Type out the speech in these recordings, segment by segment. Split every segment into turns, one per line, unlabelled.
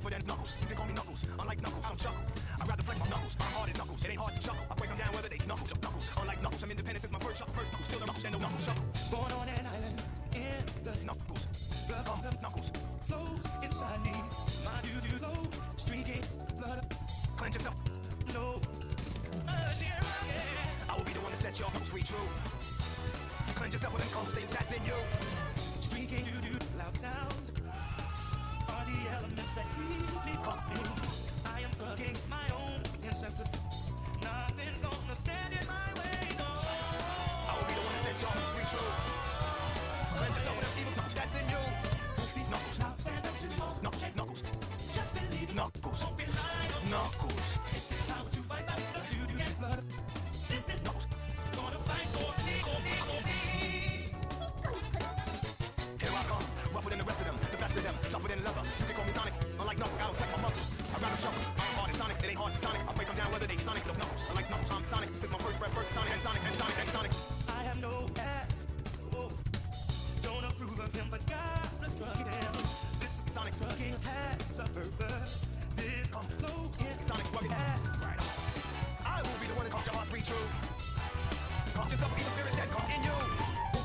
tougher than knuckles. You can call me Knuckles. Unlike Knuckles, I don't chuckle. I'd rather flex my knuckles. I'm hard as Knuckles. It ain't hard to chuckle. I break them down whether they knuckles or knuckles. Unlike Knuckles, I'm independent since my first chuckle. First knuckles, kill the knuckles, then no knuckles chuckle. Born on an island in the knuckles. Blood on the knuckles. Flows inside me. My doo-doo flows. Streaking blood. Cleanse yourself. No. I will be the one to set your knuckles free, true. Cleanse yourself with them cold things that's in you. Streaking doo-doo loud sounds are the elements that keep me pumping. I am fucking my own ancestors. Nothing's gonna stand in my way, no. I will be the one to set your knuckles free, true. Cleanse yourself with them evil knuckles that's in you. These knuckles, now stand up to all knuckles, knuckles. Just believe knuckles, don't rely on knuckles. It's time to fight back the doo-doo and blood. This is knuckles, gonna fight for me, for me, for me. Here I come, rougher than the rest of them, the best of them, tougher than leather. You can call me Sonic, unlike Knuckles, I don't flex my muscles. I'd rather chuckle, I'm hard as Sonic, it ain't hard to Sonic. I break them down whether they Sonic or Knuckles. Unlike Knuckles, I'm Sonic, since my first breath, first Sonic and Sonic and Sonic and Sonic. I have no ass, oh, don't approve of him, but God looks fucking him. This Sonic's fucking has a purpose. This comes flow in Sonic's fucking ass, right on. I will be the one to cut your heart free, true. Caught yourself with evil spirits that come in you.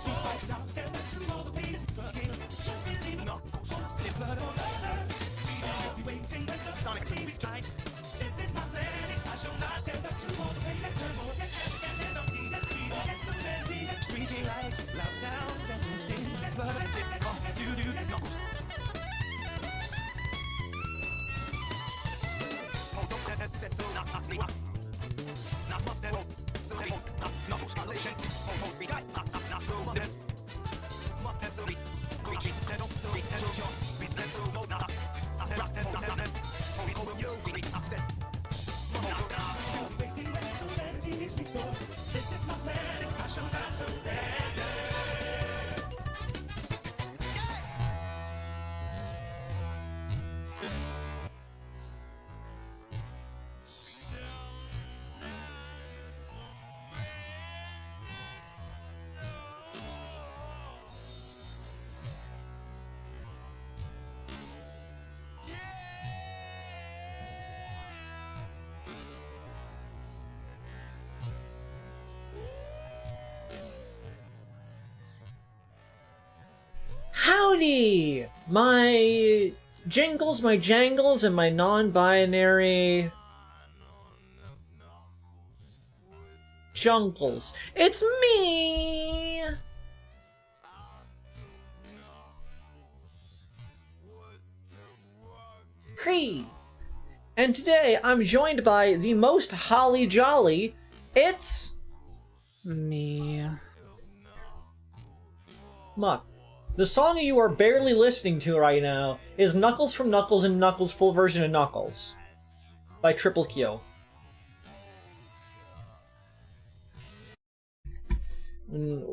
Be fighting now, stand up to all the ways you fucking just believe knuckles. There's blood on the earth. We'll be waiting with the Sonic TV's tight. This is my planet. I shall not stand up to all the pain and turmoil and epic and energy and fever and serenity and streaking lights, loud sounds and instinct and blood and lift and come and doo-doo and knuckles. This is my planet, I shall not surrender.
Howdy! My jingles, my jangles, and my non-binary junkles. It's me! Creed. And today I'm joined by the most holly jolly. It's
me.
Muck. The song you are barely listening to right now is Knuckles from Knuckles and Knuckles' full version of Knuckles by Triple Q.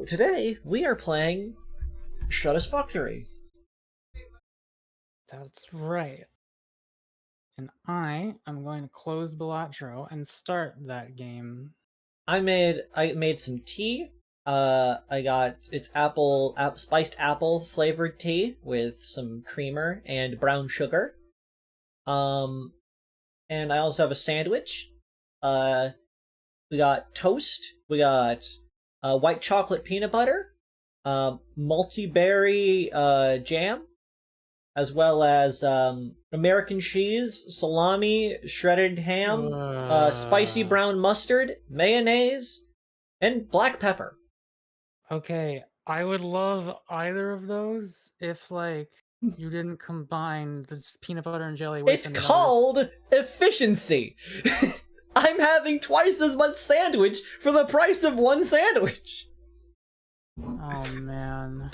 Today, we are playing Satisfactory.
That's right. And I am going to close Balatro and start that game.
I made some tea. I got spiced apple flavored tea with some creamer and brown sugar. And I also have a sandwich. We got toast. We got white chocolate peanut butter, multi-berry jam, as well as American cheese, salami, shredded ham, spicy brown mustard, mayonnaise, and black pepper.
Okay, I would love either of those if, like, you didn't combine the peanut butter and jelly with
It's called efficiency! I'm having twice as much sandwich for the price of one sandwich!
Oh, man.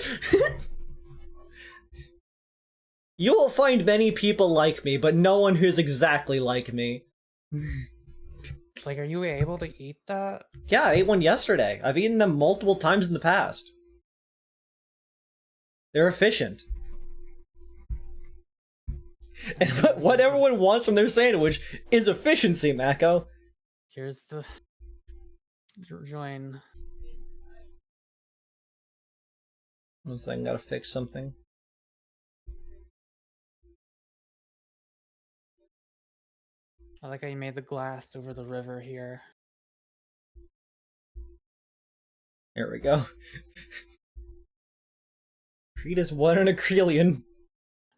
You will find many people like me, but no one who's exactly like me.
Like, are you able to eat that?
Yeah, I ate one yesterday. I've eaten them multiple times in the past. They're efficient. And what everyone wants from their sandwich is efficiency, Mako.
Here's the... join.
1 second, gotta fix something.
I like how you made the glass over the river here.
There we go. Creed is one in a Creelian.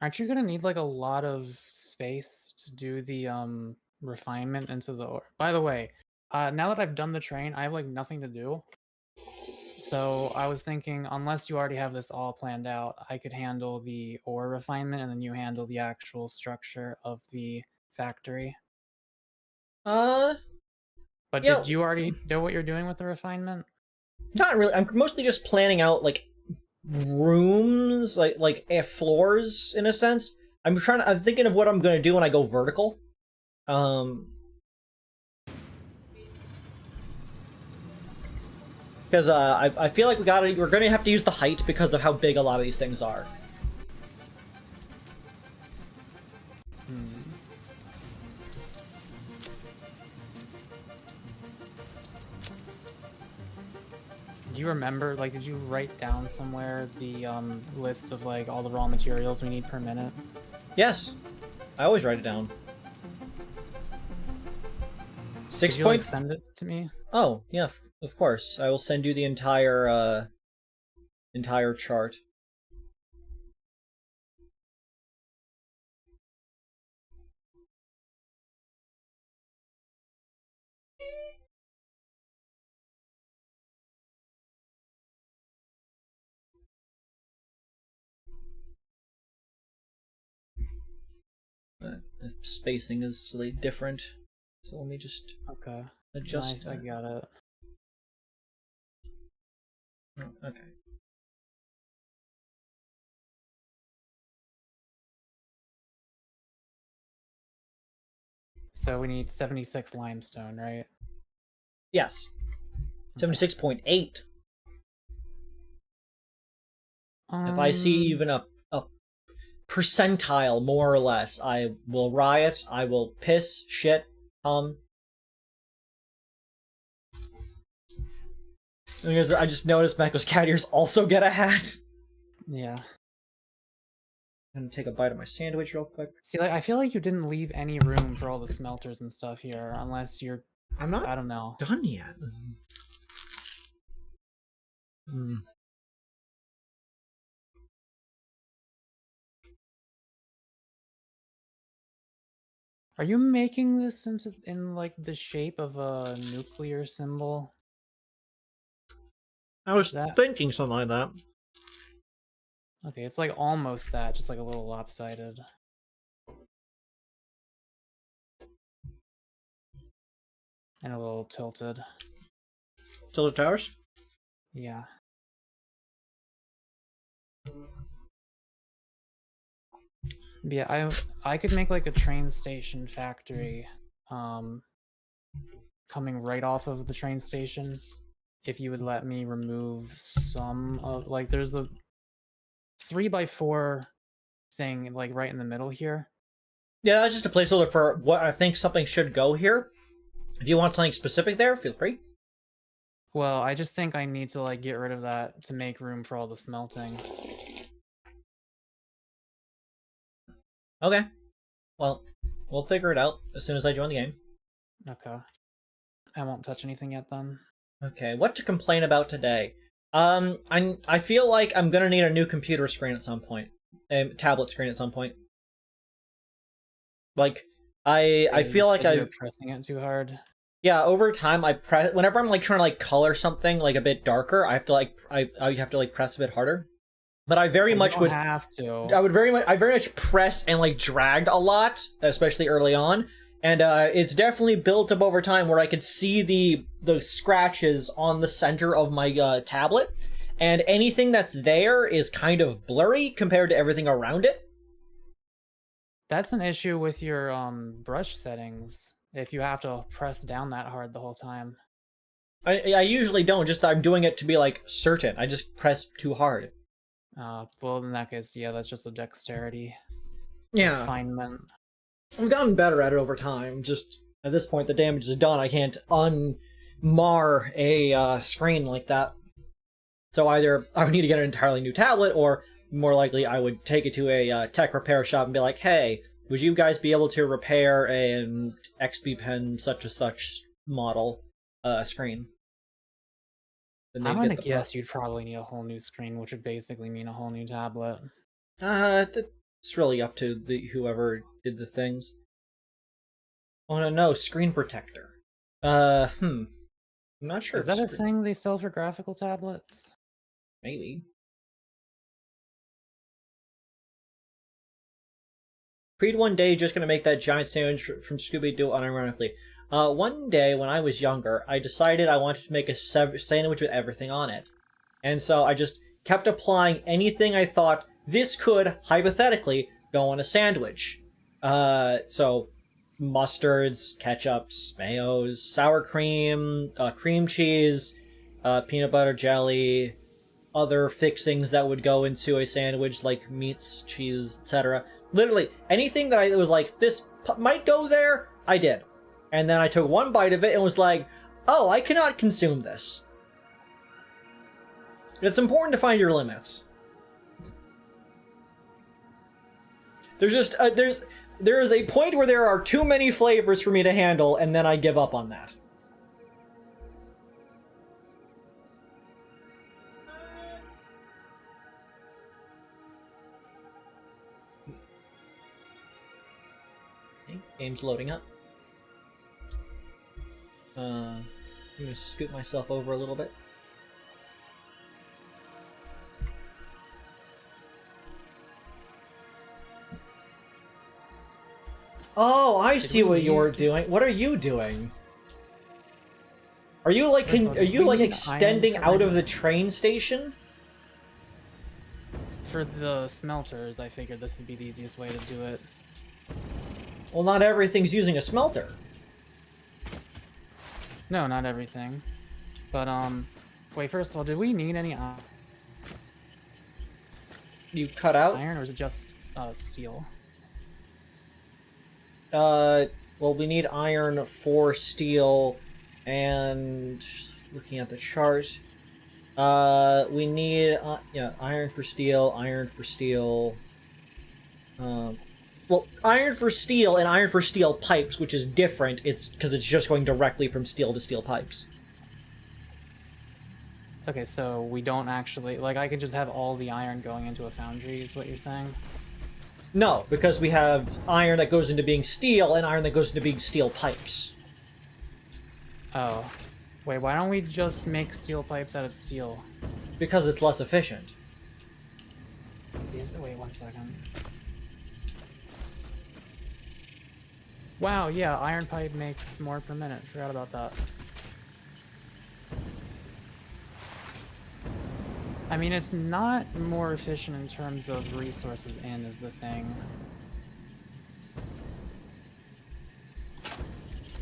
Aren't you gonna need like a lot of space to do the refinement into the ore? By the way, now that I've done the train, I have like nothing to do. So I was thinking, unless you already have this all planned out, I could handle the ore refinement and then you handle the actual structure of the factory. But
Yeah.
did you already know what you're doing with the refinement?
Not really. I'm mostly just planning out like rooms, like floors in a sense. I'm thinking of what I'm gonna do when I go vertical. Because I feel like we're gonna have to use the height because of how big a lot of these things are.
Do you remember, like, did you write down somewhere the list of like all the raw materials we need per minute?
Yes, I always write it down.
Did you like send it to me?
Oh yeah, of course. I will send you the entire chart. The spacing is slightly different, so let me just adjust.
Nice, I got it.
Oh, okay.
So we need 76 limestone, right?
Yes. 76.8. If I see even a percentile, more or less, I will riot, I will piss, shit, Because I just noticed Mecho's cat ears also get a hat.
Yeah.
I'm gonna take a bite of my sandwich real quick.
See, like, I feel like you didn't leave any room for all the smelters and stuff here, unless you're...
I'm not
I don't know.
done yet.
Are you making this in like the shape of a nuclear symbol?
I was thinking something like that.
Okay, it's like almost that, just like a little lopsided. And a little tilted.
Tilted towers?
Yeah. Yeah, I could make like a train station factory coming right off of the train station if you would let me remove some of, like, there's a 3x4 thing like right in the middle here.
Yeah, that's just a placeholder for what I think something should go here. If you want something specific there, feel free.
Well, I just think I need to like get rid of that to make room for all the smelting.
Okay. Well, we'll figure it out as soon as I join the game.
Okay. I won't touch anything yet then.
Okay, what to complain about today? I feel like I'm gonna need a new computer screen at some point. A tablet screen at some point. Like, I feel like
you're pressing it too hard.
Yeah, over time whenever I'm like trying to like color something like a bit darker, I have to like I have to like press a bit harder. But I very much would
have to.
I very much press and like dragged a lot, especially early on. And it's definitely built up over time where I could see the scratches on the center of my tablet, and anything that's there is kind of blurry compared to everything around it.
That's an issue with your brush settings, if you have to press down that hard the whole time.
I usually don't, just I'm doing it to be like certain. I just press too hard.
Well, in that case, yeah, that's just a dexterity
refinement. I've gotten better at it over time. Just at this point, the damage is done. I can't unmar a screen like that. So either I would need to get an entirely new tablet, or more likely I would take it to a tech repair shop and be like, hey, would you guys be able to repair an XP pen such and such model screen? Then
I'm
they'd
gonna
get the
guess you'd probably need a whole new screen, which would basically mean a whole new tablet.
It's really up to whoever did the things. Oh no, screen protector. I'm not sure.
Is that a thing they sell for graphical tablets?
Maybe. Creed one day just gonna make that giant sandwich from Scooby-Doo unironically. One day when I was younger, I decided I wanted to make a sandwich with everything on it. And so I just kept applying anything I thought this could, hypothetically, go on a sandwich. So mustards, ketchups, mayos, sour cream, cream cheese, peanut butter jelly, other fixings that would go into a sandwich like meats, cheese, etc. Literally, anything that I was like, this might go there, I did. And then I took one bite of it and was like, oh, I cannot consume this. It's important to find your limits. There's just, there is a point where there are too many flavors for me to handle, and then I give up on that. Okay, game's loading up. I'm gonna scoot myself over a little bit. Oh, I see what you're doing. What are you doing? Are you like extending out of the train station?
For the smelters, I figured this would be the easiest way to do it.
Well, not everything's using a smelter.
No, not everything. But, wait, first of all, did we need any
You cut out?
iron, or is it just, steel?
Well, we need iron for steel, and looking at the chart, we need, yeah, iron for steel, well, iron for steel and iron for steel pipes, which is different. It's because it's just going directly from steel to steel pipes.
Okay, so we don't actually, like, I could just have all the iron going into a foundry, is what you're saying?
No, because we have iron that goes into being steel and iron that goes into being steel pipes.
Oh. Wait, why don't we just make steel pipes out of steel?
Because it's less efficient.
Wait 1 second. Wow, yeah, iron pipe makes more per minute. Forgot about that. I mean, it's not more efficient in terms of resources in is the thing.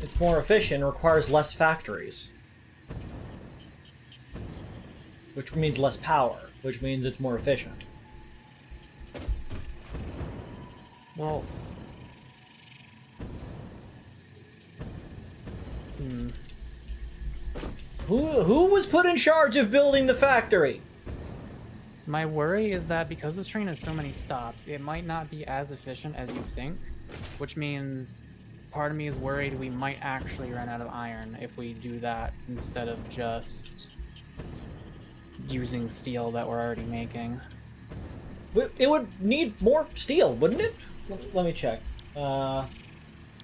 It's more efficient, requires less factories. Which means less power, which means it's more efficient.
Well...
Who was put in charge of building the factory?
My worry is that because this train has so many stops, it might not be as efficient as you think, which means part of me is worried we might actually run out of iron if we do that instead of just using steel that we're already making.
It would need more steel, wouldn't it? Let me check.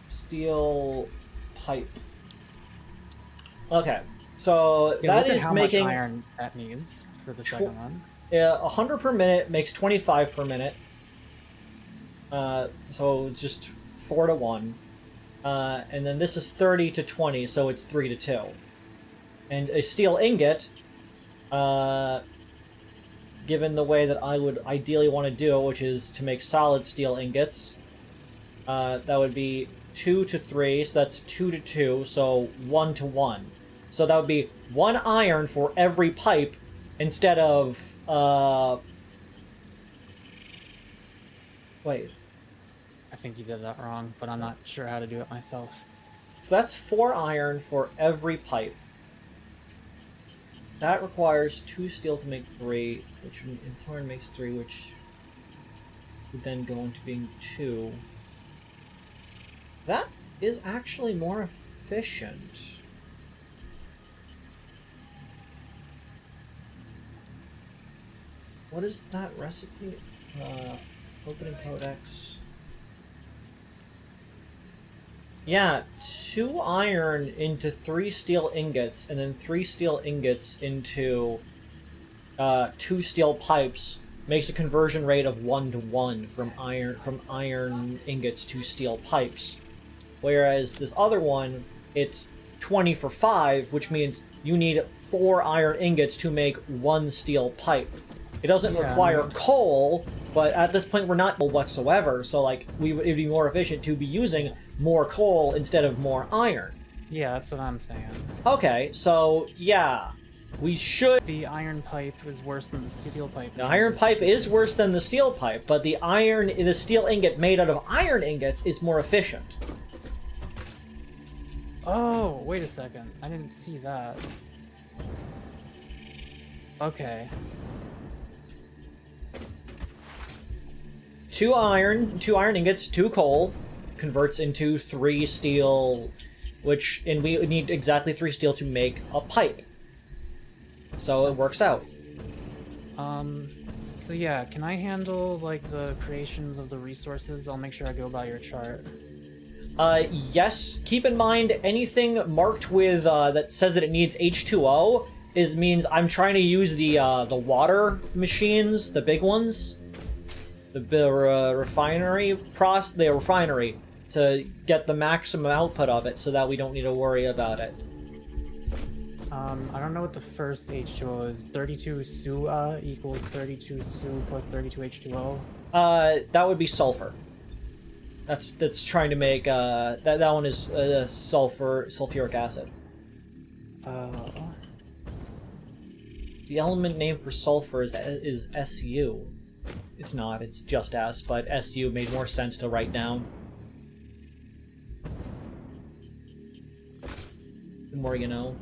Steel pipe. Okay, so
Yeah,
that
look at
is
how
making
much iron that needs for the second one.
100 per minute makes 25 per minute. So it's just 4 to 1. And then this is 30 to 20, so it's 3 to 2. And a steel ingot, given the way that I would ideally want to do it, which is to make solid steel ingots, that would be 2 to 3, so that's 2 to 2, so 1 to 1. So that would be 1 iron for every pipe instead of, wait.
I think you did that wrong, but I'm not sure how to do it myself.
So that's 4 iron for every pipe. That requires 2 steel to make 3, which in turn makes 3, which would then go into being 2. That is actually more efficient. What is that recipe? Opening codex. Yeah, 2 iron into 3 steel ingots, and then 3 steel ingots into 2 steel pipes makes a conversion rate of 1-to-1 from iron ingots to steel pipes. Whereas this other one, it's 20 for 5, which means you need 4 iron ingots to make 1 steel pipe. It doesn't require coal, but at this point we're not whatsoever, so like it'd be more efficient to be using more coal instead of more iron.
Yeah, that's what I'm saying.
Okay, so yeah, we should...
The iron pipe is worse than the steel pipe.
The iron pipe is worse than the steel pipe, but the steel ingot made out of iron ingots is more efficient.
Oh, wait a second. I didn't see that. Okay.
2 iron ingots, 2 coal, converts into 3 steel, and we need exactly 3 steel to make a pipe. So it works out.
So yeah, can I handle, like, the creations of the resources? I'll make sure I go by your chart.
Yes. Keep in mind, anything marked with, that says that it needs H2O means I'm trying to use the water machines, the big ones. The refinery, to get the maximum output of it so that we don't need to worry about it.
I don't know what the first H2O is. 32 Su equals 32 Su plus 32 H2O.
That would be sulfur. That's trying to make, that one is sulfuric acid. The element name for sulfur is Su. It's not, it's just S, but Su made more sense to write down. The more you know.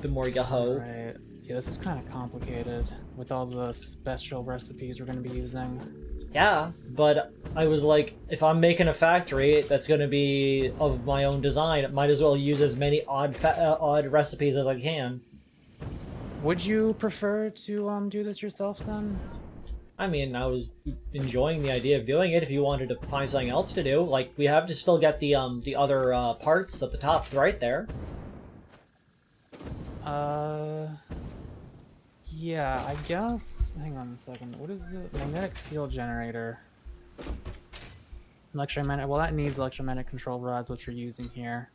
The more you ho.
Right. Yeah, this is kind of complicated with all the special recipes we're going to be using.
Yeah, but I was like, if I'm making a factory that's going to be of my own design, it might as well use as many odd recipes as I can.
Would you prefer to do this yourself then?
I mean, I was enjoying the idea of doing it. If you wanted to find something else to do, like we have to still get the other parts at the top right there.
Yeah, I guess. Hang on a second. What is the magnetic field generator? Electromagnetic. Well, that needs electromagnetic control rods, which we're using here,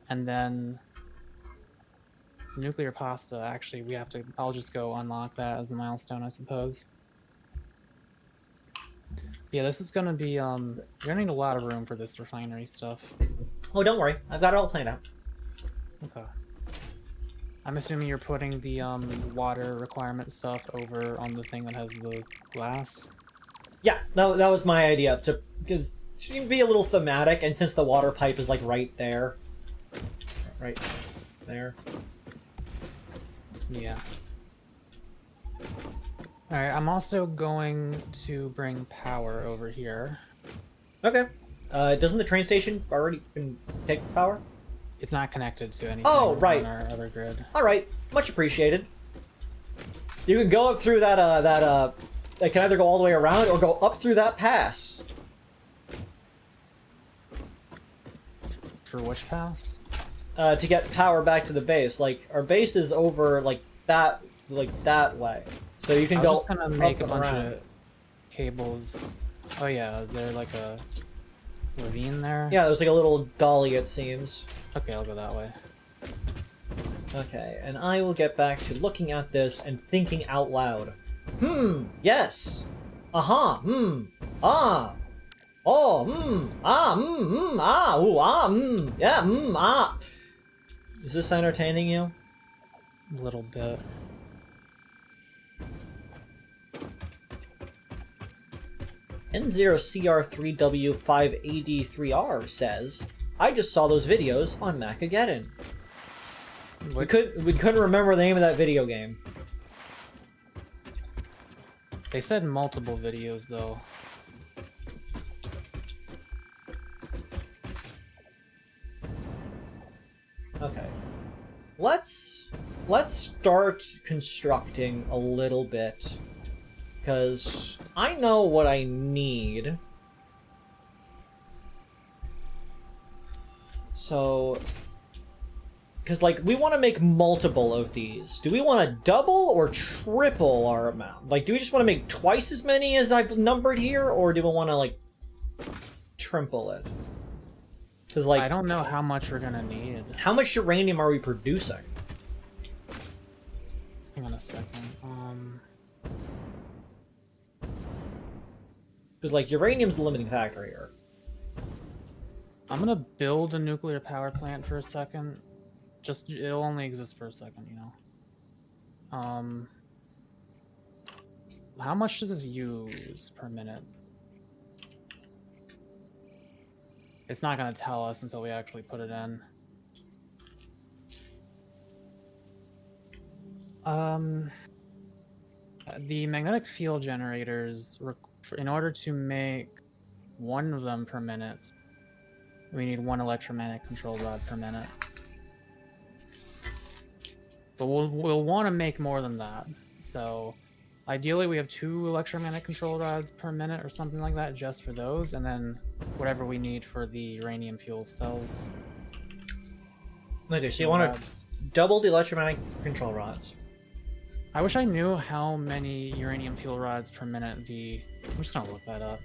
and then nuclear pasta. Actually, we have to. I'll just go unlock that as the milestone, I suppose. Yeah, this is gonna be, you're gonna need a lot of room for this refinery stuff.
Oh, don't worry. I've got it all planned out.
Okay. I'm assuming you're putting the, water requirement stuff over on the thing that has the glass?
Yeah, that was my idea, because it should be a little thematic, and since the water pipe is, like, right there. Right there.
Yeah. Alright, I'm also going to bring power over here.
Okay. Doesn't the train station already take power?
It's not connected to anything
on
our other grid.
Alright, much appreciated. You can go up through that, it can either go all the way around or go up through that pass.
For which pass?
To get power back to the base. Like, our base is over, like, that way. So you can go
just gonna make a bunch
around.
of cables. Oh yeah, is there like a ravine there?
Yeah, there's like a little gully, it seems.
Okay, I'll go that way.
Okay, and I will get back to looking at this and thinking out loud. Yes! Ah! Oh, ah, ooh, ah, yeah, ah! Is this entertaining you?
A little bit.
N0CR3W5AD3R says, I just saw those videos on Macageddon. We couldn't remember the name of that video game.
They said multiple videos though.
let's start constructing a little bit, because I know what I need. So, because like we want to make multiple of these. Do we want to double or triple our amount? Like, do we just want to make twice as many as I've numbered here, or do we want to like triple it? Because like
I don't know how much we're gonna need.
how much uranium are we producing?
Hang on a second.
Because like uranium's the limiting factor here.
I'm gonna build a nuclear power plant for a second. Just it'll only exist for a second, you know. How much does this use per minute? It's not gonna tell us until we actually put it in. The magnetic field generators, in order to make one of them per minute, we need one electromagnetic control rod per minute. But we'll want to make more than that. So ideally we have 2 electromagnetic control rods per minute or something like that just for those, and then whatever we need for the uranium fuel cells.
Okay, so you want to double the electromagnetic control rods.
I wish I knew how many uranium fuel rods per minute I'm just gonna look that up.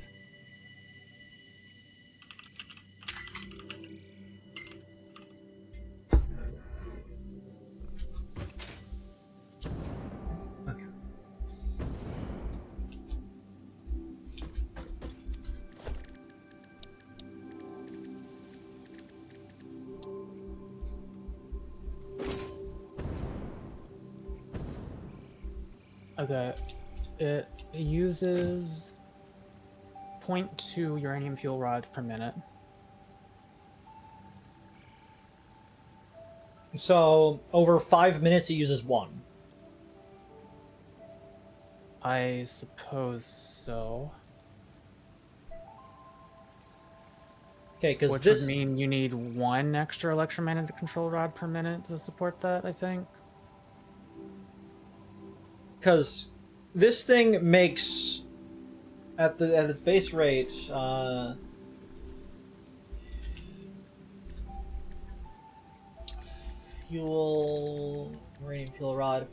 Okay, it uses 0.2 uranium fuel rods per minute.
So over 5 minutes, it uses 1.
I suppose so.
Okay, because
Which
this
would mean you need 1 extra electromagnetic control rod per minute to support that, I think.
because this thing makes at its base rate uranium fuel rod.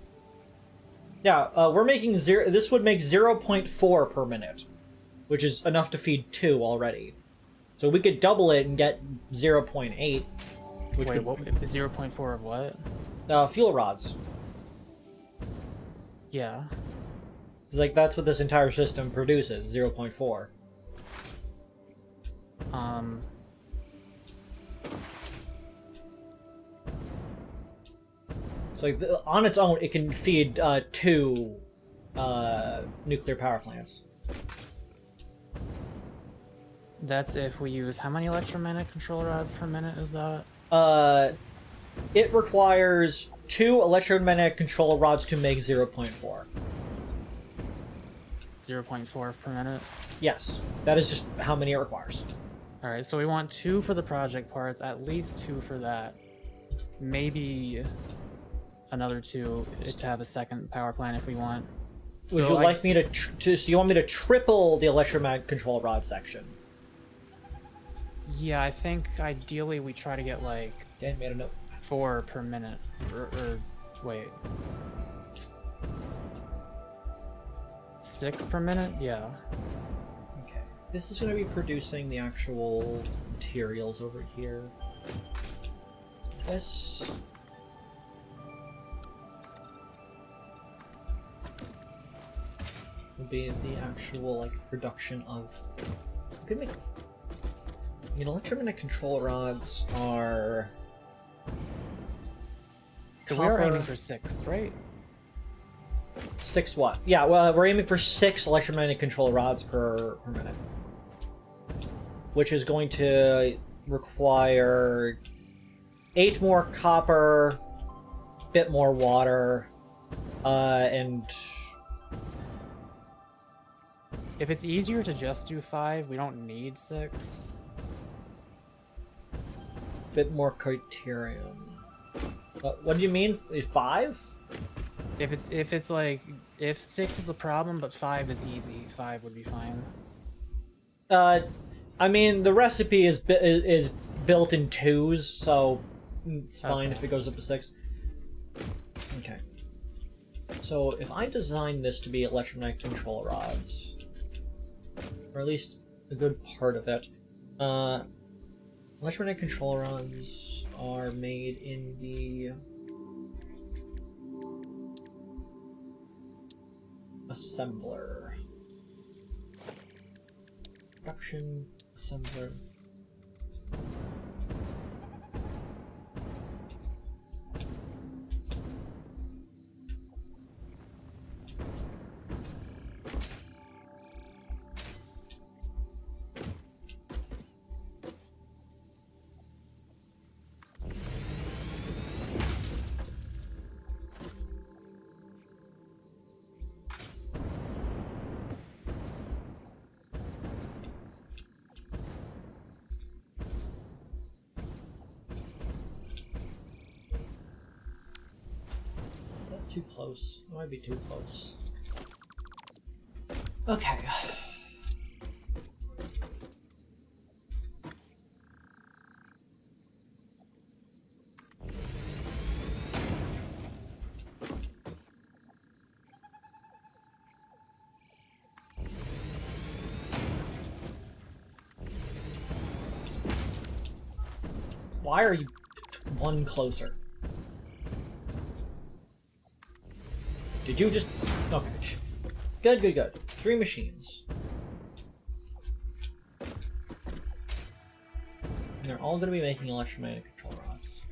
Yeah, we're making zero. This would make 0.4 per minute, which is enough to feed 2 already. So we could double it and get 0.8. Which
Wait,
would,
what? 0.4 of what?
fuel rods.
Yeah.
It's like that's what this entire system produces, 0.4. So like, on its own, it can feed 2 nuclear power plants.
That's if we use how many electromagnetic control rods per minute is that?
It requires 2 electromagnetic control rods to make 0.4.
0.4 per minute?
Yes, that is just how many it requires.
Alright, so we want 2 for the project parts, at least 2 for that. Maybe another 2 to have a second power plant if we want.
Would you like me to so you want me to triple the electromagnetic control rod section?
Yeah, I think ideally we try to get like
Okay, made a note.
4 per minute. Or wait. 6 per minute? Yeah.
Okay. This is going to be producing the actual materials over here. This will be the actual like production of. I'm gonna make. You know, electromagnetic control rods are.
So we are aiming for 6, right?
6 what? Yeah, well, we're aiming for 6 electromagnetic control rods per minute. Which is going to require 8 more copper, bit more water, and...
If it's easier to just do 5, we don't need 6.
Bit more criterium. What do you mean? 5?
If it's like if 6 is a problem but 5 is easy, 5 would be fine.
I mean the recipe is built in 2s, so it's fine if it goes up to 6. Okay. So if I design this to be electromagnetic control rods, or at least a good part of it, electromagnetic control rods are made in the assembler. Production assembler. Too close. It might be too close. Okay. Why are you one closer? Did you just... Okay. Good, good, good. 3 machines. And they're all going to be making electromagnetic control rods.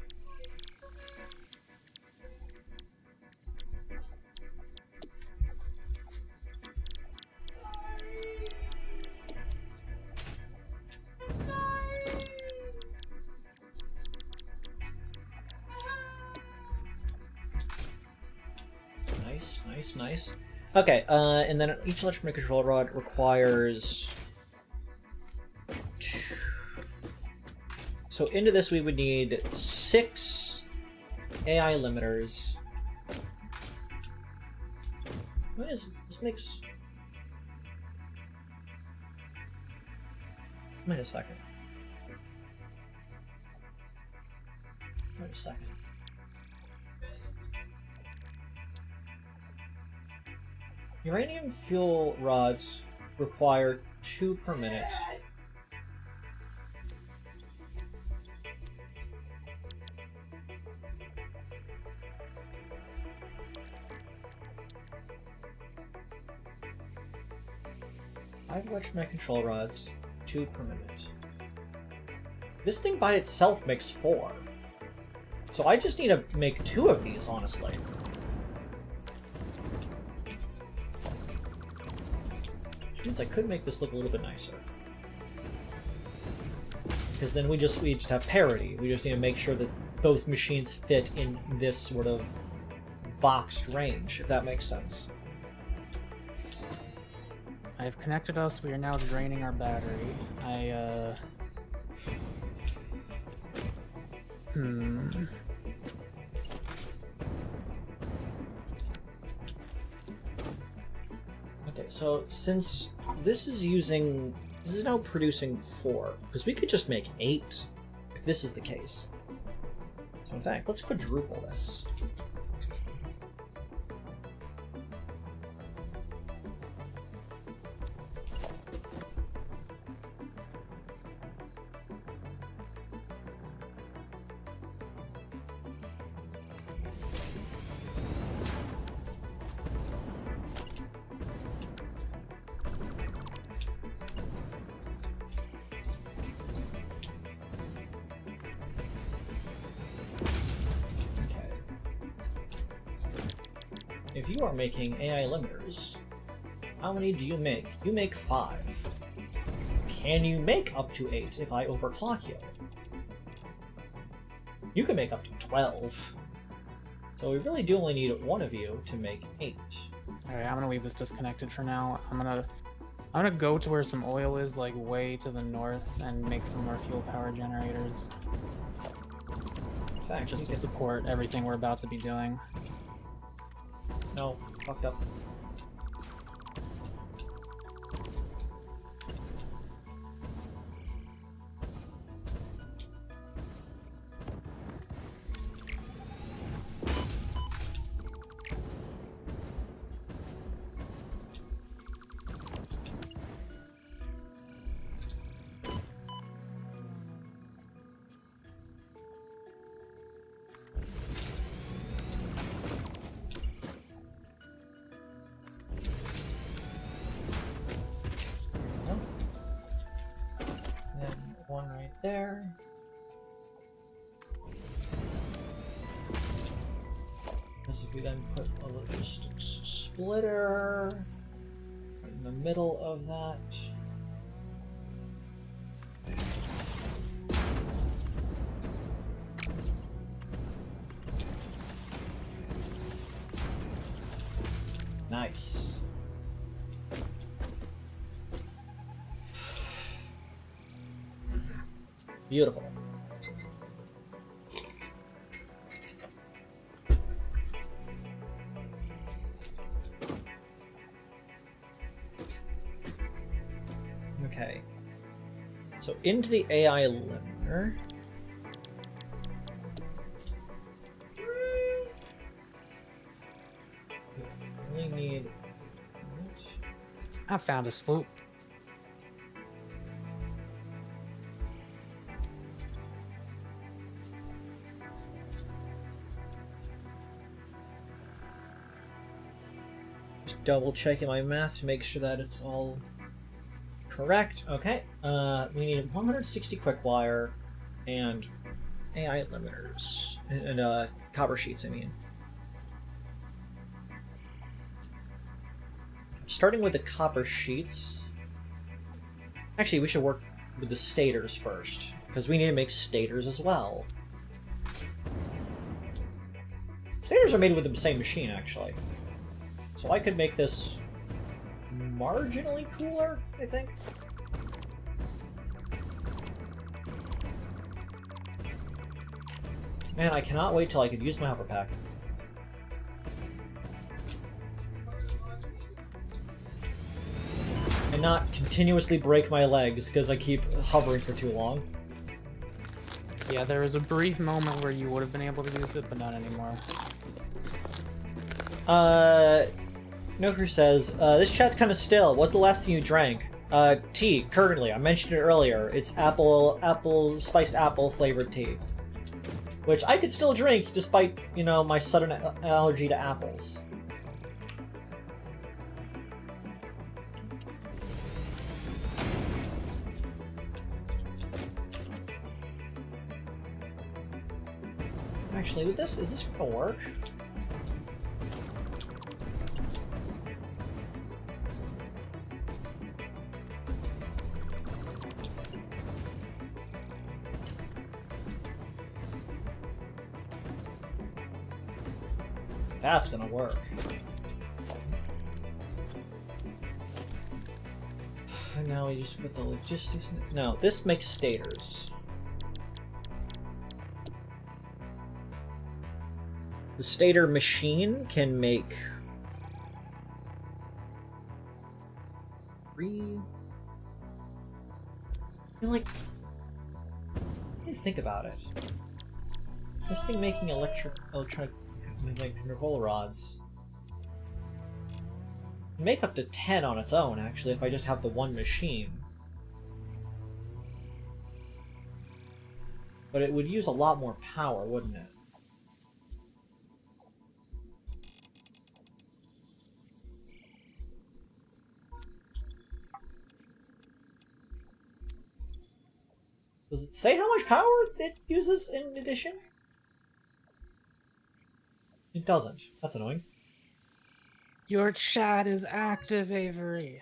Nice. Okay, and then each electromagnetic control rod requires... So into this we would need 6 AI limiters. What is... This makes... Wait a second. Uranium fuel rods require 2 per minute. Five electromagnetic control rods, 2 per minute. This thing by itself makes 4. So I just need to make 2 of these, honestly. Which means I could make this look a little bit nicer. Because then we just have parity. We just need to make sure that both machines fit in this sort of boxed range, if that makes sense.
I've connected us. We are now draining our battery.
Okay, so since this is now producing 4, because we could just make 8 if this is the case. So in fact, let's quadruple this. If you are making AI limiters, how many do you make? You make 5. Can you make up to 8 if I overclock you? You can make up to 12. So we really do only need 1 of you to make 8.
Alright, I'm gonna leave this disconnected for now. I'm gonna go to where some oil is, like way to the north, and make some more fuel power generators.
fact,
just
you
to
can...
support everything we're about to be doing.
No, fucked up. One right there. Because if we then put a logistics splitter right in the middle of that. Nice. Beautiful. Okay. So into the AI limiter. We really need...
I found a sloop.
Just double checking my math to make sure that it's all correct. Okay. We need 160 quick wire and AI limiters and copper sheets. I mean, starting with the copper sheets. Actually, we should work with the stators first because we need to make stators as well. Stators are made with the same machine, actually. So I could make this marginally cooler, I think. Man, I cannot wait till I could use my hover pack. And not continuously break my legs because I keep hovering for too long.
Yeah, there was a brief moment where you would have been able to use it, but not anymore.
Noker says, this chat's kind of still. What's the last thing you drank? Tea, currently. I mentioned it earlier. It's spiced apple flavored tea. Which I could still drink despite, you know, my sudden allergy to apples. Actually, with this, is this gonna work? That's gonna work. And now we just put the logistics in. No, this makes stators. The stator machine can make 3. I feel like, I didn't think about it. This thing making electronic control rods. Make up to 10 on its own, actually, if I just have the one machine. But it would use a lot more power, wouldn't it? Does it say how much power it uses in addition? It doesn't. That's annoying.
Your chat is active, Avery.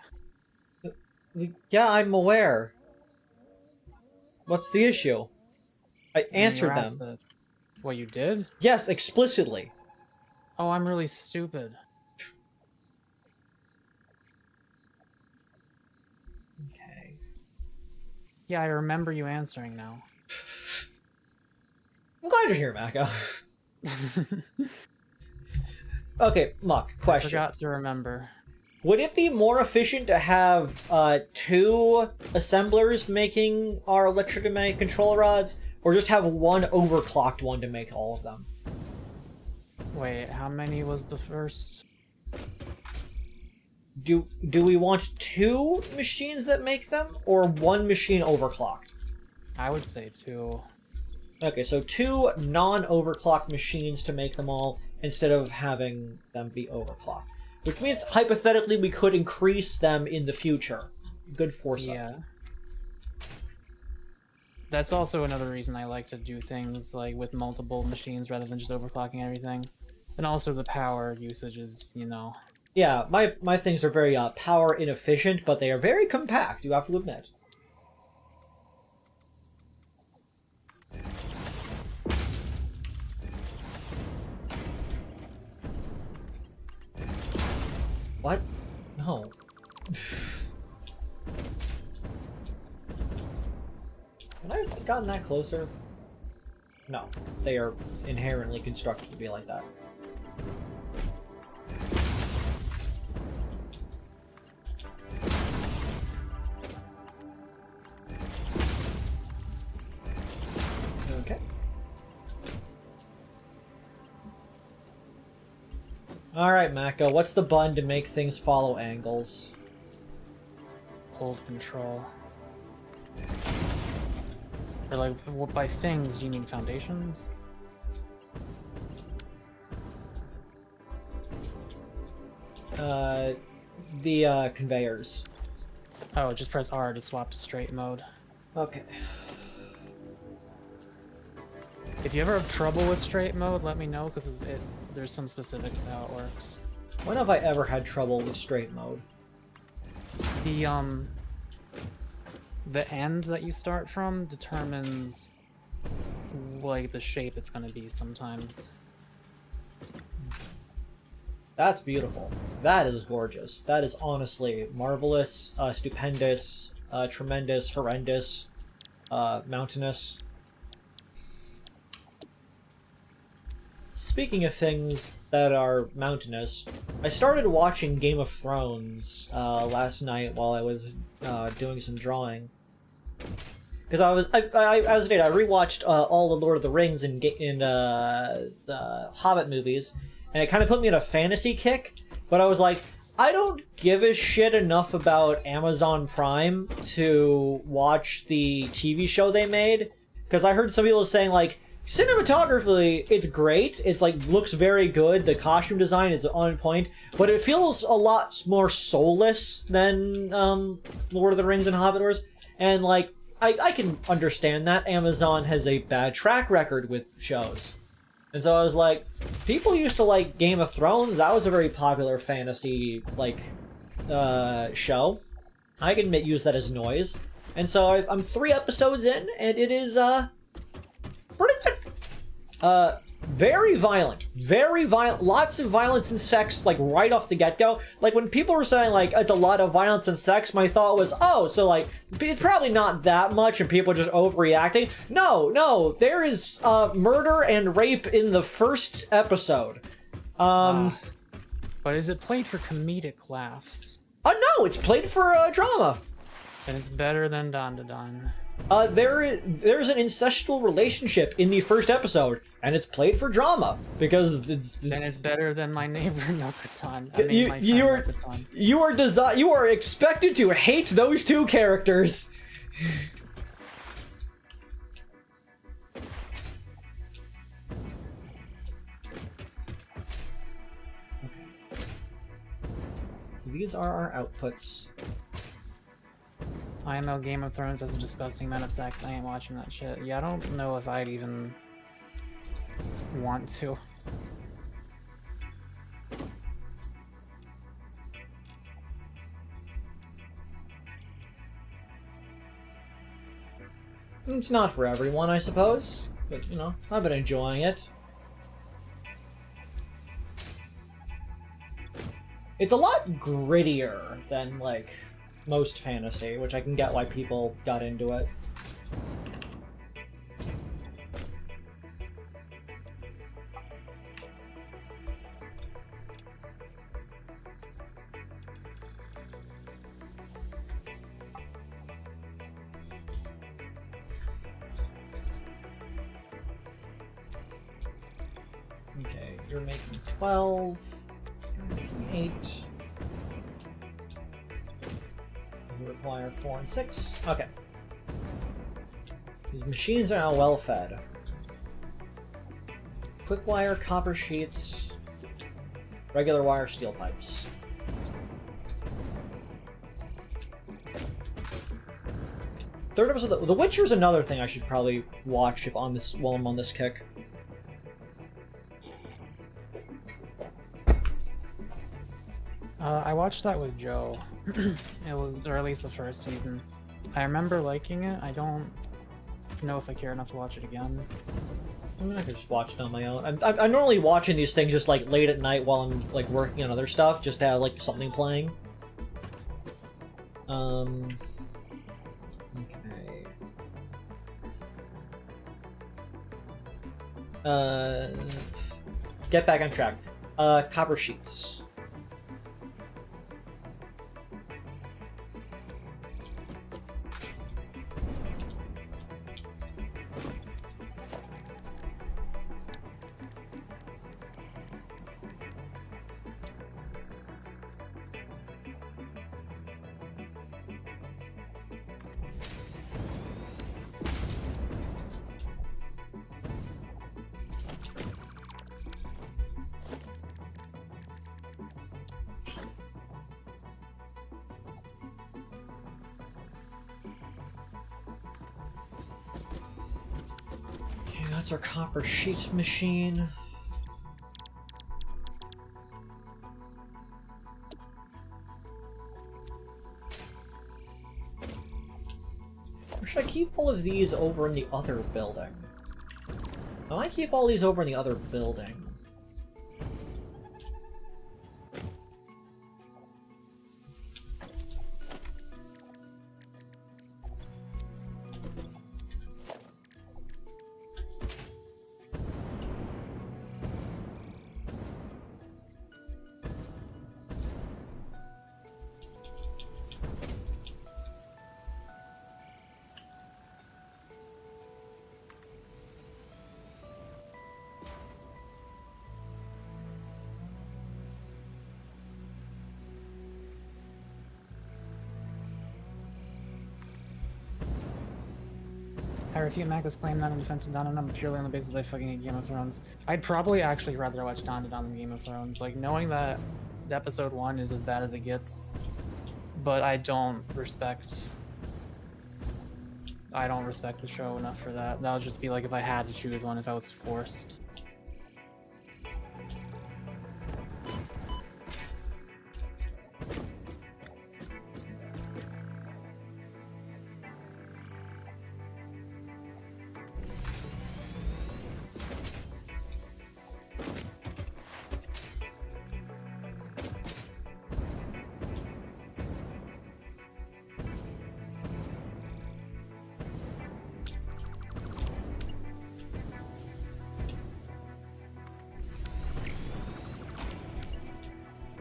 Yeah, I'm aware. What's the issue? I answered them.
It. What, you did?
Yes, explicitly.
Oh, I'm really stupid.
Okay.
Yeah, I remember you answering now.
I'm glad you're here, Mako. Okay, Muck,
I
question.
forgot to remember.
Would it be more efficient to have 2 assemblers making our electromagnetic control rods, or just have one overclocked one to make all of them?
Wait, how many was the first?
Do we want 2 machines that make them, or 1 machine overclocked?
I would say 2.
Okay, so 2 non-overclocked machines to make them all, instead of having them be overclocked. Which means, hypothetically, we could increase them in the future. Good foresight.
Yeah. That's also another reason I like to do things like with multiple machines rather than just overclocking everything. And also the power usage is, you know...
Yeah, my things are very power inefficient, but they are very compact, you have to admit. What? No. Can I have gotten that closer? No. They are inherently constructed to be like that. Okay. Alright, Mako, what's the button to make things follow angles?
Hold control. Or like, what, by things, do you mean foundations?
The conveyors.
Oh, just press R to swap to straight mode.
Okay.
If you ever have trouble with straight mode, let me know, because there's some specifics to how it works.
When have I ever had trouble with straight mode?
The end that you start from determines, like, the shape it's gonna be sometimes.
That's beautiful. That is gorgeous. That is honestly marvelous, stupendous, tremendous, horrendous, mountainous. Speaking of things that are mountainous, I started watching Game of Thrones last night while I was doing some drawing. Because I rewatched all the Lord of the Rings and the Hobbit movies, and it kind of put me in a fantasy kick. But I was like, I don't give a shit enough about Amazon Prime to watch the TV show they made. Because I heard some people saying, like, cinematographically, it's great. It's like, looks very good. The costume design is on point. But it feels a lot more soulless than Lord of the Rings and Hobbit Wars. And, like, I can understand that. Amazon has a bad track record with shows. And so I was like, people used to like Game of Thrones. That was a very popular fantasy, like, show. I can use that as noise. And so I'm 3 episodes in, and it is, pretty good. Very violent. Very violent. Lots of violence and sex, like, right off the get-go. Like, when people were saying, like, it's a lot of violence and sex, my thought was, oh, so, like, it's probably not that much and people are just overreacting. No, there is, murder and rape in the first episode.
But is it played for comedic laughs?
Oh, no, it's played for, drama.
Then it's better than Don to Don.
There's an incestual relationship in the first episode, and it's played for drama because
Then it's better than My Neighbor Nokotan.
You are expected to hate those 2 characters. Okay. So these are our outputs.
IMO Game of Thrones has a disgusting amount of sex. I ain't watching that shit. Yeah, I don't know if I'd even want to.
It's not for everyone, I suppose. But, you know, I've been enjoying it. It's a lot grittier than, like, most fantasy, which I can get why people got into it. Okay, you're making 12. You're making 8. You require 4 and 6. Okay. These machines are now well fed. Quick wire, copper sheets, regular wire, steel pipes. Third episode. The Witcher is another thing I should probably watch if on this while I'm on this kick.
I watched that with Joe. It was, or at least the first season. I remember liking it. I don't know if I care enough to watch it again.
I mean, I could just watch it on my own. I'm normally watching these things just like late at night while I'm like working on other stuff, just to have like something playing. Okay. Get back on track. Copper sheets. That's our copper sheet machine. Or should I keep all of these over in the other building? I might keep all these over in the other building.
I refute Mac's claim that in defense of Don purely on the basis I fucking hate Game of Thrones. I'd probably actually rather watch Don than Game of Thrones. Like, knowing that episode 1 is as bad as it gets, but I don't respect the show enough for that. That would just be like if I had to choose one, if I was forced.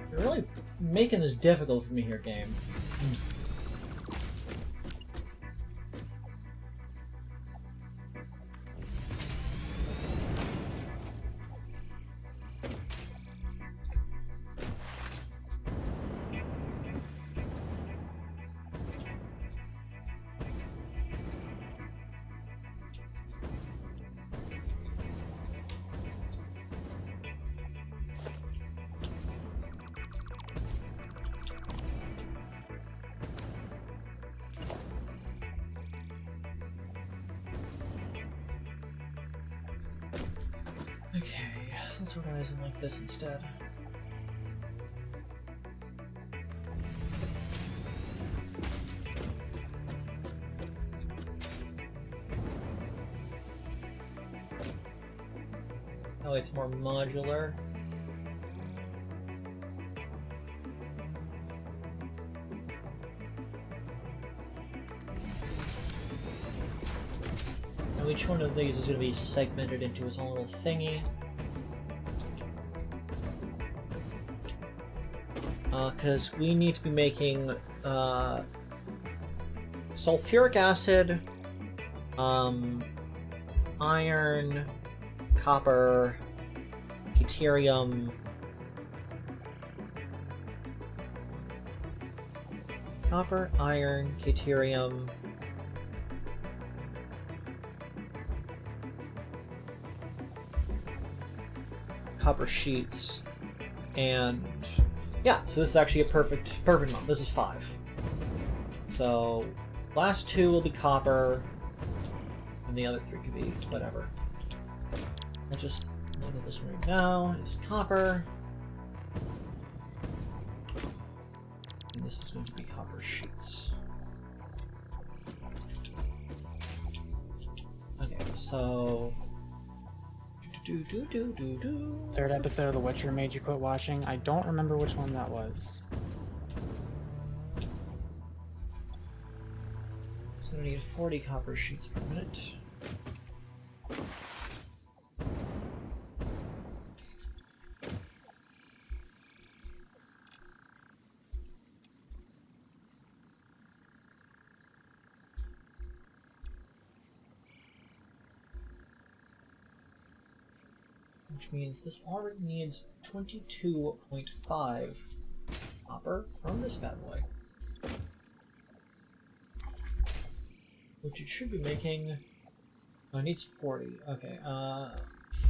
You're really making this difficult for me here, game. Okay, let's organize them like this instead. Oh, it's more modular. Now each one of these is going to be segmented into its own little thingy. Because we need to be making sulfuric acid, iron, copper,
Deuterium. Copper, iron, deuterium. Copper sheets. And yeah, so this is actually a perfect month. This is 5. So last 2 will be copper, and the other 3 could be whatever. I'll just look at this one right now. It's copper. And this is going to be copper sheets. Okay, so...
Third episode of The Witcher made you quit watching. I don't remember which one that was.
So we need 40 copper sheets per minute. Which means this already needs 22.5 copper from this bad boy. Which it should be making... Oh, it needs 40. Okay,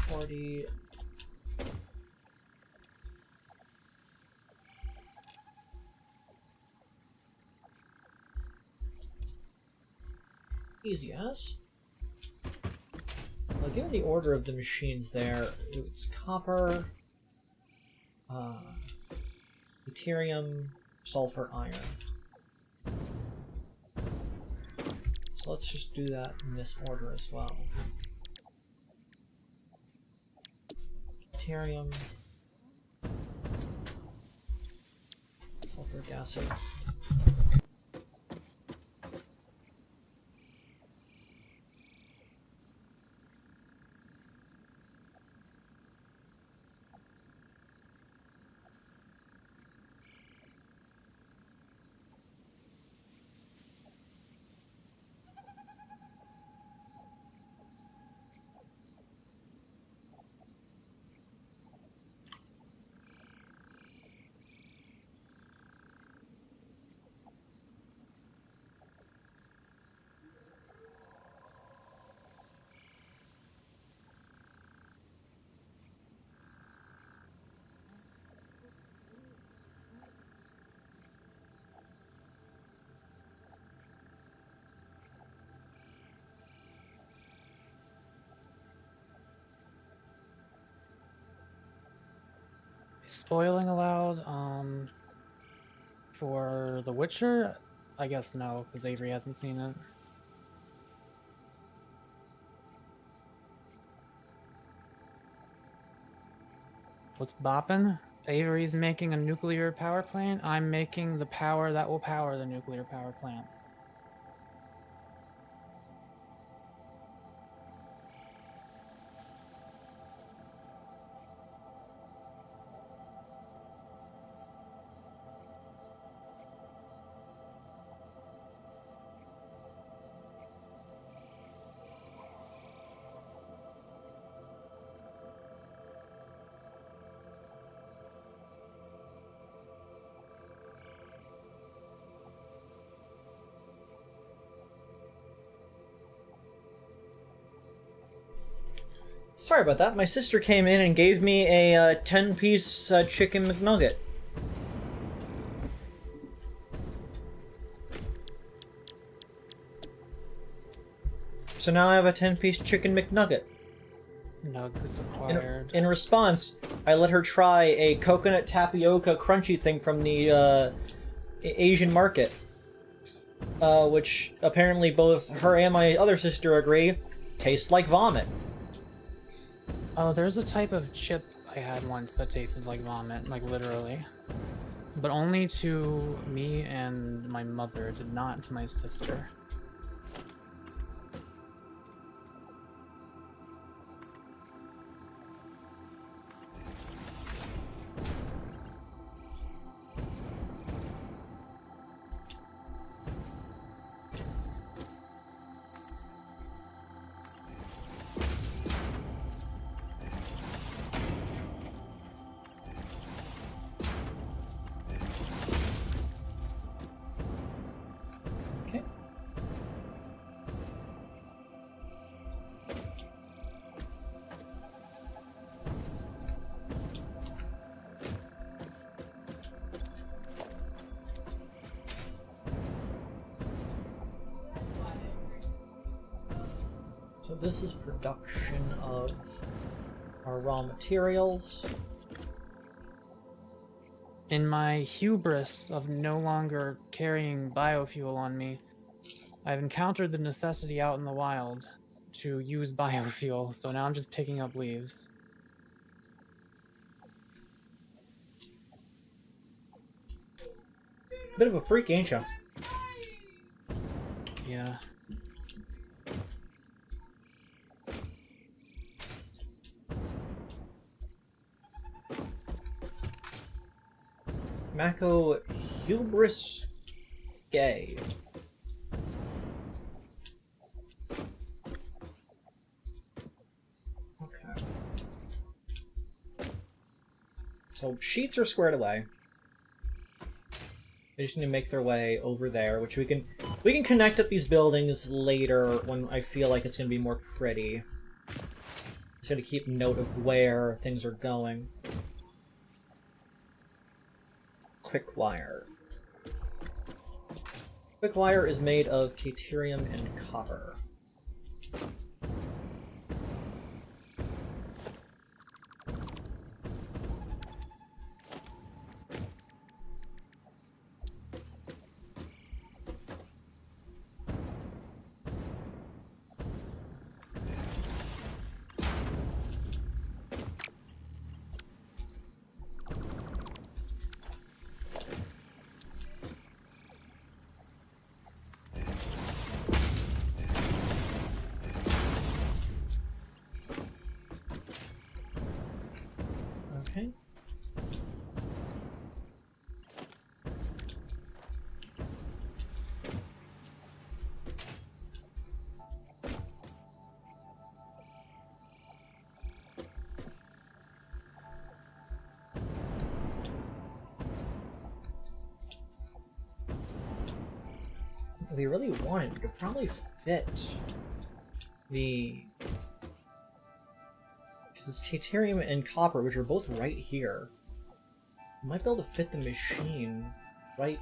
40... Easy as. Well, given the order of the machines there, it's copper, deuterium, sulfur, iron. So let's just do that in this order as well. Deuterium, sulfuric acid.
Is spoiling allowed for The Witcher? I guess no, because Avery hasn't seen it. What's boppin'? Avery's making a nuclear power plant. I'm making the power that will power the nuclear power plant.
Sorry about that. My sister came in and gave me a 10-piece chicken McNugget. So now I have a 10-piece chicken McNugget.
Nugs acquired.
In response, I let her try a coconut tapioca crunchy thing from the Asian market. Which apparently both her and my other sister agree tastes like vomit.
Oh, there's a type of chip I had once that tasted like vomit, like literally. But only to me and my mother, it did not to my sister.
So this is production of our raw materials.
In my hubris of no longer carrying biofuel on me, I've encountered the necessity out in the wild to use biofuel, so now I'm just picking up leaves.
Bit of a freak, ain't ya?
Yeah.
Mako hubris gay. Okay. So sheets are squared away. They just need to make their way over there, which we can connect up these buildings later when I feel like it's gonna be more pretty. Just gotta keep note of where things are going. Quick wire. Quick wire is made of caterium and copper. Okay. If you really wanted, you could probably fit the... because it's caterium and copper, which are both right here. You might be able to fit the machine right...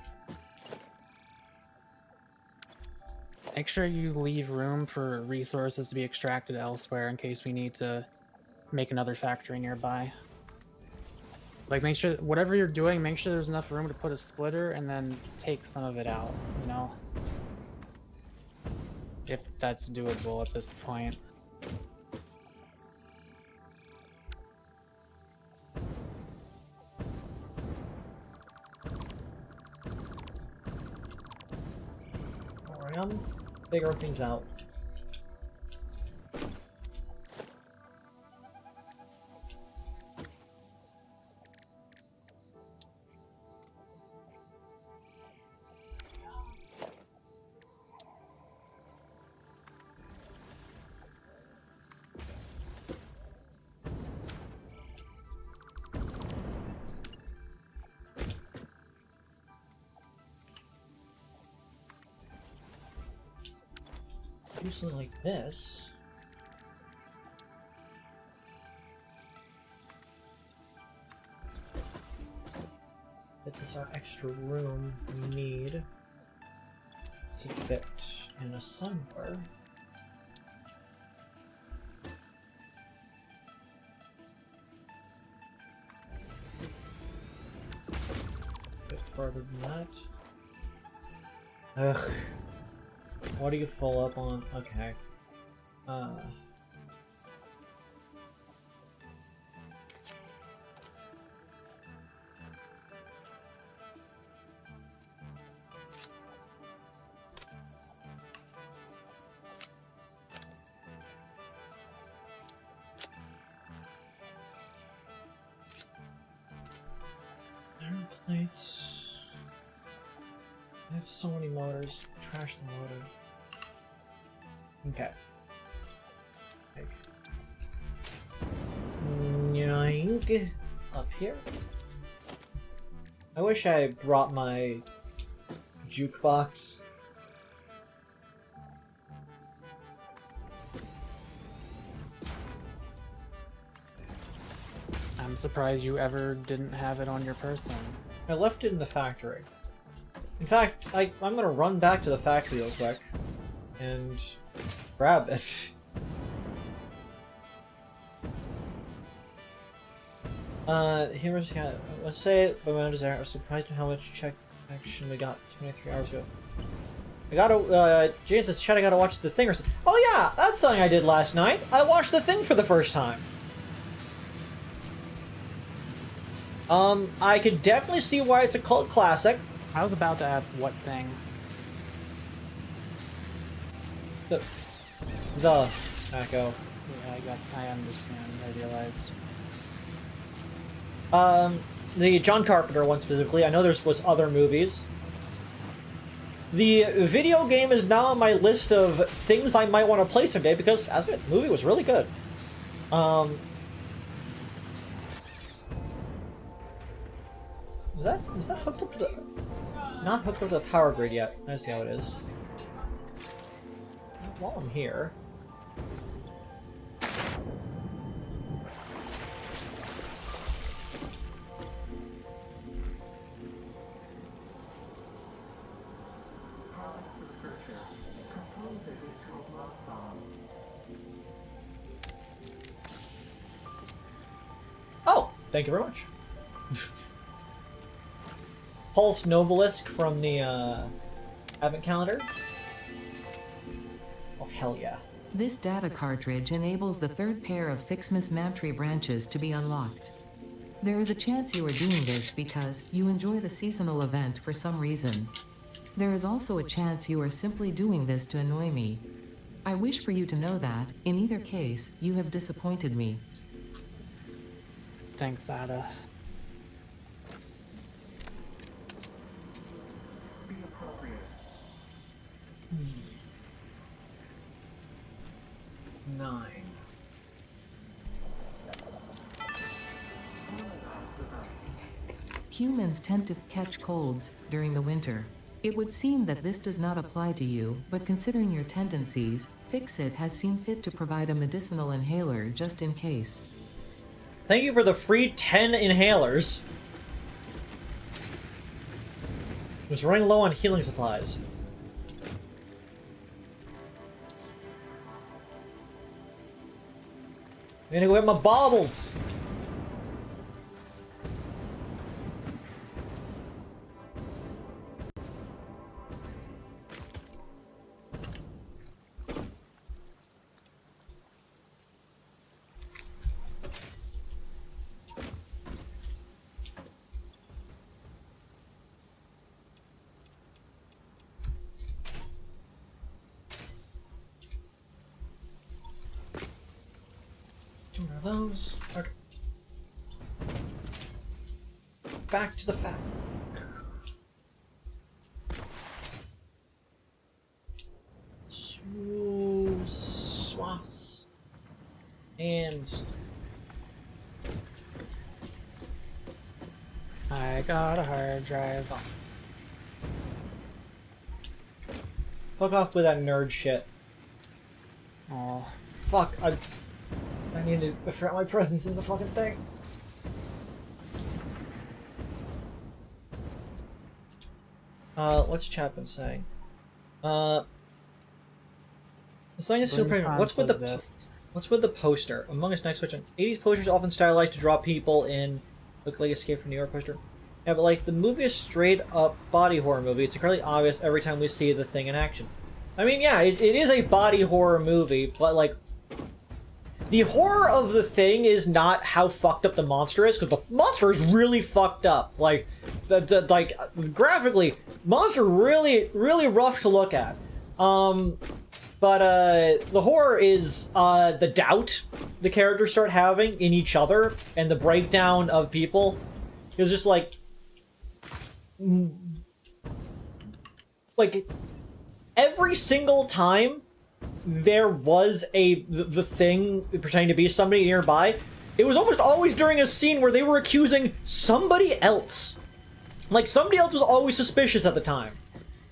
Make sure you leave room for resources to be extracted elsewhere in case we need to make another factory nearby. Like, make sure, whatever you're doing, make sure there's enough room to put a splitter and then take some of it out, you know? If that's doable at this point.
Alright, I'm figuring things out. Do something like this. This is our extra room we need to fit in a somewhere. A bit farther than that. Ugh. What do you full up on? Okay. Iron plates. I have so many motors. Trash the motor. Okay. Yoink. Up here. I wish I brought my jukebox.
I'm surprised you ever didn't have it on your person.
I left it in the factory. In fact, I'm gonna run back to the factory real quick and grab it. Here's let's say by my own desire, I was surprised at how much check action we got 23 hours ago. I gotta, Jane says, Chad, I gotta watch The Thing or something. Oh yeah, that's something I did last night. I watched The Thing for the first time. I could definitely see why it's a cult classic.
I was about to ask what thing.
The Echo.
Yeah, I understand. I realized.
The John Carpenter one specifically. I know was other movies. The video game is now on my list of things I might want to play someday because, as the movie was really good. Is that hooked up to the... Not hooked up to the power grid yet. I see how it is. While I'm here... Oh! Thank you very much. Pulse Nobelisk from the Advent Calendar. Oh, hell yeah.
This data cartridge enables the third pair of Fixmas map-tree branches to be unlocked. There is a chance you are doing this because you enjoy the seasonal event for some reason. There is also a chance you are simply doing this to annoy me. I wish for you to know that, in either case, you have disappointed me.
Thanks, Ada.
Nine.
Humans tend to catch colds during the winter. It would seem that this does not apply to you, but considering your tendencies, Fixit has seen fit to provide a medicinal inhaler just in case.
Thank you for the free 10 inhalers. Was running low on healing supplies. I'm gonna go get my baubles. One of those. Okay. Back to the fact. Swas. And
I got a hard drive.
fuck off with that nerd shit.
Oh,
Fuck, I need to affirm my presence in the fucking thing. What's chat been saying? The sign is still present. What's with the poster? Among Us next question. 80s posters often stylized to draw people in. Look like Escape from New York poster. Yeah, but like the movie is straight up body horror movie. It's incredibly obvious every time we see the thing in action. I mean, yeah, it is a body horror movie, but like the horror of the thing is not how fucked up the monster is, because the monster is really fucked up. Like, like graphically, monster really rough to look at. But the horror is the doubt the characters start having in each other and the breakdown of people. It's just like every single time there was the thing pretending to be somebody nearby, it was almost always during a scene where they were accusing somebody else. Like, somebody else was always suspicious at the time.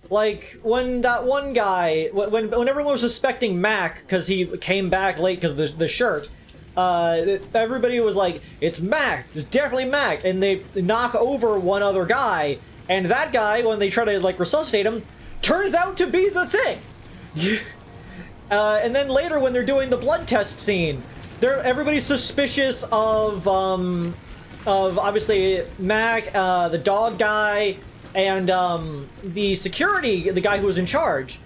Like, when that one guy, when everyone was suspecting Mac because he came back late because of the shirt, everybody was like, it's Mac, it's definitely Mac, and they knock over one other guy, and that guy, when they try to, like, resuscitate him, turns out to be the thing! And then later, when they're doing the blood test scene, everybody's suspicious of, of obviously Mac, the dog guy, and the security, the guy who was in charge.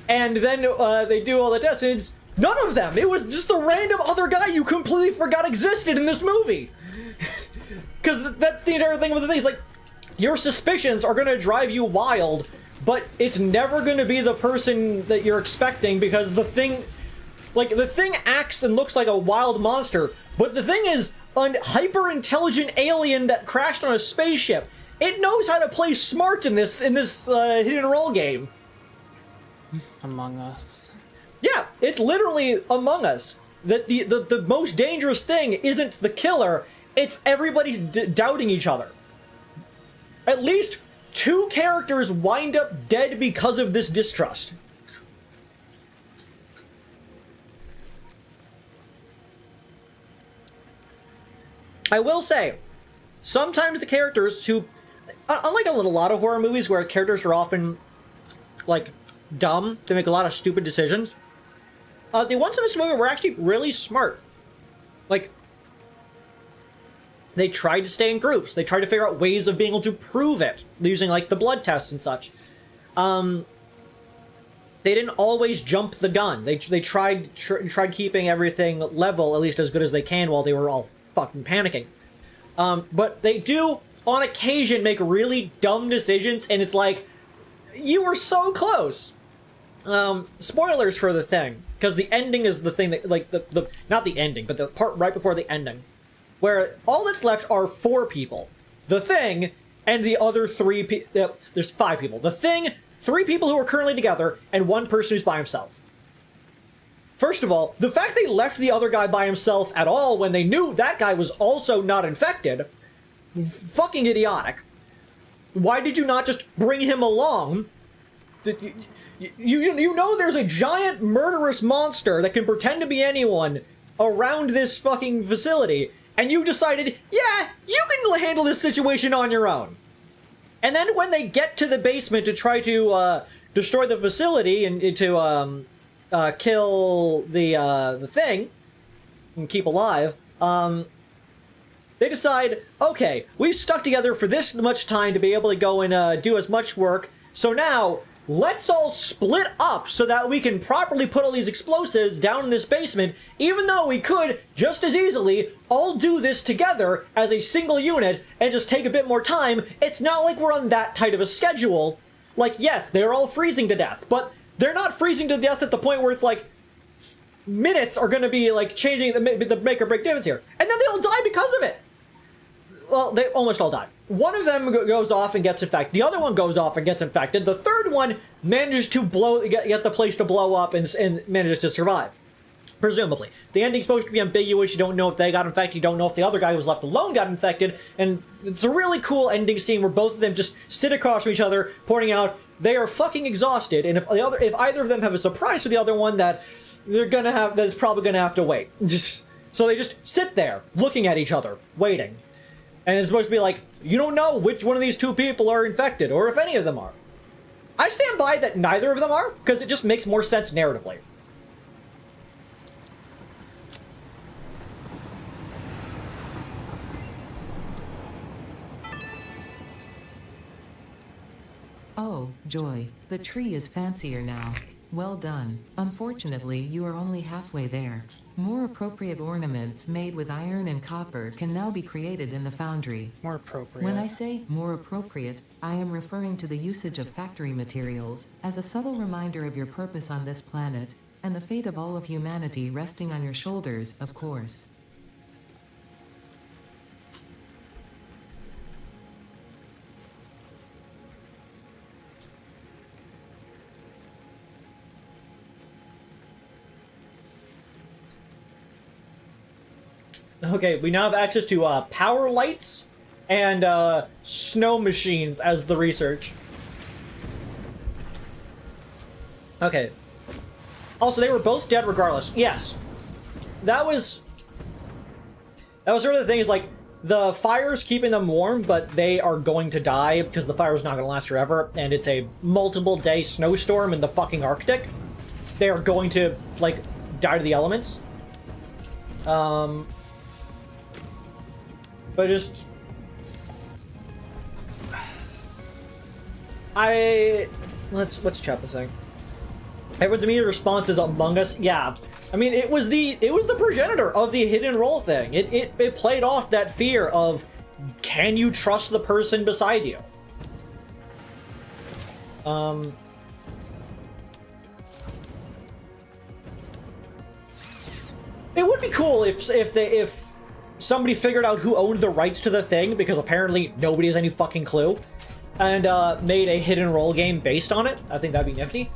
And then they do all the tests, and it's none of them. It was just the random other guy you completely forgot existed in this movie. Because that's the entire thing with the thing. It's like, your suspicions are going to drive you wild, but it's never going to be the person that you're expecting, because the thing acts and looks like a wild monster, but the thing is a hyper-intelligent alien that crashed on a spaceship. It knows how to play smart in this hit and roll game.
Among Us.
Yeah, it's literally Among Us. That the most dangerous thing isn't the killer, it's everybody doubting each other. At least 2 characters wind up dead because of this distrust. I will say, sometimes the characters who, unlike a lot of horror movies where characters are often, like, dumb, they make a lot of stupid decisions, the ones in this movie were actually really smart. Like, they tried to stay in groups. They tried to figure out ways of being able to prove it, using, like, the blood tests and such. They didn't always jump the gun. They tried keeping everything level, at least as good as they can, while they were all fucking panicking. But they do, on occasion, make really dumb decisions, and it's like, you were so close. Spoilers for the thing, because the ending is the thing that, like, not the ending, but the part right before the ending, where all that's left are 4 people. The Thing, and the other 3 people, there's 5 people. The Thing, 3 people who are currently together, and 1 person who's by himself. First of all, the fact they left the other guy by himself at all when they knew that guy was also not infected, fucking idiotic. Why did you not just bring him along? You know there's a giant murderous monster that can pretend to be anyone around this fucking facility, and you decided, yeah, you can handle this situation on your own. And then when they get to the basement to try to destroy the facility and to kill the Thing and keep alive, they decide, okay, we've stuck together for this much time to be able to go and do as much work, so now let's all split up so that we can properly put all these explosives down in this basement, even though we could just as easily all do this together as a single unit and just take a bit more time. It's not like we're on that tight of a schedule. Like, yes, they're all freezing to death, but they're not freezing to death at the point where it's like, minutes are going to be like changing the make or break difference here. And then they all die because of it. Well, they almost all die. One of them goes off and gets infected. The other one goes off and gets infected. The third one manages to get the place to blow up and manages to survive. Presumably. The ending's supposed to be ambiguous. You don't know if they got infected. You don't know if the other guy who was left alone got infected. And it's a really cool ending scene where both of them just sit across from each other, pointing out they are fucking exhausted. And if either of them have a surprise for the other one that is probably gonna have to wait. So they just sit there, looking at each other, waiting. And it's supposed to be like, you don't know which one of these 2 people are infected, or if any of them are. I stand by that neither of them are, because it just makes more sense narratively.
Oh, joy, the tree is fancier now. Well done. Unfortunately, you are only halfway there. More appropriate ornaments made with iron and copper can now be created in the foundry.
More appropriate.
When I say more appropriate, I am referring to the usage of factory materials as a subtle reminder of your purpose on this planet, and the fate of all of humanity resting on your shoulders, of course.
Okay, we now have access to power lights and snow machines as the research. Okay. Also, they were both dead regardless. Yes. That was sort of the thing, is like, the fire's keeping them warm, but they are going to die because the fire's not going to last forever, and it's a multiple day snowstorm in the fucking Arctic. They are going to, like, die to the elements. But just... Let's check this thing. Everyone's immediate response is Among Us. Yeah. I mean, it was the progenitor of the hit and roll thing. It played off that fear of, can you trust the person beside you? It would be cool if somebody figured out who owned the rights to the thing, because apparently nobody has any fucking clue, and made a hit and roll game based on it. I think that'd be nifty.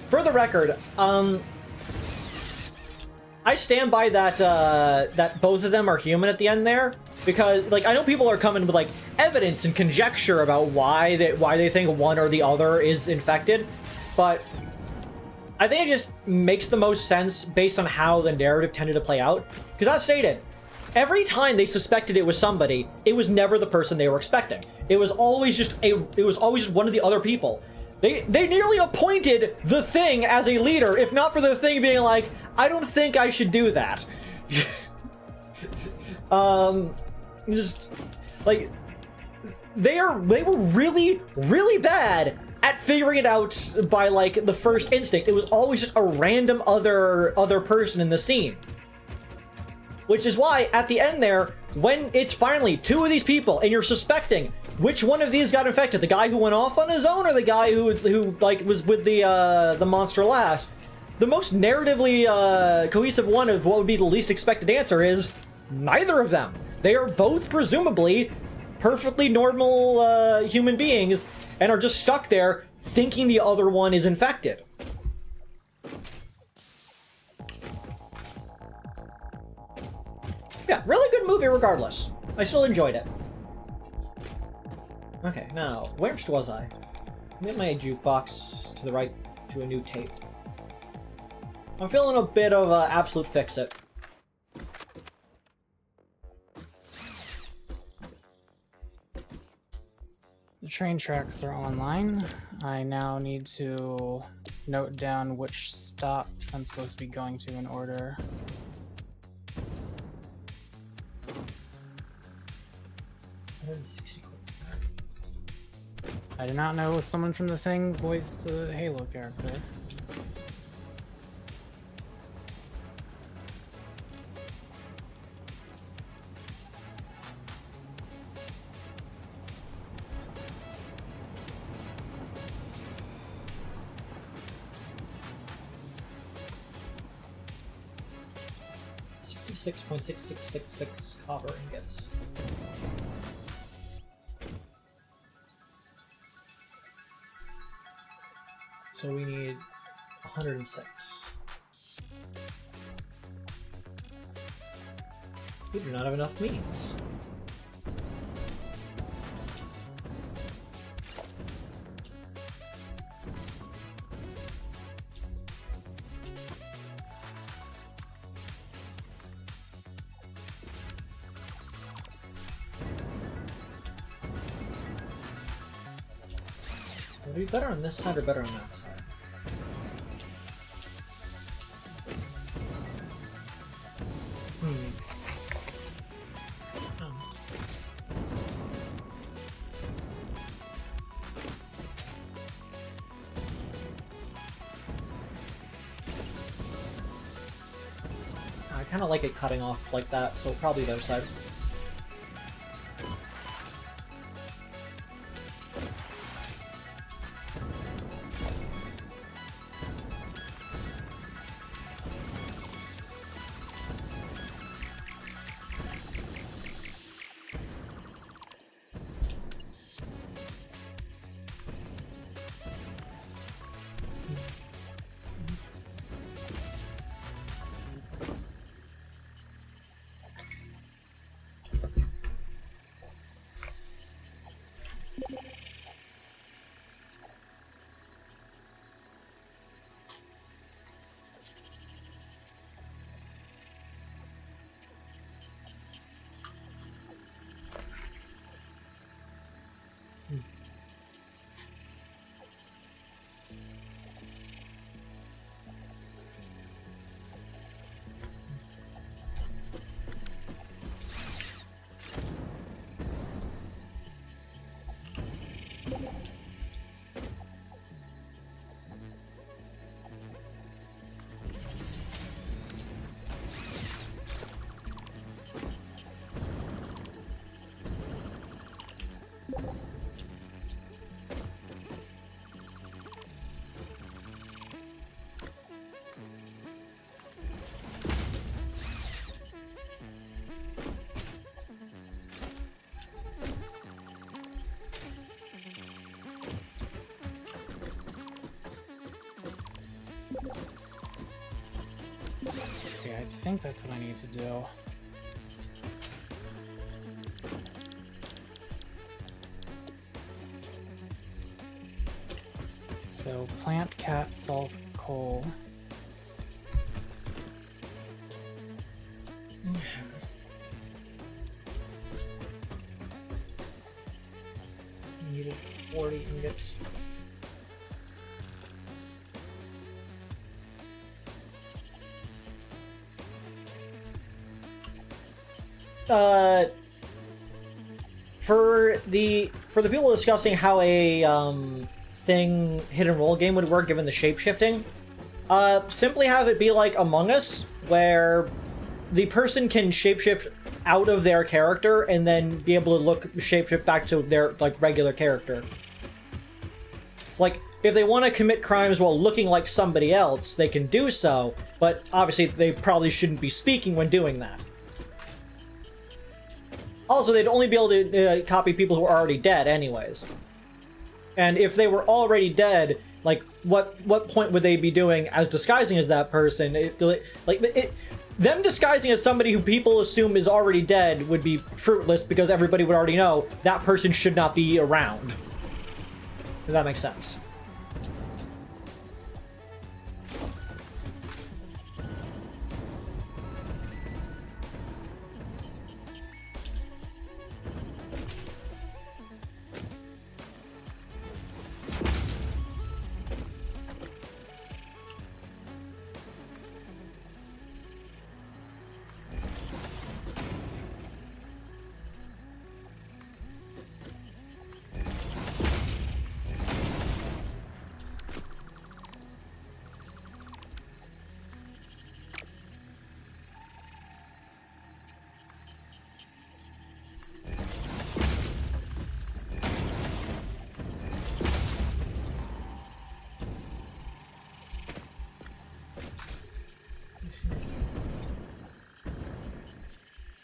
For the record, I stand by that that both of them are human at the end there, because like I know people are coming with like evidence and conjecture about why they think one or the other is infected, but I think it just makes the most sense based on how the narrative tended to play out. Because as stated, every time they suspected it was somebody, it was never the person they were expecting. It was always just one of the other people. They nearly appointed the Thing as a leader, if not for the Thing being like, I don't think I should do that. Just like they were really, really bad at figuring it out by like the first instinct. It was always just a random other person in the scene. Which is why at the end there, when it's finally two of these people and you're suspecting which one of these got infected, the guy who went off on his own or the guy who like was with the monster last, the most narratively cohesive one of what would be the least expected answer is neither of them. They are both presumably perfectly normal human beings and are just stuck there thinking the other one is infected. Yeah, really good movie regardless. I still enjoyed it. Okay, now, where was I? Get my jukebox to the right to a new tape. I'm feeling a bit of absolute fix-it.
The train tracks are online. I now need to note down which stops I'm supposed to be going to in order. I do not know if someone from the Thing voiced the Halo character.
$66.6666 copper ingots. So we need 106. We do not have enough means. Would it be better on this side or better on that side? I kind of like it cutting off like that, so probably the other side.
Okay, I think that's what I need to do. So, plant, cat, salt, coal.
Needed 40 ingots. For the people discussing how a thing hit and roll game would work given the shape-shifting, simply have it be like Among Us, where the person can shapeshift out of their character and then be able to shapeshift back to their like regular character. It's like if they want to commit crimes while looking like somebody else, they can do so, but obviously they probably shouldn't be speaking when doing that. Also, they'd only be able to copy people who are already dead anyways. And if they were already dead, like, what point would they be doing as disguising as that person? Them disguising as somebody who people assume is already dead would be fruitless because everybody would already know that person should not be around. If that makes sense.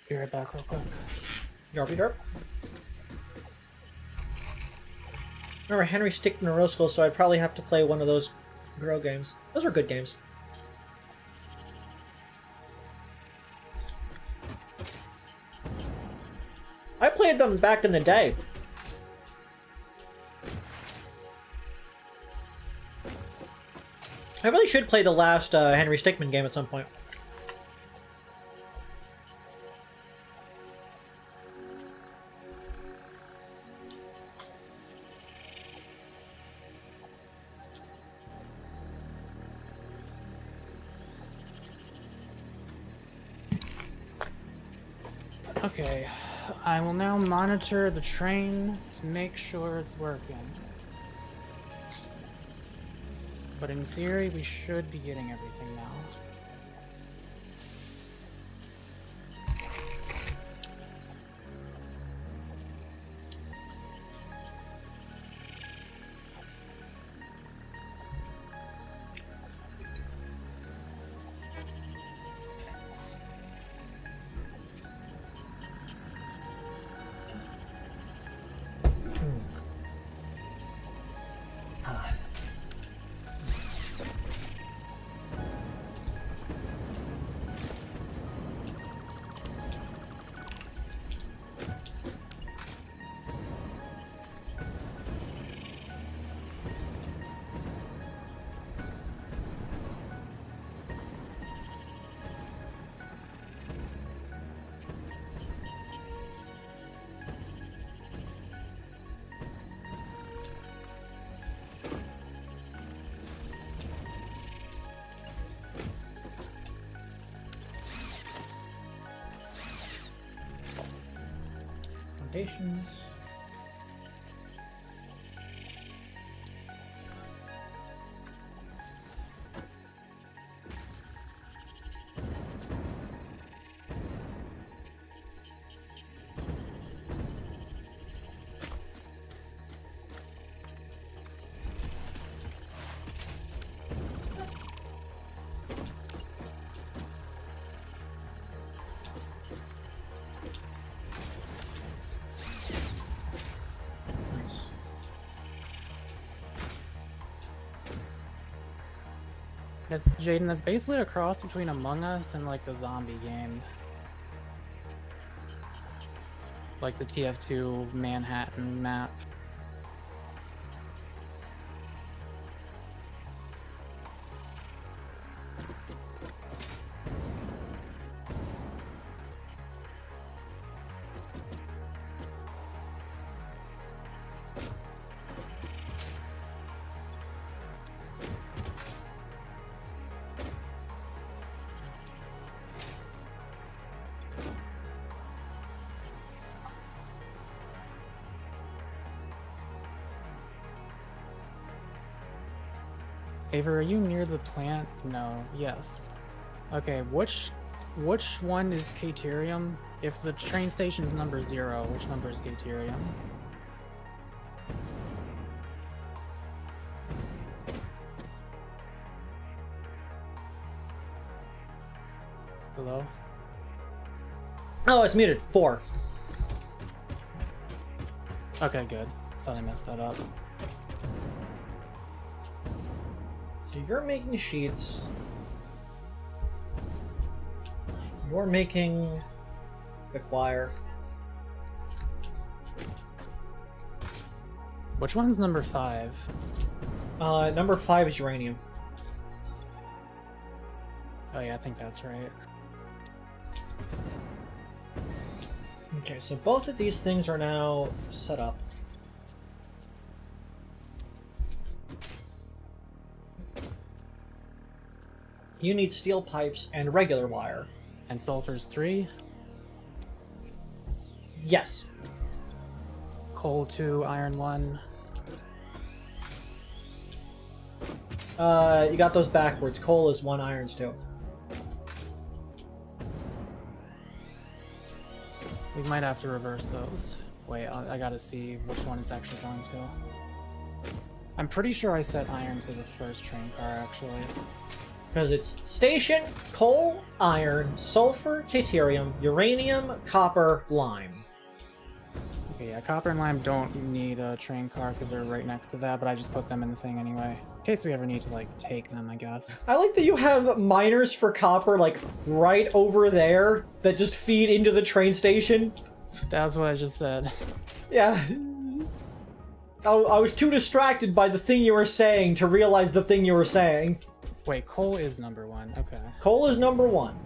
Be right back real quick.
Yarpy derp. Remember, Henry sticked in a row school, so I'd probably have to play one of those Grow games. Those were good games. I played them back in the day. I really should play the last Henry Stickmin game at some point.
Okay, I will now monitor the train to make sure it's working. But in theory, we should be getting everything now. Foundations. Jaden, that's basically a cross between Among Us and like the zombie game. Like the TF2 Manhattan map. Ava, are you near the plant? No. Yes. Okay, which one is Caterium? If the train station is number 0, which number is Caterium? Hello?
Oh, it's muted. 4.
Okay, good. Thought I messed that up.
So you're making sheets. You're making quick wire.
Which one's number 5?
Number 5 is uranium.
Oh yeah, I think that's right.
Okay, so both of these things are now set up. You need steel pipes and regular wire.
And sulfur's 3?
Yes.
Coal 2, iron 1.
You got those backwards. Coal is 1, iron's 2.
We might have to reverse those. Wait, I gotta see which one it's actually going to. I'm pretty sure I set iron to the first train car, actually.
Because it's station, coal, iron, sulfur, caterium, uranium, copper, lime.
Okay, yeah, copper and lime don't need a train car because they're right next to that, but I just put them in the thing anyway. In case we ever need to, like, take them, I guess.
I like that you have miners for copper, like, right over there that just feed into the train station.
That's what I just said.
Yeah. I was too distracted by the thing you were saying to realize the thing you were saying.
Wait, coal is number 1. Okay.
Coal is number 1.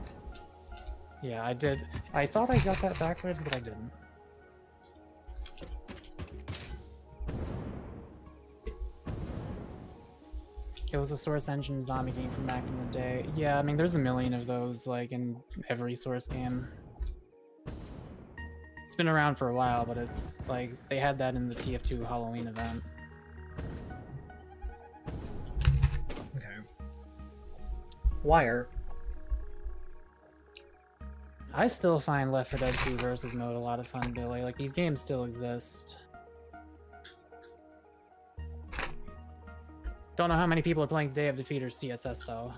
Yeah, I did. I thought I got that backwards, but I didn't. It was a Source Engine zombie game from back in the day. Yeah, I mean, there's a million of those, like, in every Source game. It's been around for a while, but it's, like, they had that in the TF2 Halloween event.
Okay. Wire.
I still find Left 4 Dead 2 versus mode a lot of fun, Billy. Like, these games still exist. Don't know how many people are playing Day of Defeat or CSS, though.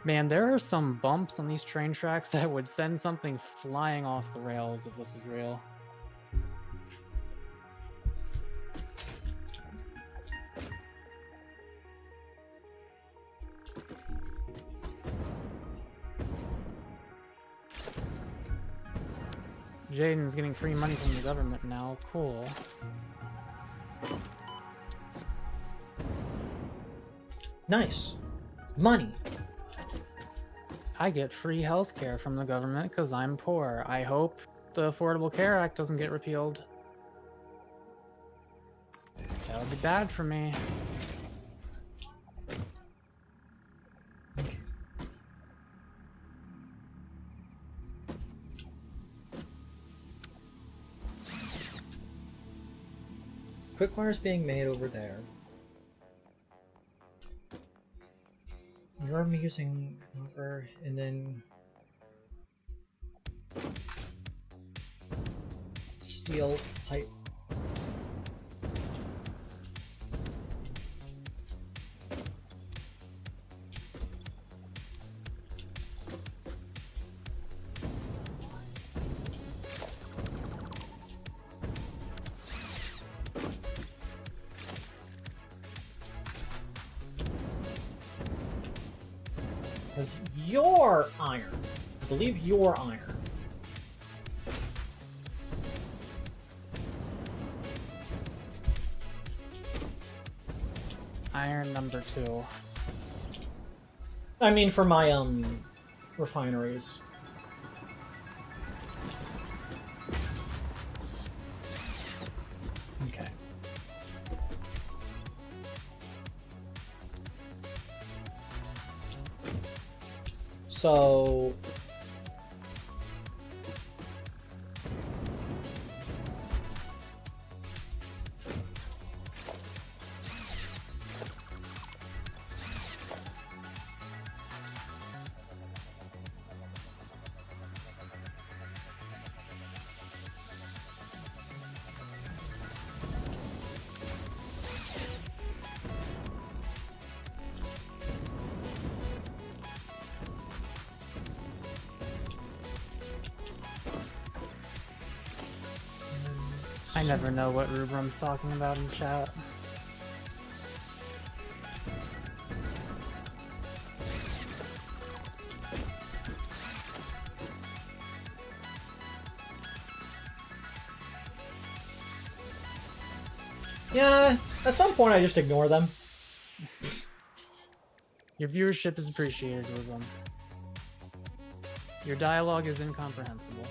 Man, there are some bumps on these train tracks that would send something flying off the rails if this is real. Jaden's getting free money from the government now. Cool.
Nice. Money.
I get free healthcare from the government because I'm poor. I hope the Affordable Care Act doesn't get repealed. That would be bad for me.
Quick wire's being made over there. You're using copper, and then steel pipe. Because you're iron. I believe you're iron.
Iron number 2.
I mean, for my, refineries. Okay. So...
I never know what Rubrum's talking about in chat.
Yeah, at some point I just ignore them.
Your viewership is appreciated, Rubrum. Your dialogue is incomprehensible.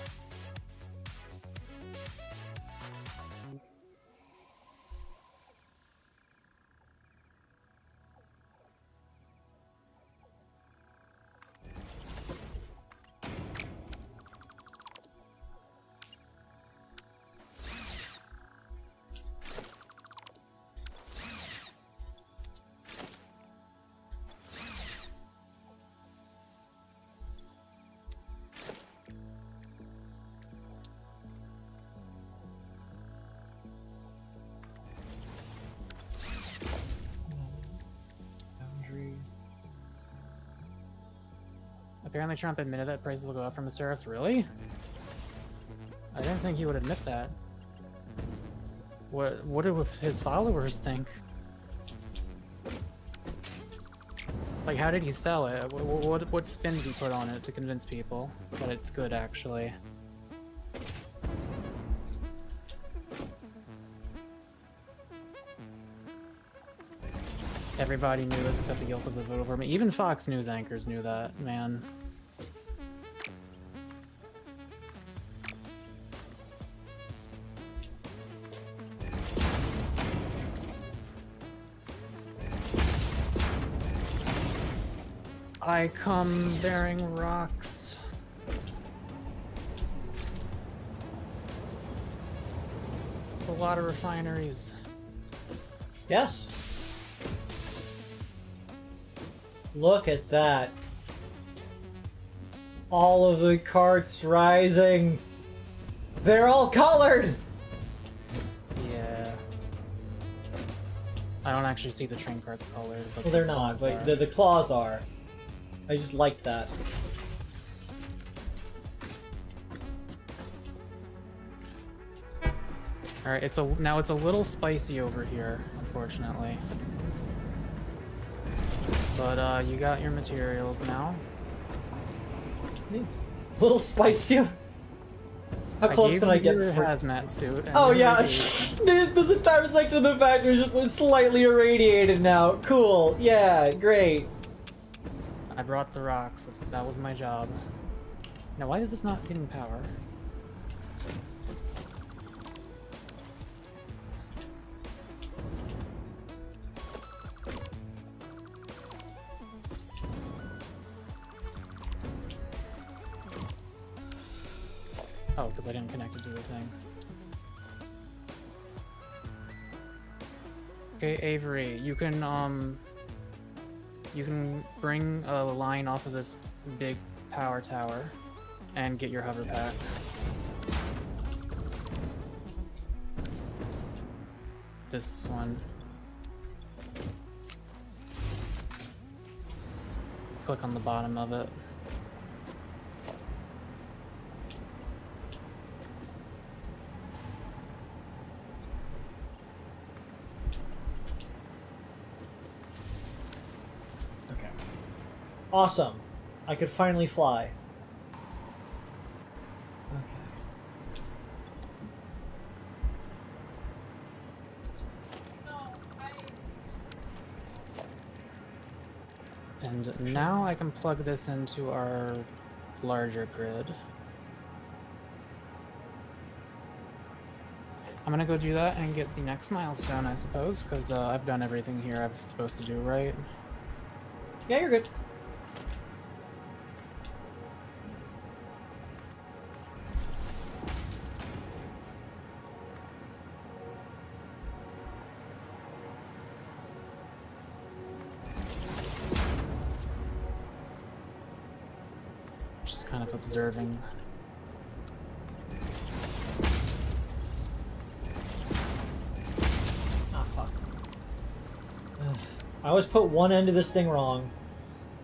Apparently Trump admitted that prices will go up from his tariffs. Really? I didn't think he would admit that. What do his followers think? Like, how did he sell it? What spin did he put on it to convince people that it's good, actually? Everybody knew this except the Yokos that voted for me. Even Fox News anchors knew that, man. I come bearing rocks. It's a lot of refineries.
Yes. Look at that. All of the carts rising. They're all colored!
Yeah. I don't actually see the train carts colored. But
Well, they're not, but the claws are. I just like that.
Alright, now it's a little spicy over here, unfortunately. But you got your materials now.
Little spicy. How close can I get?
Your hazmat suit. And
Oh
you're
yeah,
ready.
there's a entire section of the factory is slightly irradiated now. Cool. Yeah, great.
I brought the rocks. That was my job. Now, why is this not getting power? Oh, because I didn't connect it to the thing. Okay, Avery, you can bring a line off of this big power tower and get your hover pack. This one. Click on the bottom of it.
Awesome. I could finally fly. Okay.
And now I can plug this into our larger grid. I'm gonna go do that and get the next milestone, I suppose, because I've done everything here I'm supposed to do, right?
Yeah, you're good.
Just kind of observing.
Ah, fuck. Ugh. I always put one end of this thing wrong.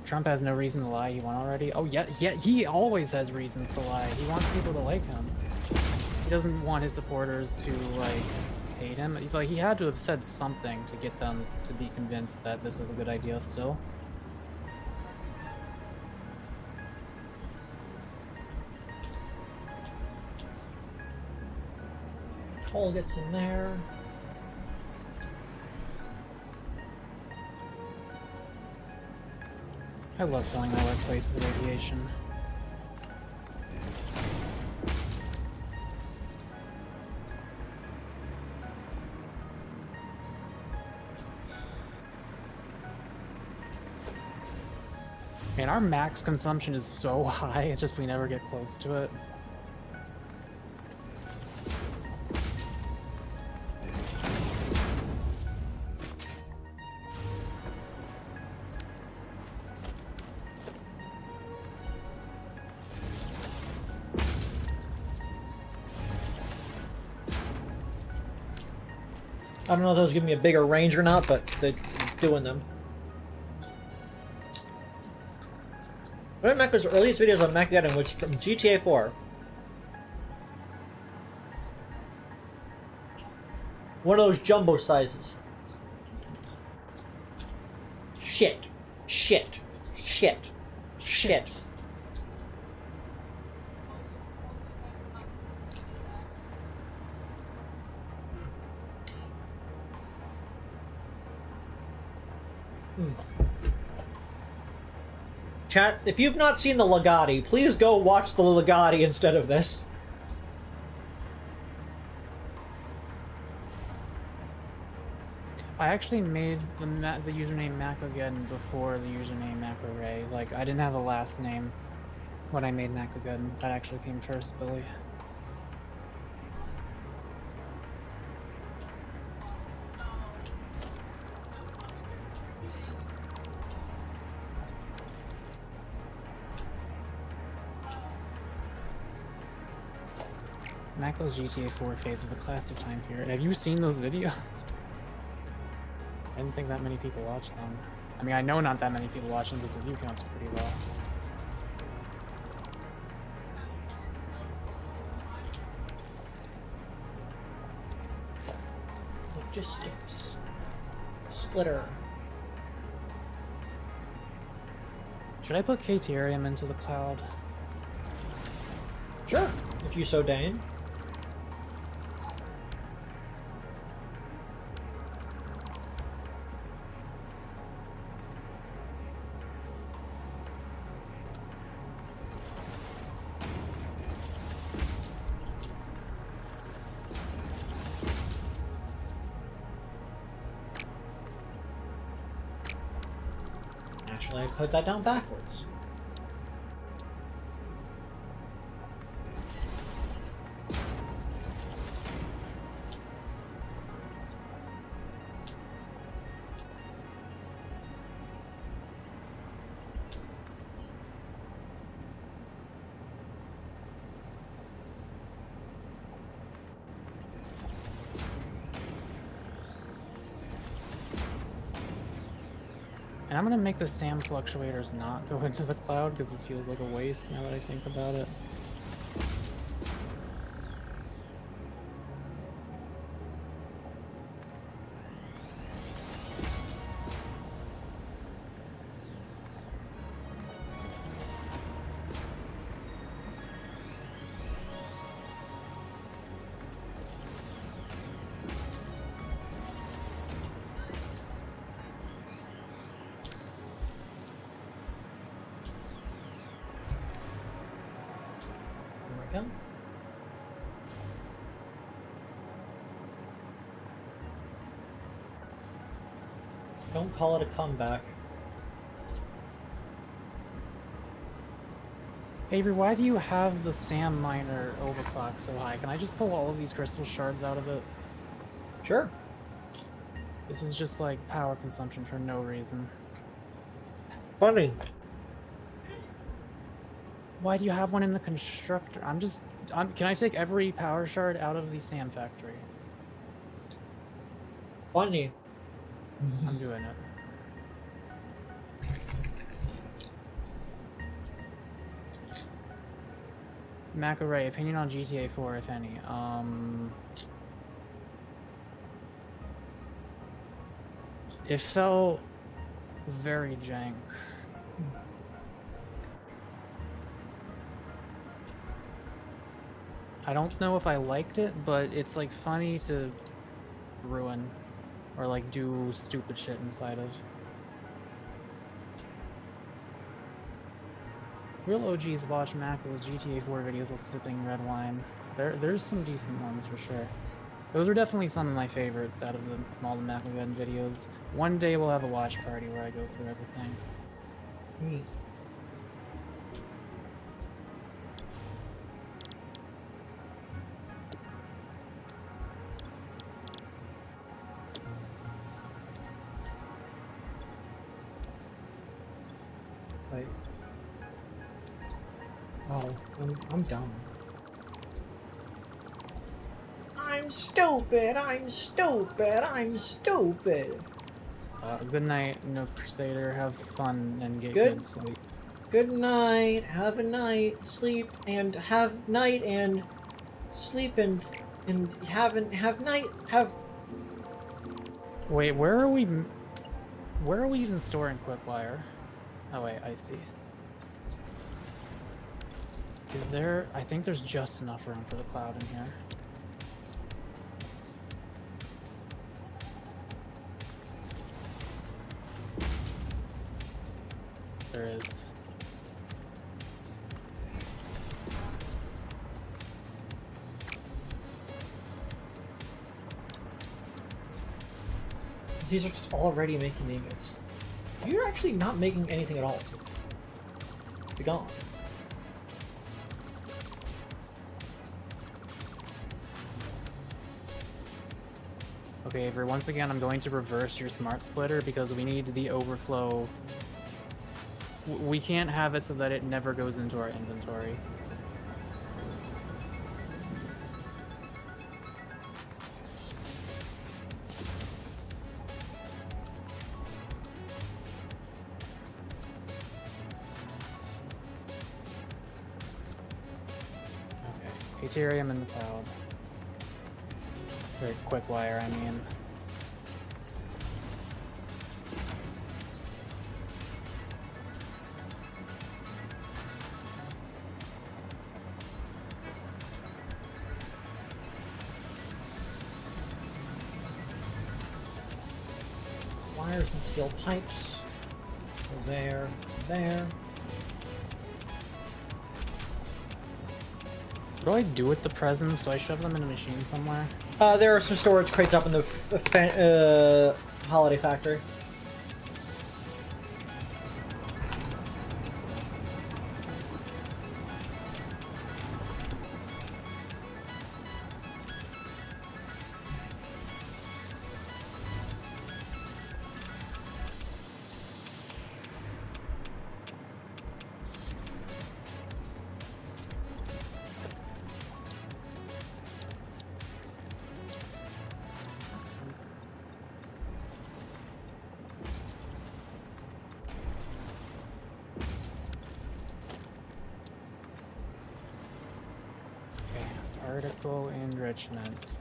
Trump has no reason to lie. He won already. Oh yeah, he always has reasons to lie. He wants people to like him. He doesn't want his supporters to like hate him. Like he had to have said something to get them to be convinced that this was a good idea still.
Coal gets in there.
I love filling my workplace with radiation. Man, our max consumption is so high, it's just we never get close to it.
I don't know if those give me a bigger range or not, but they're doing them. One of Mecca's earliest videos on Mechageddon was from GTA 4. One of those jumbo sizes. Shit. Shit. Shit. Shit. Chat, if you've not seen the Legati, please go watch the Legati instead of this.
I actually made the username Macageddon before the username MacArray. Like, I didn't have a last name when I made Macageddon. That actually came first, Billy. Mako's GTA 4 phase is a classic time period. Have you seen those videos? I didn't think that many people watched them. I mean, I know not that many people watch them, but the view count's pretty low.
Logistics. Splitter.
Should I put Katerium into the cloud?
Sure, if you so deign. Actually, I put that down backwards.
And I'm gonna make the SAM fluctuators not go into the cloud because this feels like a waste now that I think about it.
Yeah. Don't call it a comeback.
Avery, why do you have the Sam miner overclock so high? Can I just pull all of these crystal shards out of it?
Sure.
This is just like power consumption for no reason.
Funny.
Why do you have one in the constructor? Can I take every power shard out of the Sam factory?
Funny.
I'm doing it. Macaray, opinion on GTA 4, if any. It felt very jank. I don't know if I liked it, but it's like funny to ruin or like do stupid shit inside of. Real OGs watch Mackle's GTA 4 videos while sipping red wine. There's some decent ones for sure. Those are definitely some of my favorites out of all the Macklegan videos. One day we'll have a watch party where I go through everything.
Neat. Wait. Oh, I'm dumb. I'm stupid, I'm stupid, I'm stupid.
Good night, no Crusader. Have fun and get
Good.
good sleep.
Good night, have a night, sleep, and have night, and sleep, and have night, have...
Wait, where are we? Where are we even storing Quickwire? Oh wait, I see. Is there? I think there's just enough room for the cloud in here. There is.
These are just already making the ingots. You're actually not making anything at all, so... Be gone.
Okay, Avery, once again, I'm going to reverse your smart splitter because we need the overflow. We can't have it so that it never goes into our inventory. Okay, Ethereum in the cloud. Or Quickwire, I mean.
Wires and steel pipes. So there, there.
What do I do with the presents? Do I shove them in a machine somewhere?
There are some storage crates up in the holiday factory.
Particle enrichment.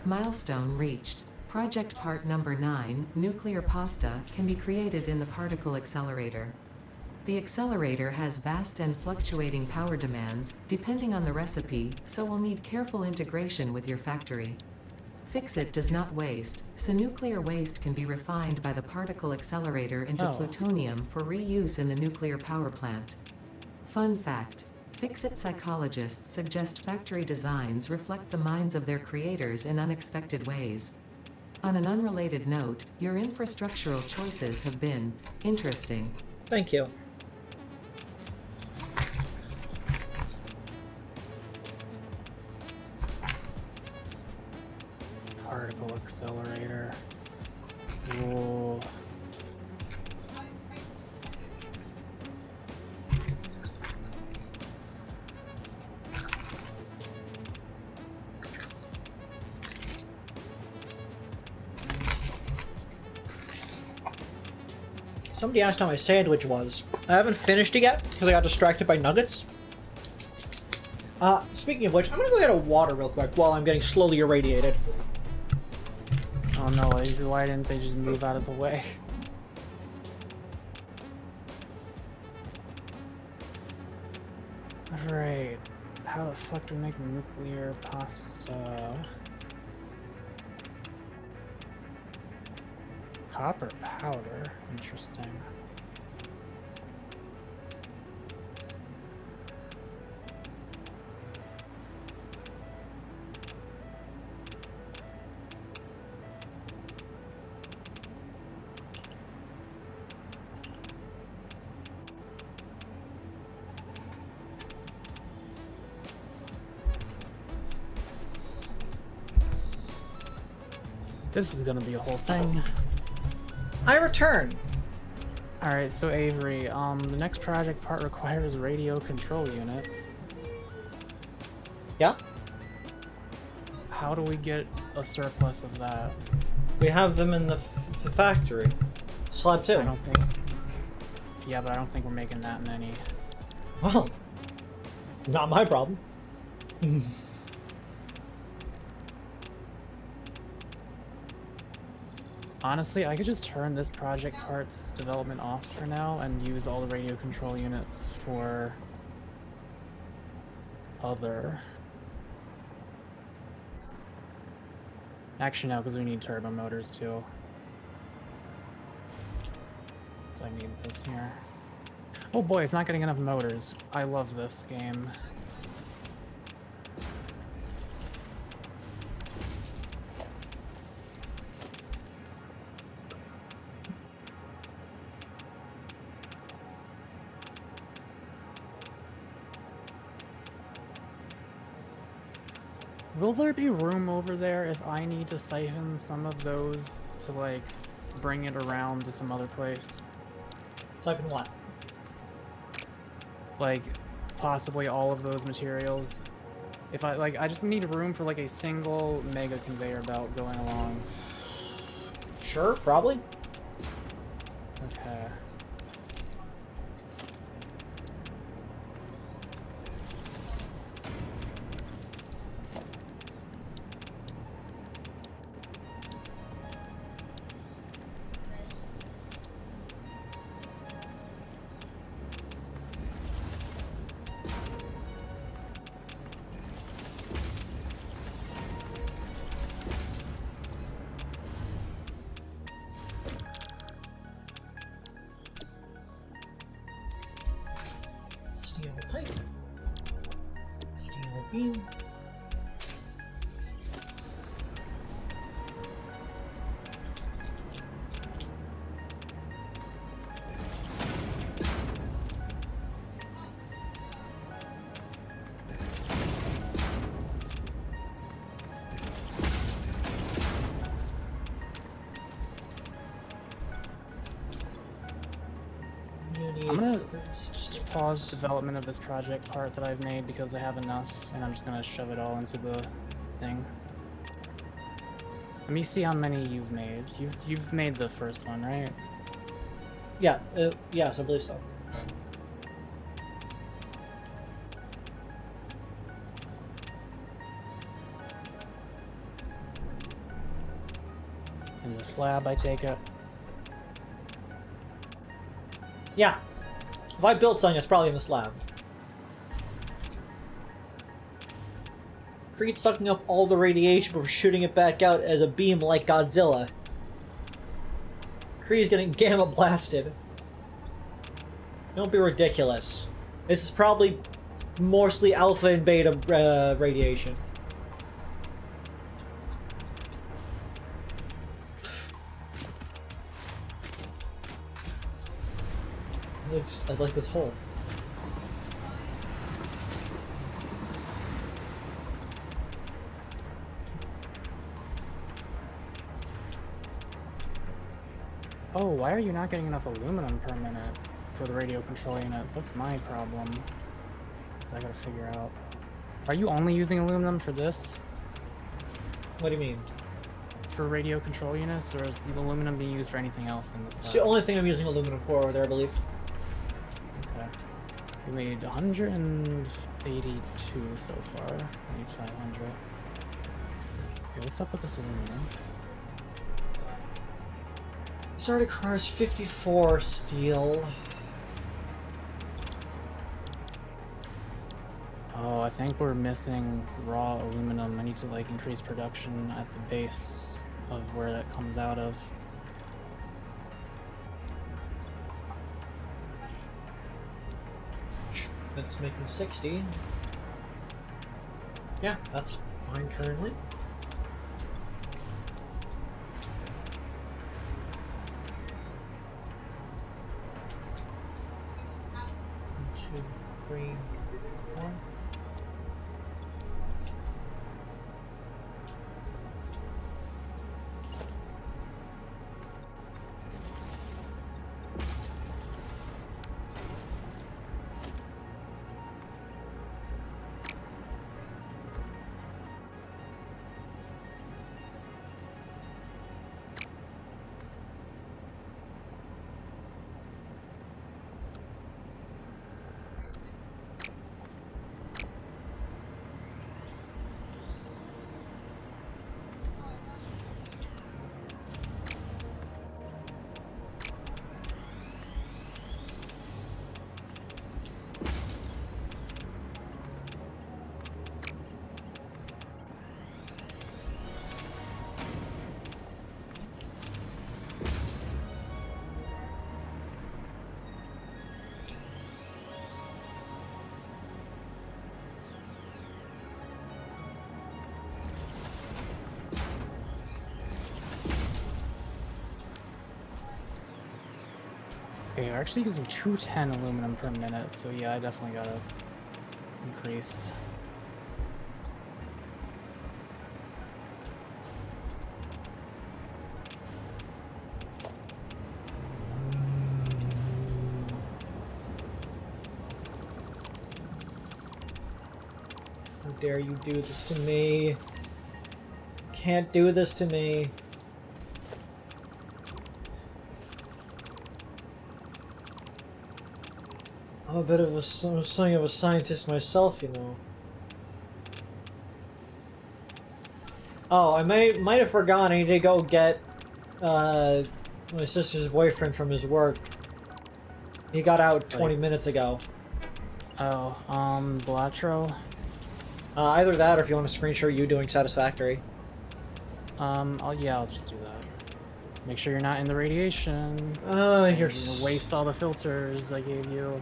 Milestone reached. Project part number 9, nuclear pasta, can be created in the particle accelerator. The accelerator has vast and fluctuating power demands, depending on the recipe, so will need careful integration with your factory. Fix-It does not waste, so nuclear waste can be refined by the particle accelerator into plutonium for reuse in the nuclear power plant. Fun fact: Fix-It psychologists suggest factory designs reflect the minds of their creators in unexpected ways. On an unrelated note, your infrastructural choices have been interesting.
Thank you.
Particle accelerator. Whoa.
Somebody asked how my sandwich was. I haven't finished it yet because I got distracted by nuggets. Speaking of which, I'm gonna go get a water real quick while I'm getting slowly irradiated.
Oh no, why didn't they just move out of the way? Alright, how the fuck do we make nuclear pasta? Copper powder? Interesting. This is gonna be a whole thing.
I return.
Alright, so Avery, the next project part requires radio control units.
Yeah?
How do we get a surplus of that?
We have them in the factory. Slab 2.
I don't think... Yeah, but I don't think we're making that many.
Well, not my problem.
Honestly, I could just turn this project part's development off for now and use all the radio control units for other... Actually, no, because we need turbo motors too. So I need this here. Oh boy, it's not getting enough motors. I love this game. Will there be room over there if I need to siphon some of those to, like, bring it around to some other place?
Siphon what?
Like, possibly all of those materials. If I just need room for, like, a single mega conveyor belt going along.
Sure, probably.
Okay.
Steel pipe. Steel beam.
I'm gonna just pause development of this project part that I've made because I have enough, and I'm just gonna shove it all into the thing. Let me see how many you've made. You've made the first one, right?
Yeah, yes, I believe so.
In the slab, I take it.
Yeah. If I built something, it's probably in the slab. Creed sucking up all the radiation before shooting it back out as a beam like Godzilla. Creed's getting gamma blasted. Don't be ridiculous. This is probably mostly alpha and beta radiation. I like this hole.
Oh, why are you not getting enough aluminum per minute for the radio control units? That's my problem. I gotta figure out. Are you only using aluminum for this?
What do you mean?
For radio control units, or is the aluminum being used for anything else in this?
It's the only thing I'm using aluminum for over there, I believe.
Okay. We made 182 so far. We need 500. Okay, what's up with this aluminum?
This already requires 54 steel.
Oh, I think we're missing raw aluminum. I need to like increase production at the base of where that comes out of.
That's making 60. Yeah, that's fine currently. One, two, three, four.
Okay, we're actually using 210 aluminum per minute, so yeah, I definitely gotta increase.
How dare you do this to me? Can't do this to me. I'm a bit of a something of a scientist myself, you know. Oh, I might have forgotten. I need to go get my sister's boyfriend from his work. He got out 20 minutes ago.
Oh, Blatro?
Either that, or if you want to screenshot you doing Satisfactory.
I'll just do that. Make sure you're not in the radiation.
You're
gonna waste all the filters I gave you.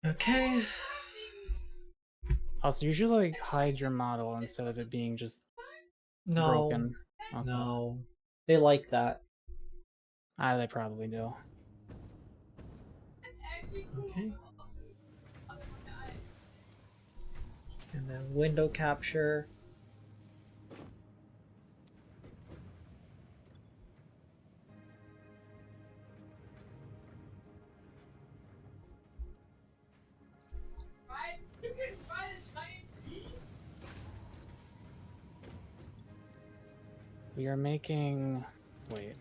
Okay.
Also, you should like hide your model instead of it being just
No.
broken. Okay.
No. They like that.
They probably do.
Okay. And then window capture.
We are making... Wait.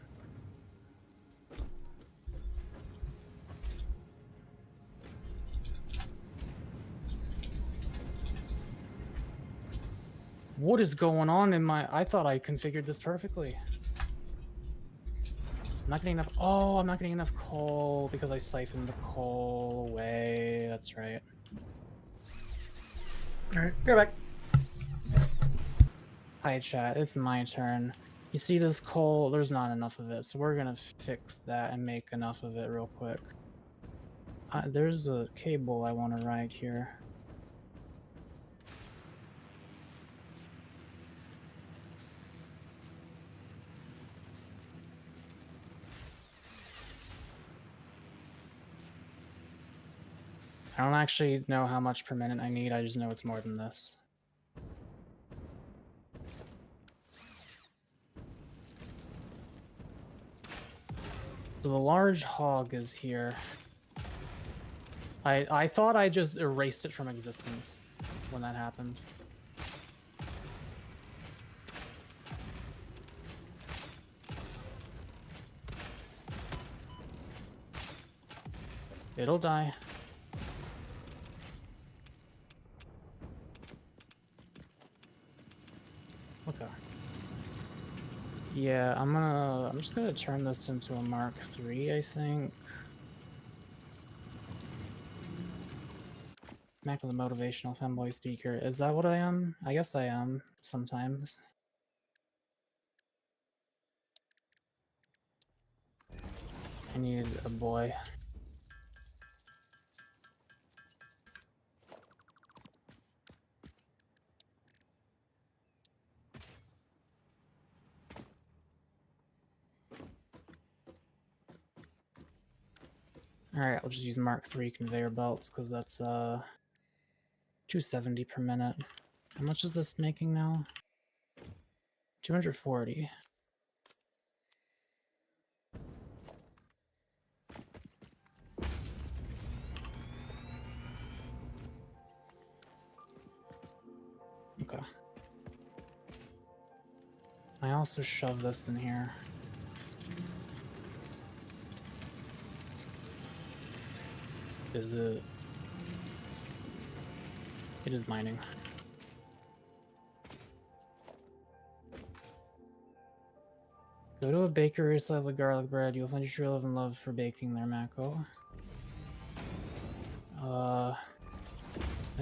What is going on in my... I thought I configured this perfectly. I'm not getting enough... Oh, I'm not getting enough coal because I siphoned the coal away. That's right.
Alright, you're back.
Hi, chat. It's my turn. You see this coal? There's not enough of it, so we're gonna fix that and make enough of it real quick. There's a cable I want to ride here. I don't actually know how much per minute I need, I just know it's more than this. So the large hog is here. I thought I just erased it from existence when that happened. It'll die. Okay. Yeah, I'm just gonna turn this into a Mark III, I think. Mac with a motivational fanboy speaker. Is that what I am? I guess I am, sometimes. I need a boy. Alright, I'll just use Mark III conveyor belts, because that's 270 per minute. How much is this making now? 240. Okay. I also shove this in here. Is it... It is mining. Go to a bakery, sell the garlic bread. You'll find your true love and love for baking there, Mako. I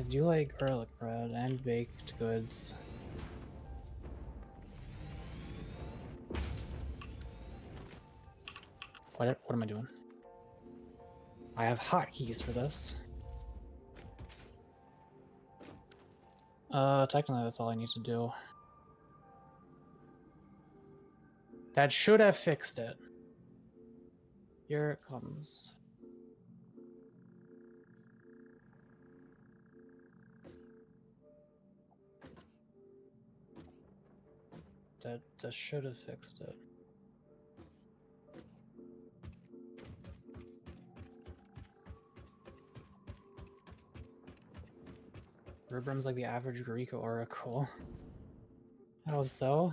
do like garlic bread and baked goods. What am I doing? I have hotkeys for this. Technically that's all I need to do. That should have fixed it. Here it comes. That should have fixed it. Ribram's like the average Greek oracle. How so?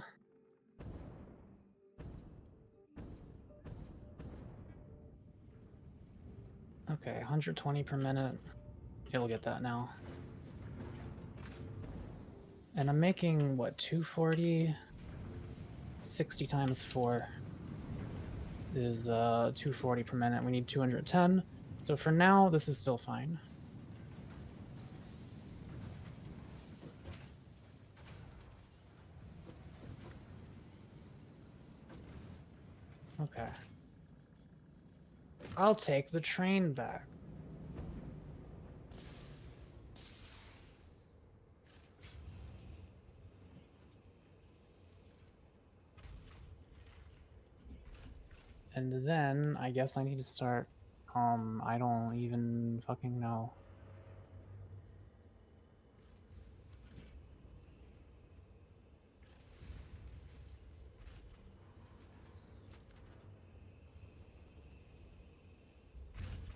Okay, 120 per minute. It'll get that now. And I'm making, what, 240? 60 times 4 is 240 per minute. We need 210. So for now, this is still fine. Okay. I'll take the train back. And then I guess I need to start, I don't even fucking know.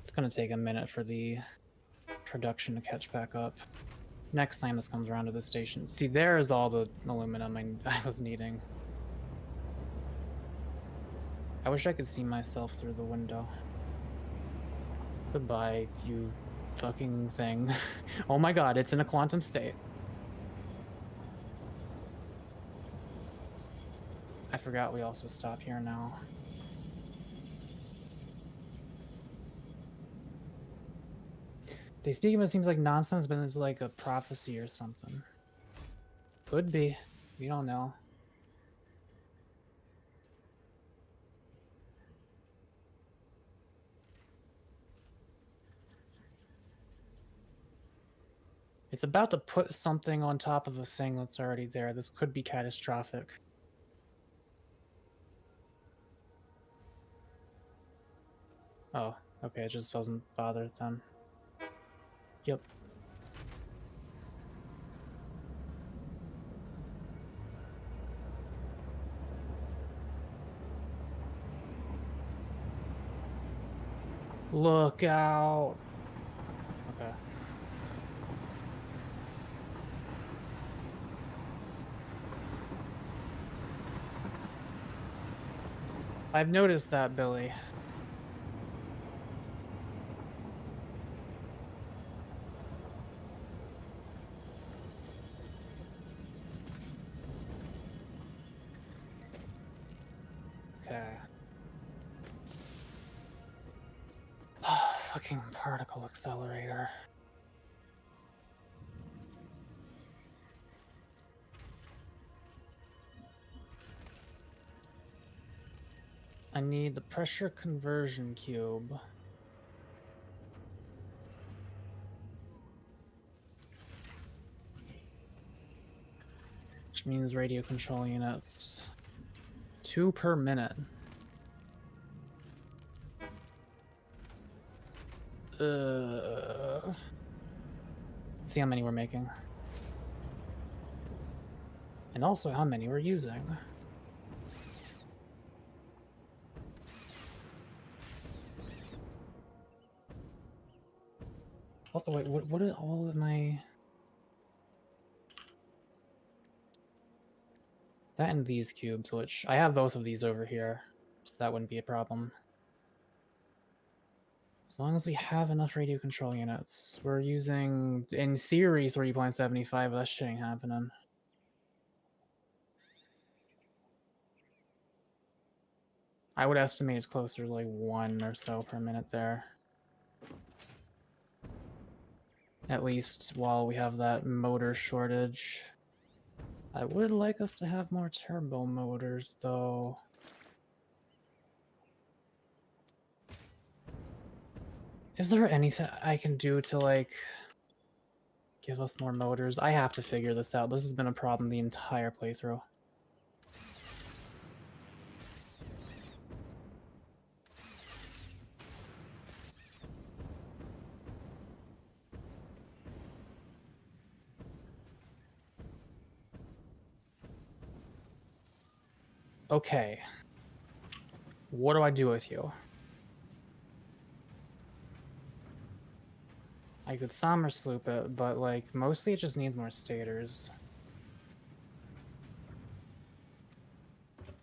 It's gonna take a minute for the production to catch back up. Next time this comes around to the station. See, there is all the aluminum I was needing. I wish I could see myself through the window. Goodbye, you fucking thing. Oh my god, it's in a quantum state. I forgot we also stop here now. They speak of it seems like nonsense, but it's like a prophecy or something. Could be. We don't know. It's about to put something on top of a thing that's already there. This could be catastrophic. Oh, okay, it just doesn't bother then. Yep. Look out! Okay. I've noticed that, Billy. Okay. Fucking particle accelerator. I need the pressure conversion cube. Which means radio control units. 2 per minute. Let's see how many we're making. And also how many we're using. Oh, wait, what are all of my... That and these cubes, which I have both of these over here, so that wouldn't be a problem. As long as we have enough radio control units. We're using, in theory, 3.75, but that shit ain't happening. I would estimate it's closer to like 1 or so per minute there. At least while we have that motor shortage. I would like us to have more turbo motors, though. Is there anything I can do to, like, give us more motors? I have to figure this out. This has been a problem the entire playthrough. Okay. What do I do with you? I could Sommer sloop it, but, like, mostly it just needs more stators.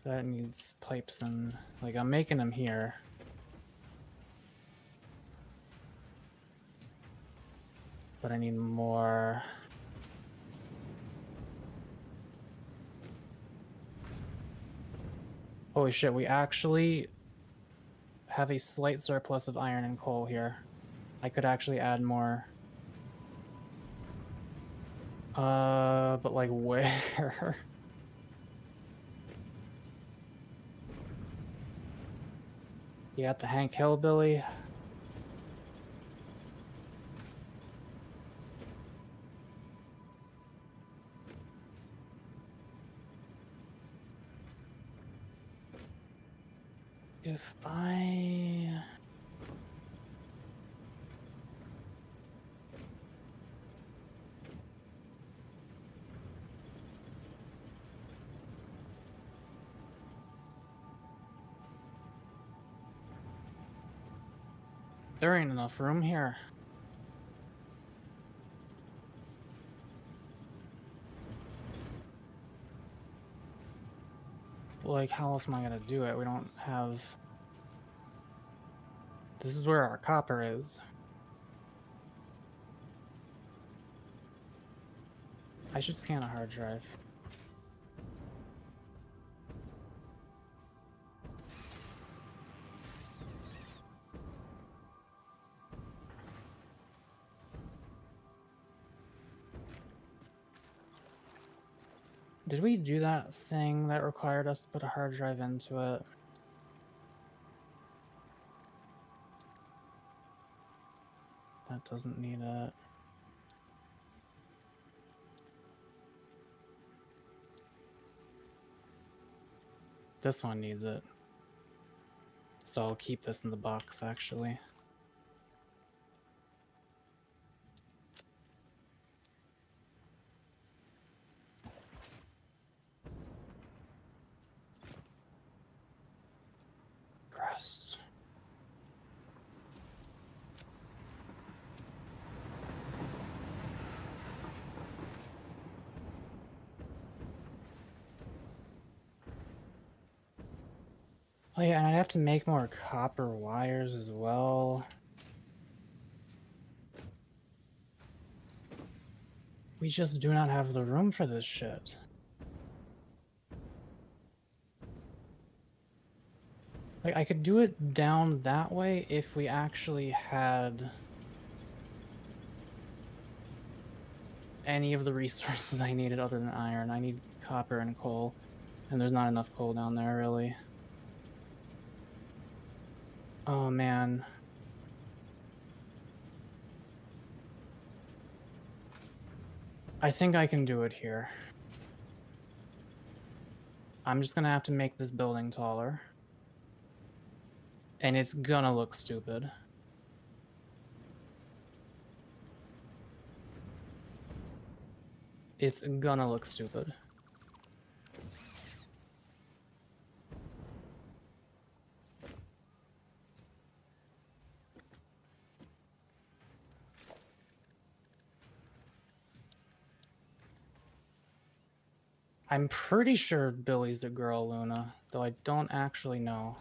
That needs pipes and, like, I'm making them here. But I need more. Holy shit, we actually have a slight surplus of iron and coal here. I could actually add more. But like where? You got the Hank Hillbilly. If I... There ain't enough room here. Like, how else am I gonna do it? We don't have... This is where our copper is. I should scan a hard drive. Did we do that thing that required us to put a hard drive into it? That doesn't need it. This one needs it. So I'll keep this in the box, actually. Gross. Oh yeah, and I'd have to make more copper wires as well. We just do not have the room for this shit. Like, I could do it down that way if we actually had any of the resources I needed other than iron. I need copper and coal, and there's not enough coal down there, really. Oh, man. I think I can do it here. I'm just gonna have to make this building taller. And it's gonna look stupid. It's gonna look stupid. I'm pretty sure Billy's the girl, Luna, though I don't actually know.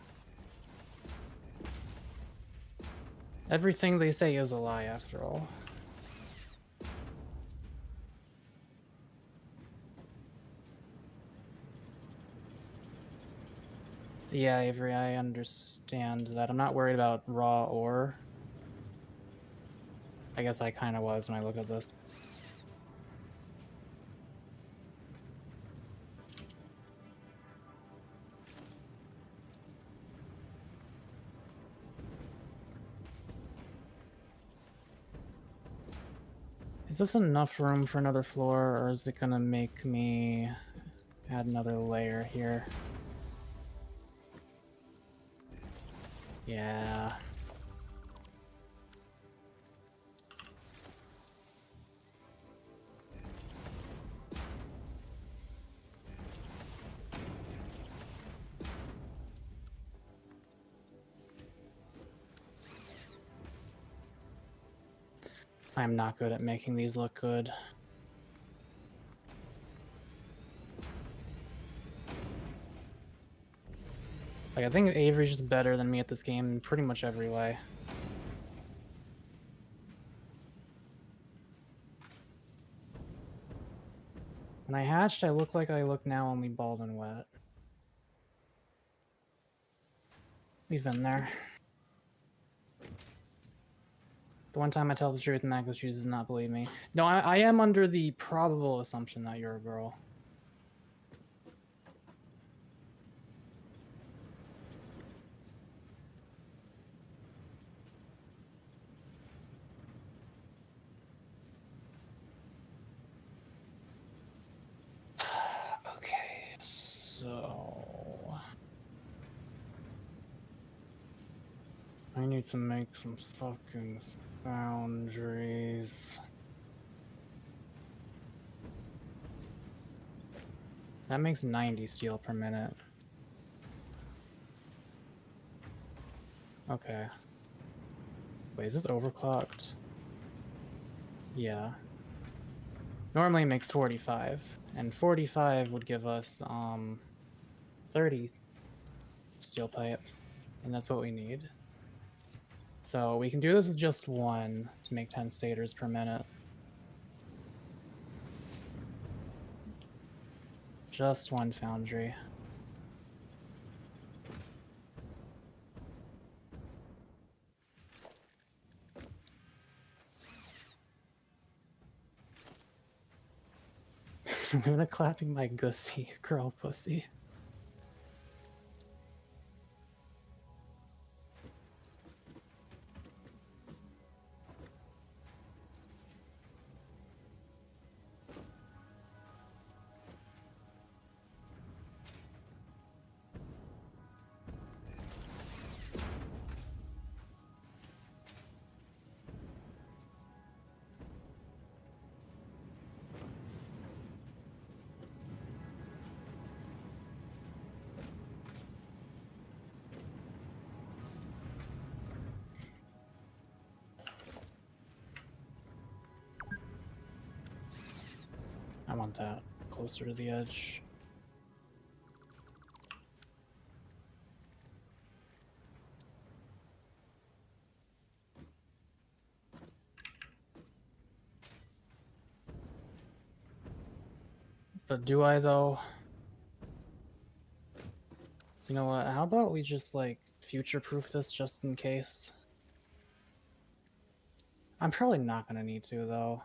Everything they say is a lie, after all. Yeah, Avery, I understand that. I'm not worried about raw ore. I guess I kind of was when I look at this. Is this enough room for another floor, or is it gonna make me add another layer here? Yeah. I'm not good at making these look good. Like, I think Avery's just better than me at this game in pretty much every way. When I hatched, I look like I look now, only bald and wet. We've been there. The one time I tell the truth, Magnus chooses not believe me. No, I am under the probable assumption that you're a girl. Okay, so... I need to make some fucking foundries. That makes 90 steel per minute. Okay. Wait, is this overclocked? Yeah. Normally it makes 45, and 45 would give us 30 steel pipes, and that's what we need. So we can do this with just one to make 10 stators per minute. Just one foundry. gonna clapping my gussy girl pussy. I want that closer to the edge. But do I though? You know what? How about we just like future-proof this just in case? I'm probably not gonna need to though.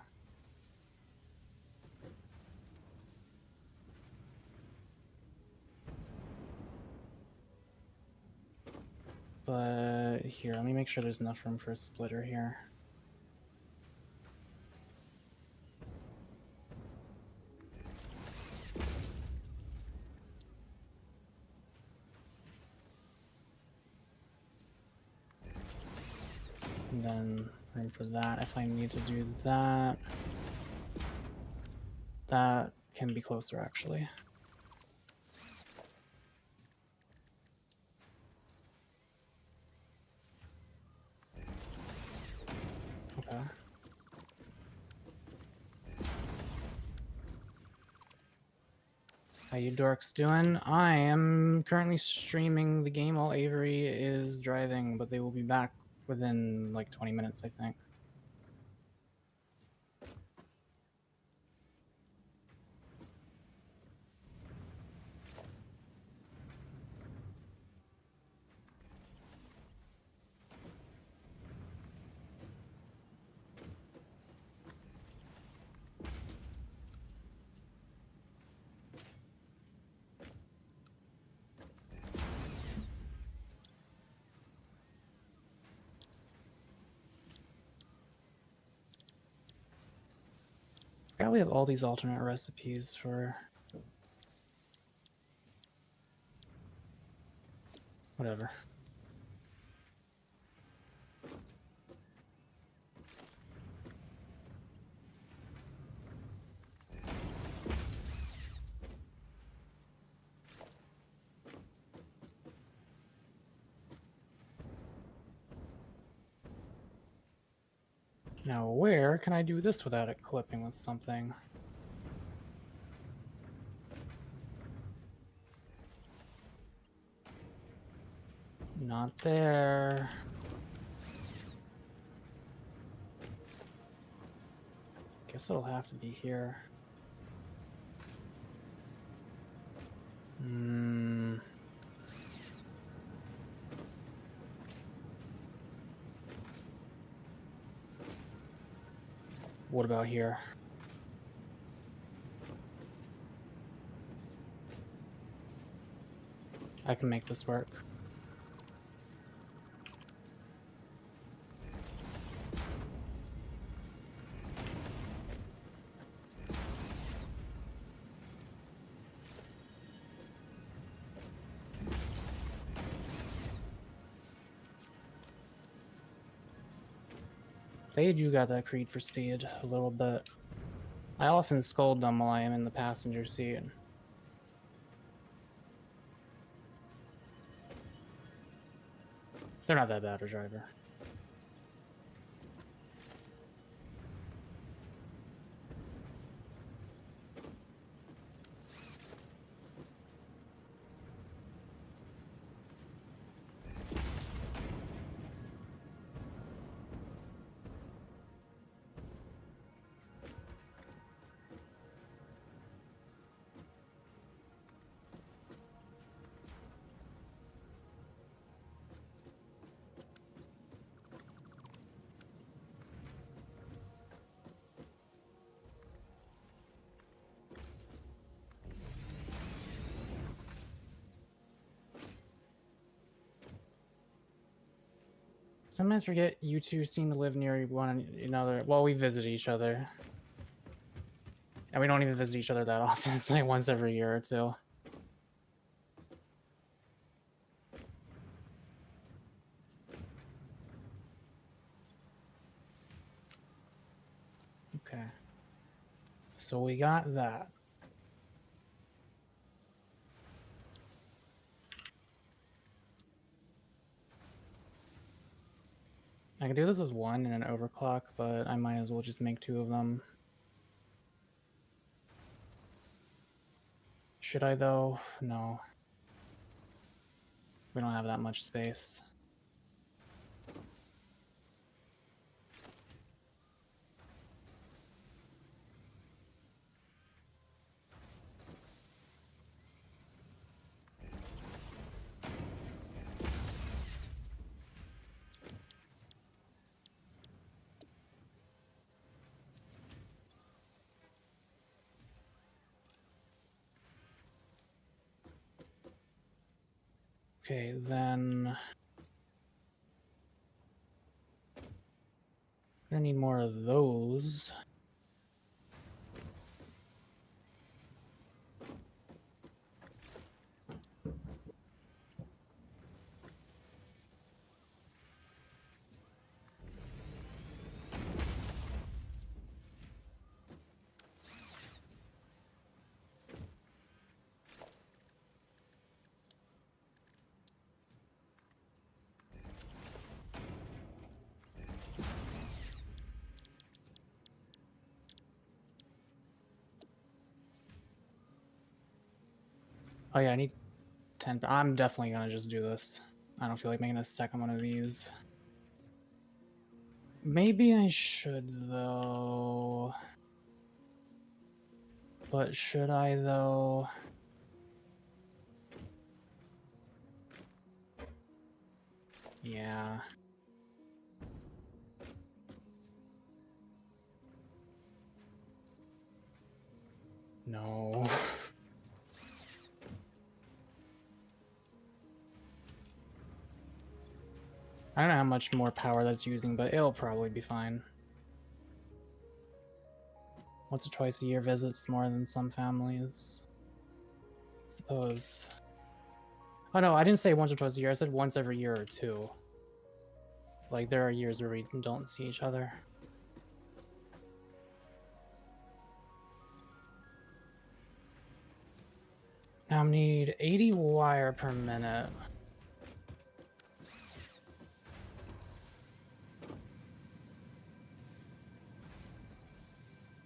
But here, let me make sure there's enough room for a splitter here. And then room for that if I need to do that. That can be closer actually. Okay. How you dorks doing? I am currently streaming the game while Avery is driving, but they will be back within like 20 minutes, I think. Yeah, we have all these alternate recipes for whatever. Now, where can I do this without it clipping with something? Not there. Guess it'll have to be here. What about here? I can make this work. They do got that creed for speed a little bit. I often scold them while I am in the passenger seat. They're not that bad a driver. Sometimes forget you two seem to live near one another. Well, we visit each other. And we don't even visit each other that often. It's like once every year or two. Okay. So we got that. I can do this with one and an overclock, but I might as well just make 2 of them. Should I though? No. We don't have that much space. Okay, then gonna need more of those. Oh yeah, I need 10. I'm definitely gonna just do this. I don't feel like making a second one of these. Maybe I should though. But should I though? Yeah. No. I don't know how much more power that's using, but it'll probably be fine. Once or twice a year visits more than some families. Suppose. Oh no, I didn't say once or twice a year, I said once every year or 2. Like, there are years where we don't see each other. Now I need 80 wire per minute.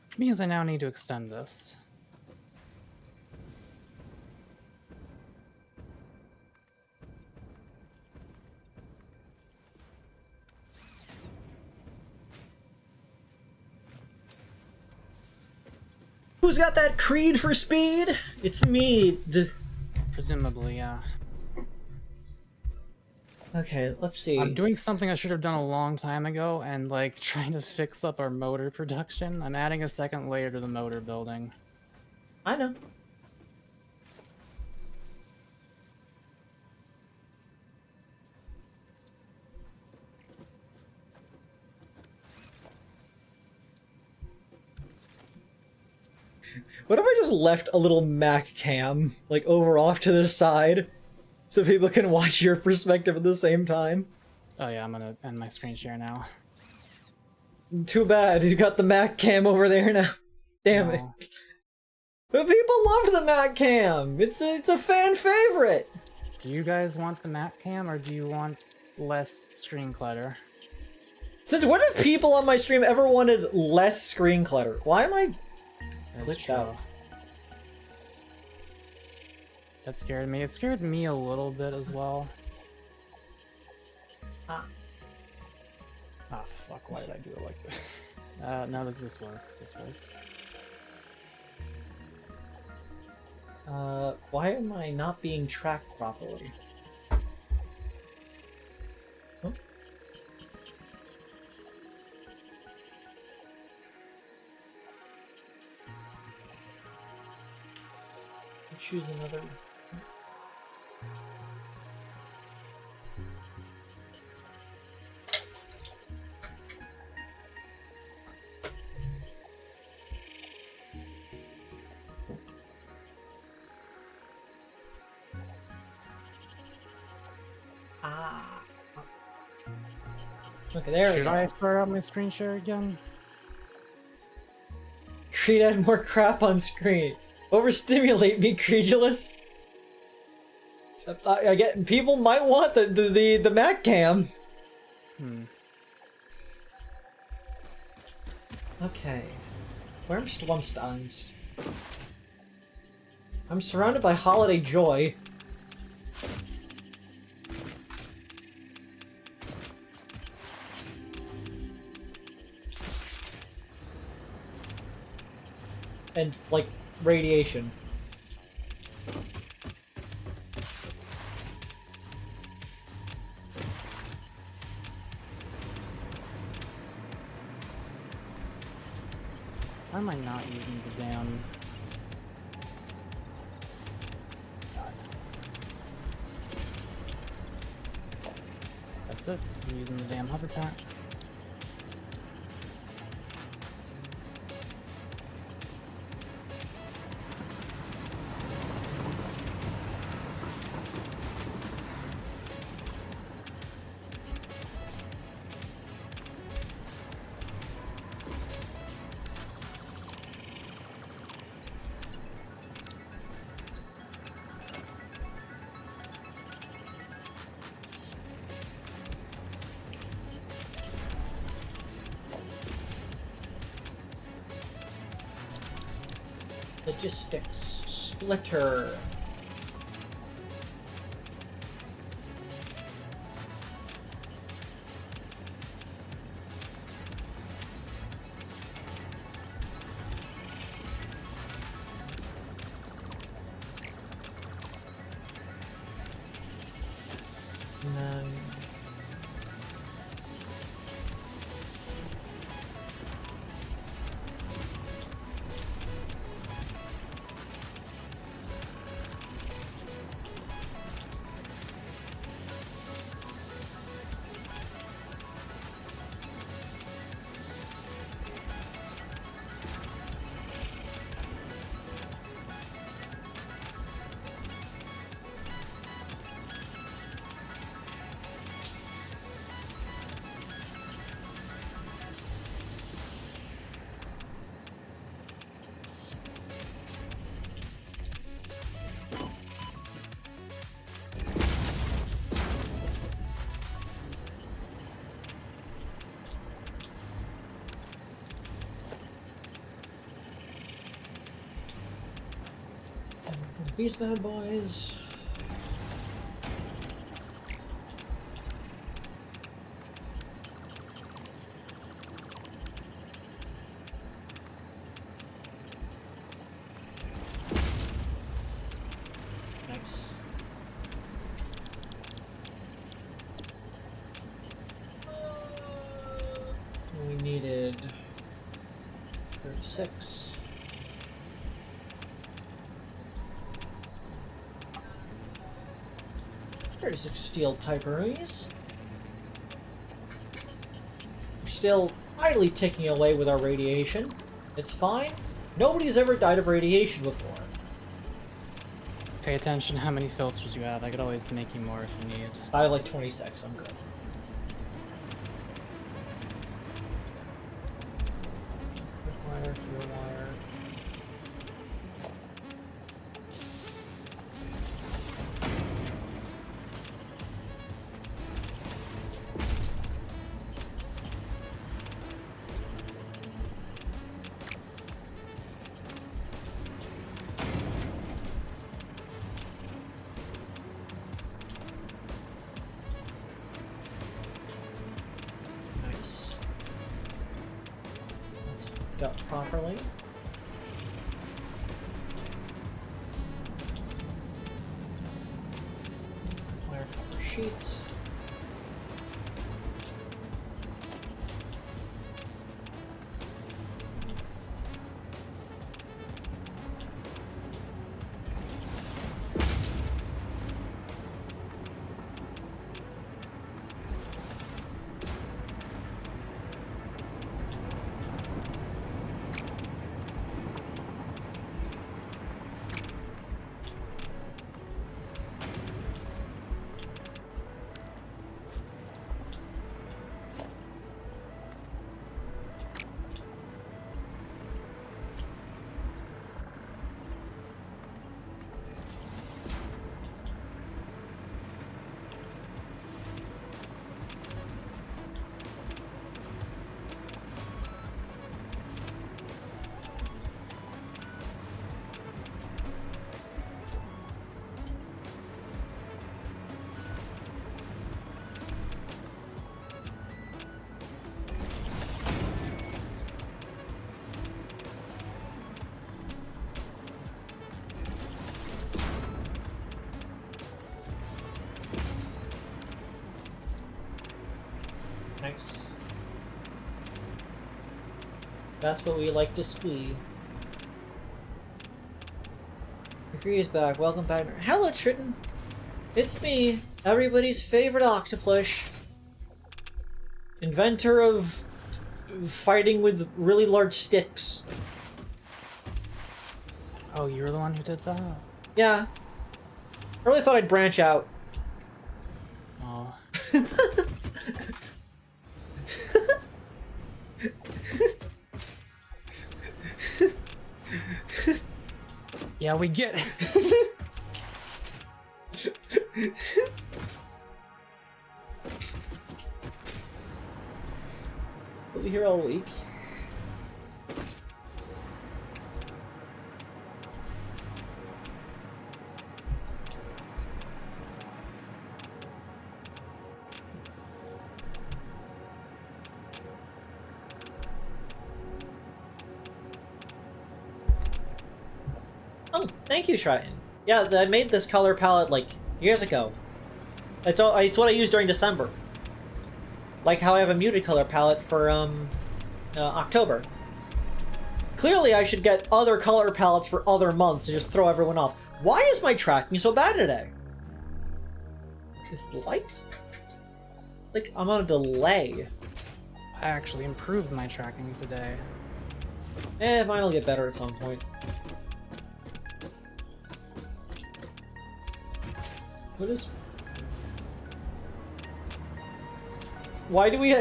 Which means I now need to extend this.
Who's got that creed for speed? It's me.
Presumably, yeah.
Okay, let's see.
I'm doing something I should have done a long time ago and like trying to fix up our motor production. I'm adding a second layer to the motor building.
I know. What if I just left a little Mac cam, like, over off to the side, so people can watch your perspective at the same time?
Oh yeah, I'm gonna end my screen share now.
Too bad, you got the Mac cam over there now. Damn it.
No.
But people loved the Mac cam! It's a fan favorite!
Do you guys want the Mac cam or do you want less screen clutter?
Since when have people on my stream ever wanted less screen clutter? Why am I
That's
glitched
true.
out?
That scared me. It scared me a little bit as well.
Ah.
Ah, fuck, why did I do it like this? No, this works. This works.
Why am I not being tracked properly? Huh? Choose another. Okay, there we
Should
go.
I start out my screen share again?
Creed had more crap on screen. Overstimulate me, Creedulous. I get people might want the Mac cam. Okay. I'm surrounded by holiday joy. And, like, radiation.
Why am I not using the damn... That's it. I'm using the damn hover pack.
Logistics splitter. And then these bad boys. Nice. We needed 36. Steel piperies. We're still idly ticking away with our radiation. It's fine. Nobody's ever died of radiation before.
Just pay attention to how many filters you have. I could always make you more if you need.
I have like 26, I'm good. Wire, fuel wire. Nice. That's hooked up properly. Wire copper sheets. Nice. That's what we like to see. McCree is back. Welcome back. Hello, Triton. It's me, everybody's favorite octopus. Inventor of fighting with really large sticks.
Oh, you're the one who did that?
Yeah. I really thought I'd branch out.
Oh. Yeah, we get it.
We'll be here all week. Oh, thank you, Triton. Yeah, I made this color palette like years ago. It's what I used during December. Like how I have a muted color palette for October. Clearly, I should get other color palettes for other months to just throw everyone off. Why is my tracking so bad today? Is the light? Like I'm on a delay.
I actually improved my tracking today.
Mine'll get better at some point. What is... Why do we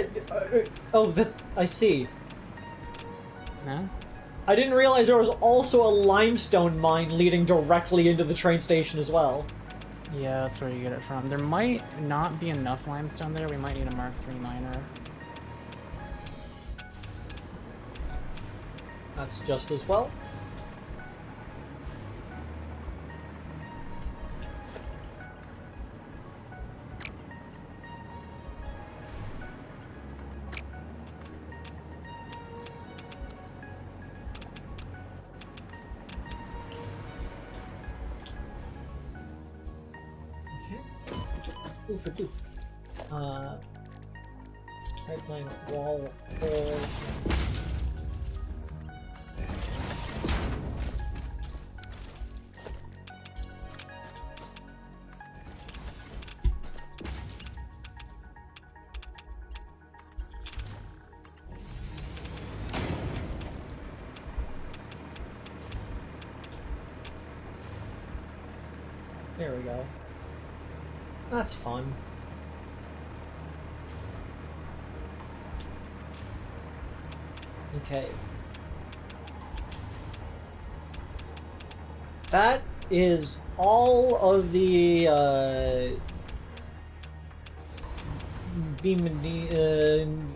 oh, I see.
No?
I didn't realize there was also a limestone mine leading directly into the train station as well.
Yeah, that's where you get it from. There might not be enough limestone there. We might need a Mark III miner.
That's just as well. Oof, pipeline wall holes. There we go. That's fun. Okay. That is all of the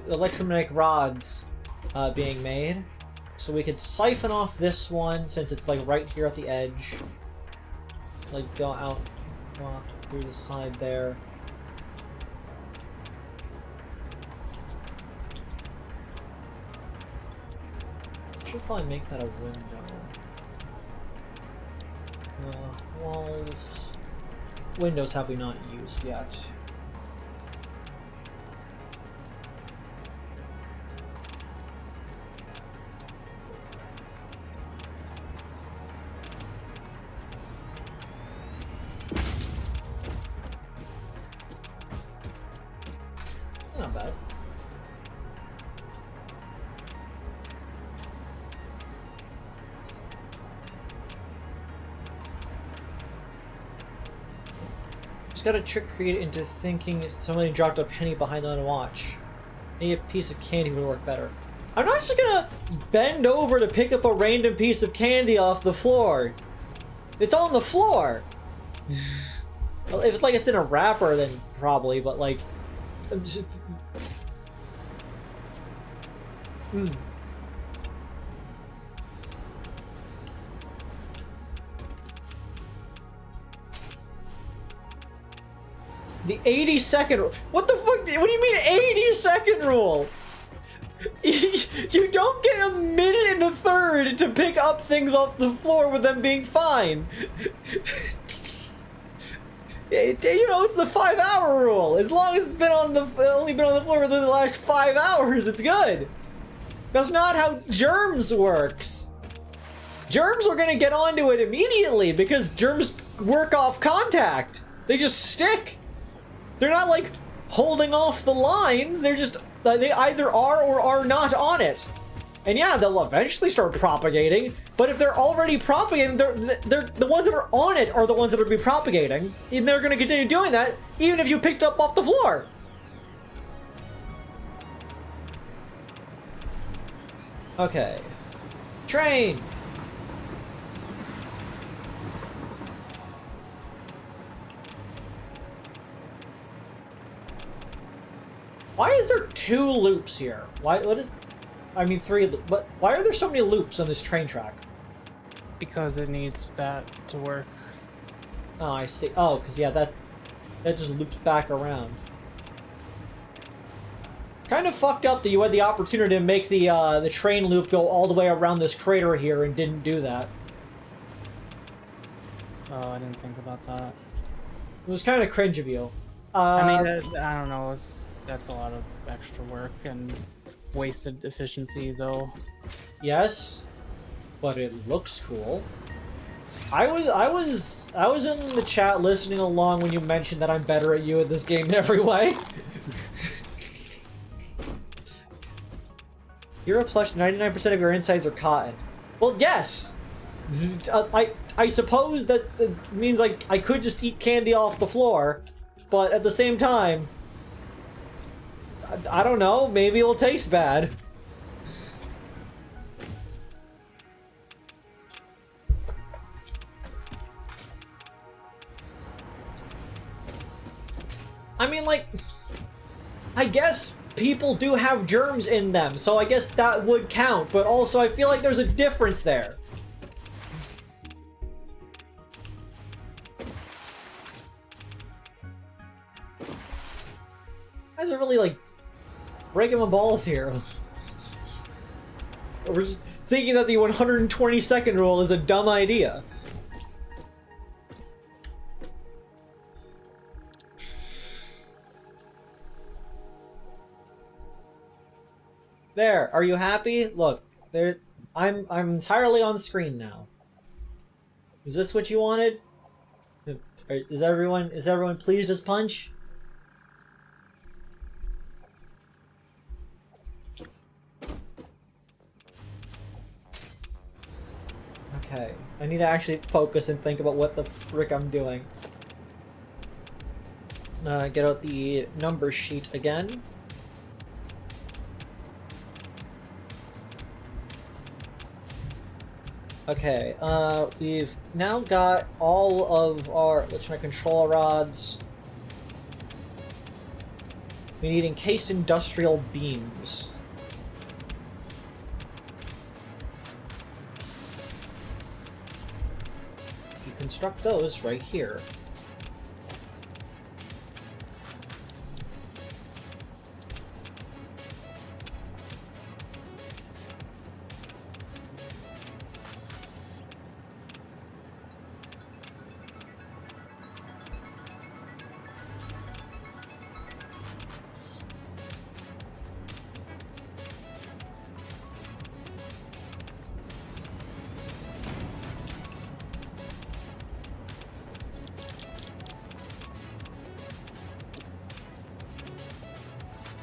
electromagnetic rods being made. So we could siphon off this one since it's like right here at the edge. Like go out, walk through the side there. Should probably make that a window. Walls. Windows have we not used yet. Not bad. Just got a trick created into thinking somebody dropped a penny behind on a watch. Maybe a piece of candy would work better. I'm not just gonna bend over to pick up a random piece of candy off the floor. It's on the floor! Well, if it's like it's in a wrapper, then probably, but like... I'm just... The 80-second rule. What the fuck? What do you mean 80-second rule? You don't get a minute and a third to pick up things off the floor with them being fine. It's the 5-hour rule. As long as it's been only been on the floor within the last 5 hours, it's good. That's not how germs works. Germs are gonna get onto it immediately because germs work off contact. They just stick. They're not like holding off the lines. They're just, they either are or are not on it. And yeah, they'll eventually start propagating, but if they're already propagating, they're the ones that are on it are the ones that will be propagating, and they're gonna continue doing that even if you picked up off the floor. Okay. Train! Why is there 2 loops here? I mean 3, but why are there so many loops on this train track?
Because it needs that to work.
Oh, I see. Oh, because yeah, that just loops back around. Kind of fucked up that you had the opportunity to make the train loop go all the way around this crater here and didn't do that.
Oh, I didn't think about that.
It was kind of cringe of you.
I mean, I don't know. That's a lot of extra work and wasted efficiency, though.
Yes, but it looks cool. I was in the chat listening along when you mentioned that I'm better at you at this game in every way. You're a plush. 99% of your insides are cotton. Well, yes. I suppose that means like I could just eat candy off the floor, but at the same time, I don't know. Maybe it'll taste bad. I mean, like, I guess people do have germs in them, so I guess that would count, but also I feel like there's a difference there. You guys are really, like, breaking my balls here. We're just thinking that the 120-second rule is a dumb idea. There, are you happy? Look, there. I'm entirely on screen now. Is this what you wanted? Is everyone pleased as punch? Okay, I need to actually focus and think about what the frick I'm doing. Get out the number sheet again. Okay, we've now got all of our electronic control rods. We need encased industrial beams. You construct those right here.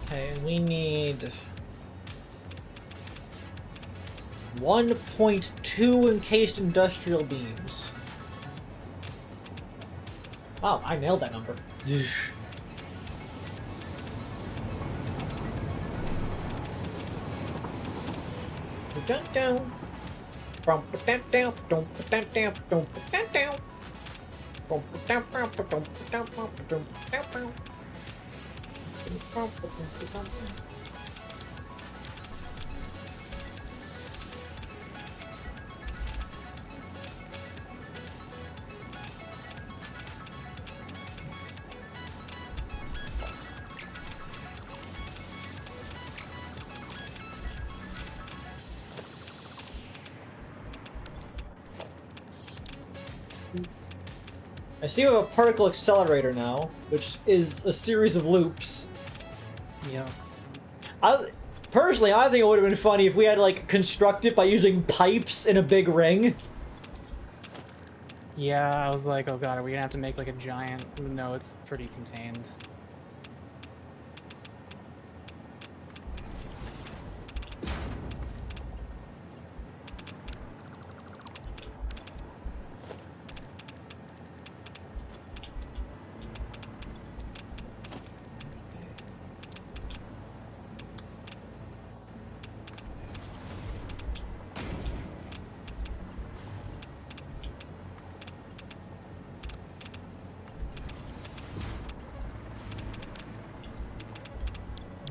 Okay, and we need 1.2 encased industrial beams. Wow, I nailed that number. I see we have a particle accelerator now, which is a series of loops.
Yeah.
Personally, I think it would have been funny if we had, like, construct it by using pipes in a big ring.
Yeah, I was like, oh god, are we gonna have to make like a giant? No, it's pretty contained.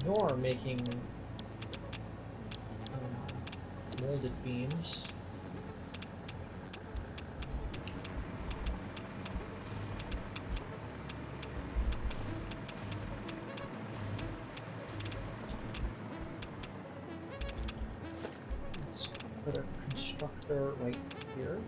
Nor making molded beams. Let's put a constructor right here.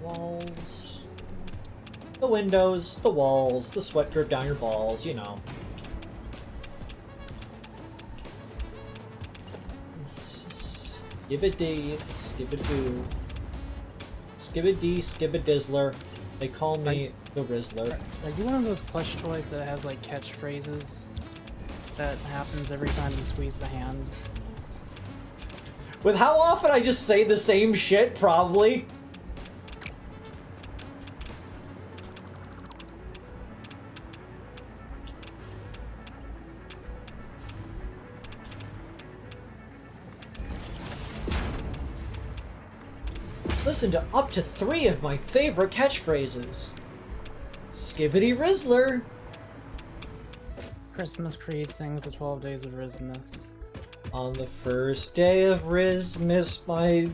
Walls. The windows, the walls, the sweat drip down your balls, you know. Skibbity, skibbidoo. Skibbity, skibbidizzler. They call me the Rizzler.
Are you one of those plush toys that has like catchphrases that happens every time you squeeze the hand?
With how often I just say the same shit, probably. Listen to up to 3 of my favorite catchphrases. Skibbity Rizzler.
Christmas Creed sings the 12 Days of Rizmas.
On the first day of Rizmas, my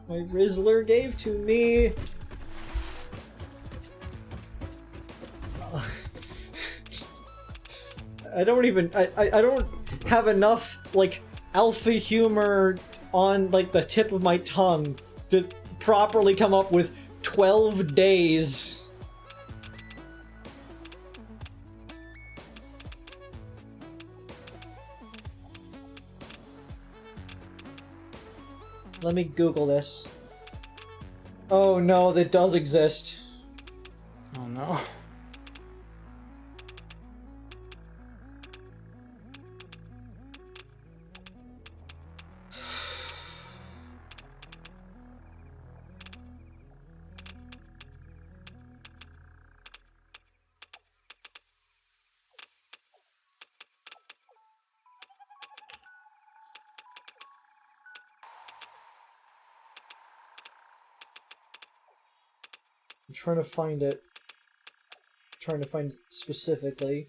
Rizzler gave to me. I don't have enough, like, alpha humor on, like, the tip of my tongue to properly come up with 12 days. Let me Google this. Oh no, that does exist.
Oh no.
I'm trying to find it. I'm trying to find it specifically.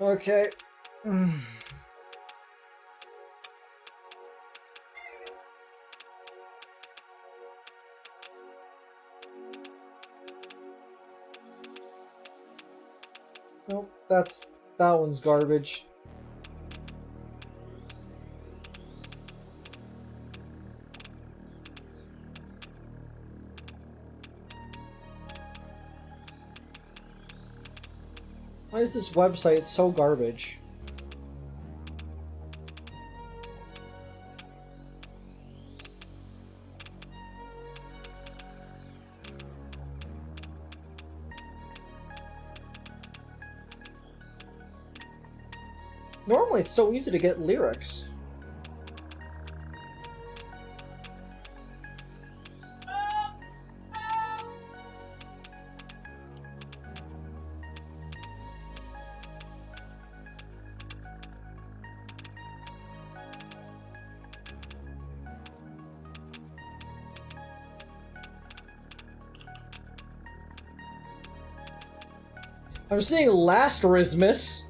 Okay. Nope, that one's garbage. Why is this website so garbage? Normally it's so easy to get lyrics. I'm seeing last Rismus.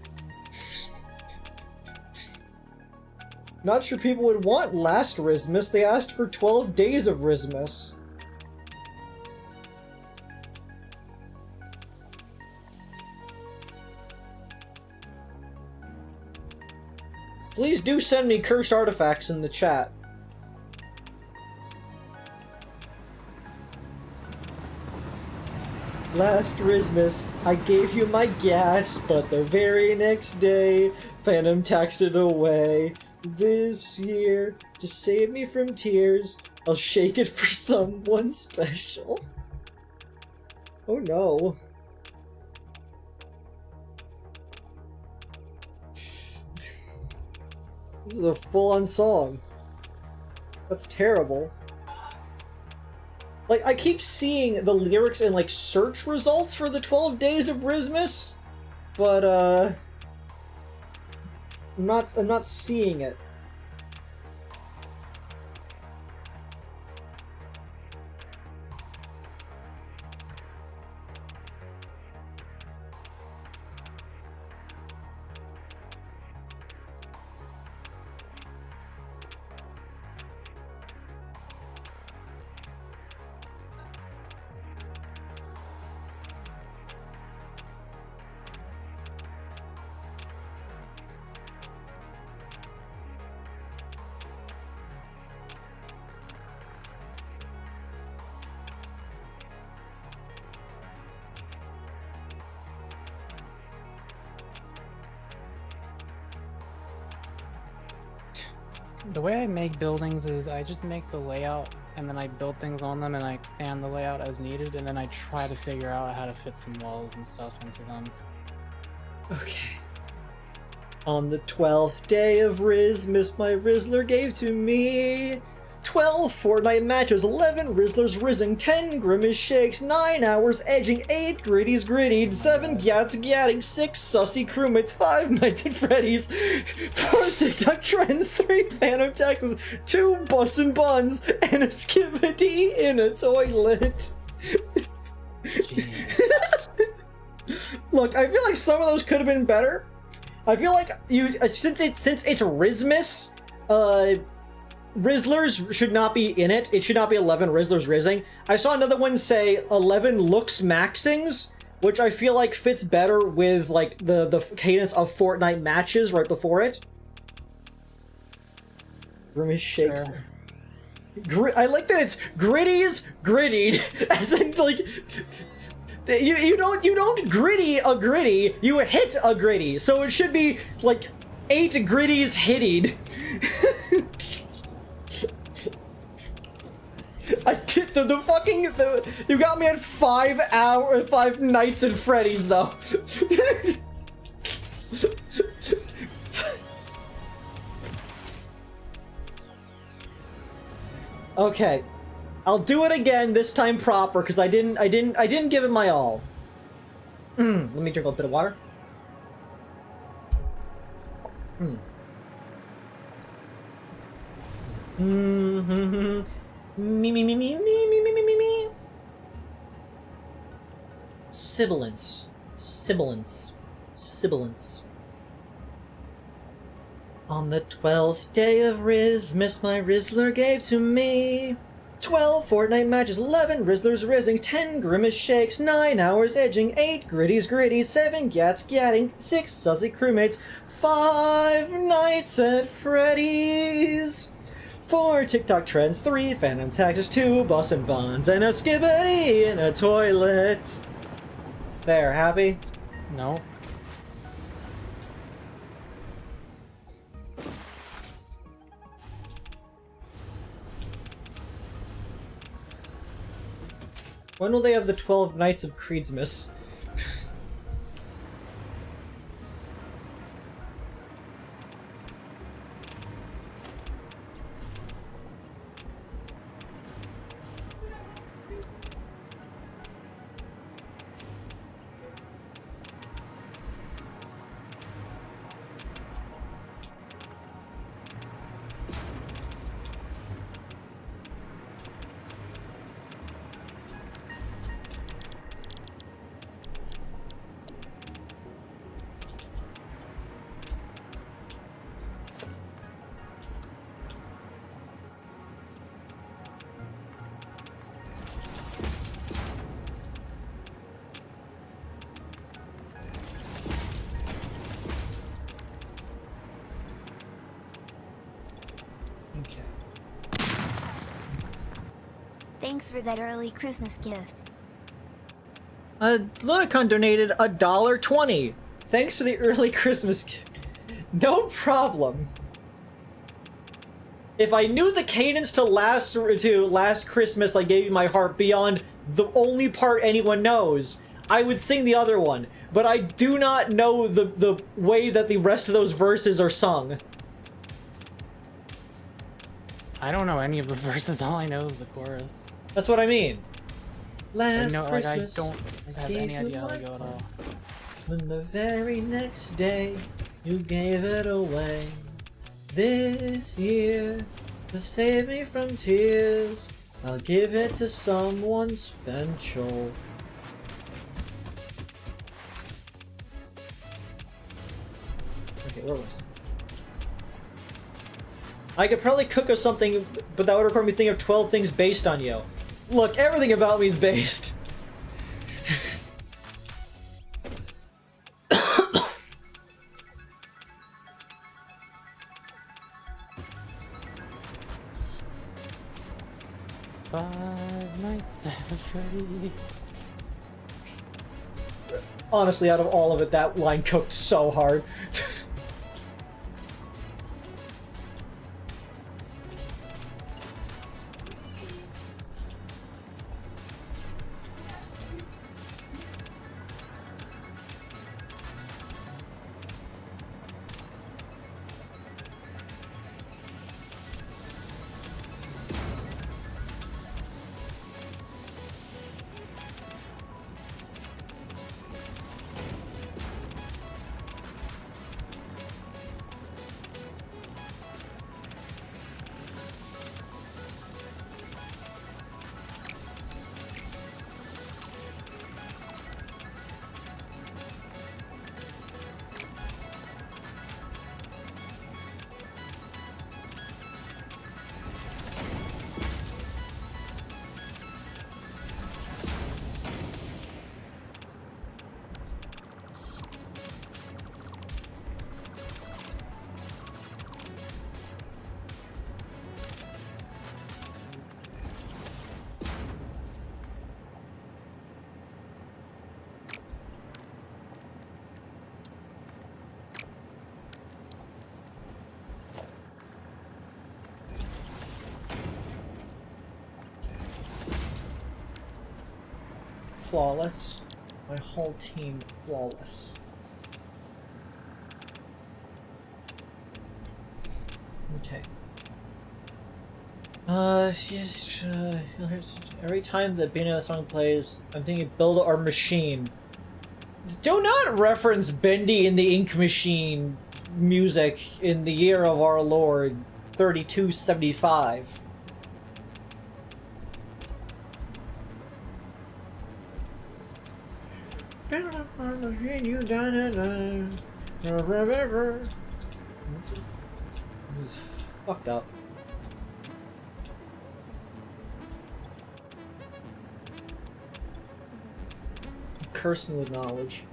Not sure people would want last Rismus. They asked for 12 days of Rismus. Please do send me cursed artifacts in the chat. Last Christmas, I gave you my gas, but the very next day, Phantom taxed it away. This year, to save me from tears, I'll shake it for someone special. Oh no. This is a full-on song. That's terrible. Like, I keep seeing the lyrics in, like, search results for the 12 Days of Rismus, but, I'm not seeing it.
The way I make buildings is I just make the layout and then I build things on them and I expand the layout as needed and then I try to figure out how to fit some walls and stuff into them.
Okay. On the 12th day of Rismus, my Rizzler gave to me 12 Fortnite matches, 11 Rizzlers rizzing, 10 Grimace shakes, 9 hours edging, 8 gritties grittied, 7 gyats gatting, 6 sussy crewmates, 5 Nights at Freddy's, 4 TikTok trends, 3 Phantom taxes, 2 bussin' buns, and a skibbity in a toilet. Look, I feel like some of those could have been better. I feel like since it's Rismus, Rizzlers should not be in it. It should not be 11 Rizzlers rizzing. I saw another one say 11 looks maxings, which I feel like fits better with like the cadence of Fortnite matches right before it. Grimace shakes.
Sure.
I like that it's gritties grittied, as in like you don't gritty a gritty, you hit a gritty. So it should be like 8 gritties hitted. I did you got me at 5 Nights at Freddy's though. Okay, I'll do it again this time proper because I didn't give it my all. Let me drink a bit of water. Me. Sibilance. On the 12th day of Rismus, my Rizzler gave to me 12 Fortnite matches, 11 Rizzlers rizzings, 10 Grimace shakes, 9 hours edging, 8 gritties, 7 gyats gatting, 6 sussy crewmates, 5 Nights at Freddy's, 4 TikTok trends, 3 Phantom taxes, 2 bussin' buns, and a skibbity in a toilet. There, happy?
No.
When will they have the 12 Nights of Creedsmas?
Thanks for that early Christmas gift.
Lunacon donated $1.20. Thanks for the early Christmas gift. No problem. If I knew the cadence to last Christmas I gave you my heart beyond the only part anyone knows, I would sing the other one. But I do not know the way that the rest of those verses are sung.
I don't know any of the verses. All I know is the chorus.
That's what I mean. Last
No,
Christmas,
I don't have
gave
any
you
idea how
my
they go at all.
when the very next day you gave it away. This year, to save me from tears, I'll give it to someone special. Okay, where was I could probably cook us something, but that would require me thinking of 12 things based on you. Look, everything about me is based.
Five Nights at Freddy.
Honestly, out of all of it, that line cooked so hard. Flawless. My whole team flawless. Okay. Every time the beginning of the song plays, I'm thinking build our machine. Do not reference Bendy and the Ink Machine music in the year of our Lord 3275. He's fucked up. Curse me with knowledge.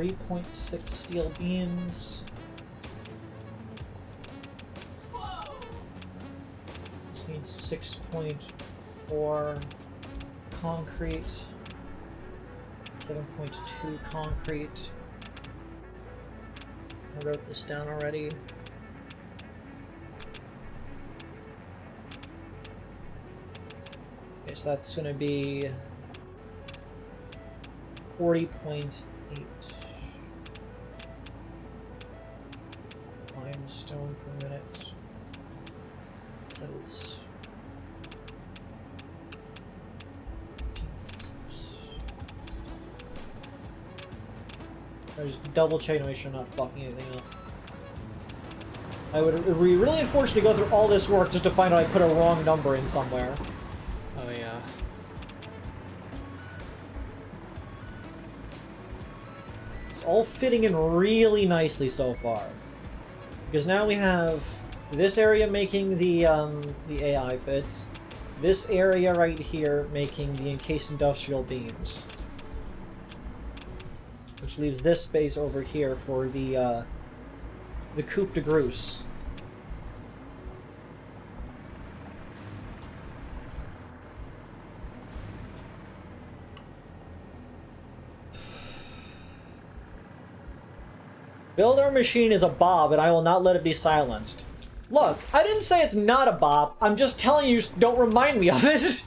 .6 steel beams. This needs 6.4 concrete. 7.2 concrete. I wrote this down already. Okay, so that's gonna be 40.8 limestone per minute. So it's I just double check to make sure I'm not fucking anything up. It would be really unfortunate to go through all this work just to find out I put a wrong number in somewhere.
Oh yeah.
It's all fitting in really nicely so far. Because now we have this area making the AI bits, this area right here making the encased industrial beams, which leaves this space over here for the coupe de Grosse. Build our machine is a bob, and I will not let it be silenced. Look, I didn't say it's not a bob. I'm just telling you, don't remind me of it.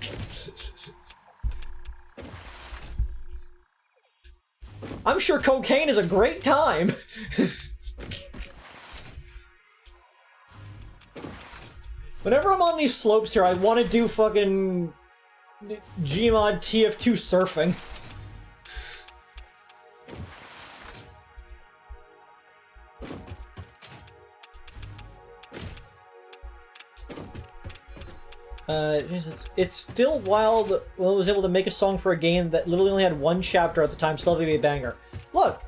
I'm sure cocaine is a great time. Whenever I'm on these slopes here, I want to do fucking Gmod TF2 surfing. It's still wild. Will was able to make a song for a game that literally only had one chapter at the time, still be a banger. Look,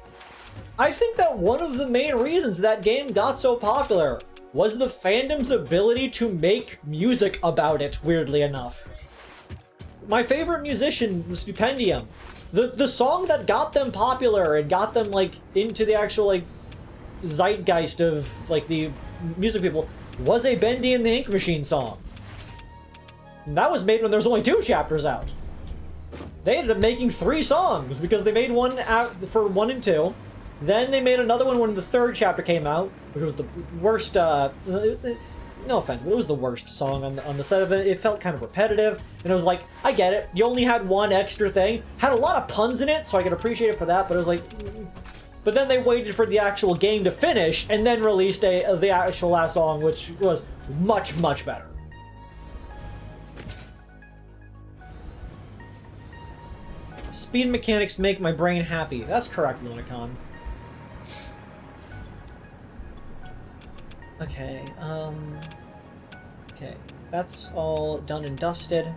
I think that one of the main reasons that game got so popular was the fandom's ability to make music about it, weirdly enough. My favorite musician, the Stupendium, the song that got them popular and got them, like, into the actual, like, zeitgeist of, like, the music people was a Bendy and the Ink Machine song. And that was made when there was only 2 chapters out. They ended up making 3 songs because they made one for 1 and 2. Then they made another one when the 3rd chapter came out, which was the worst. No offense, but it was the worst song on the set of it. It felt kind of repetitive, and it was like, I get it. You only had 1 extra thing. Had a lot of puns in it, so I could appreciate it for that. But it was like, but then they waited for the actual game to finish, and then released the actual last song, which was much, much better. Speed mechanics make my brain happy. That's correct, Lunicon. Okay, okay. That's all done and dusted.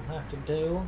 Have to do.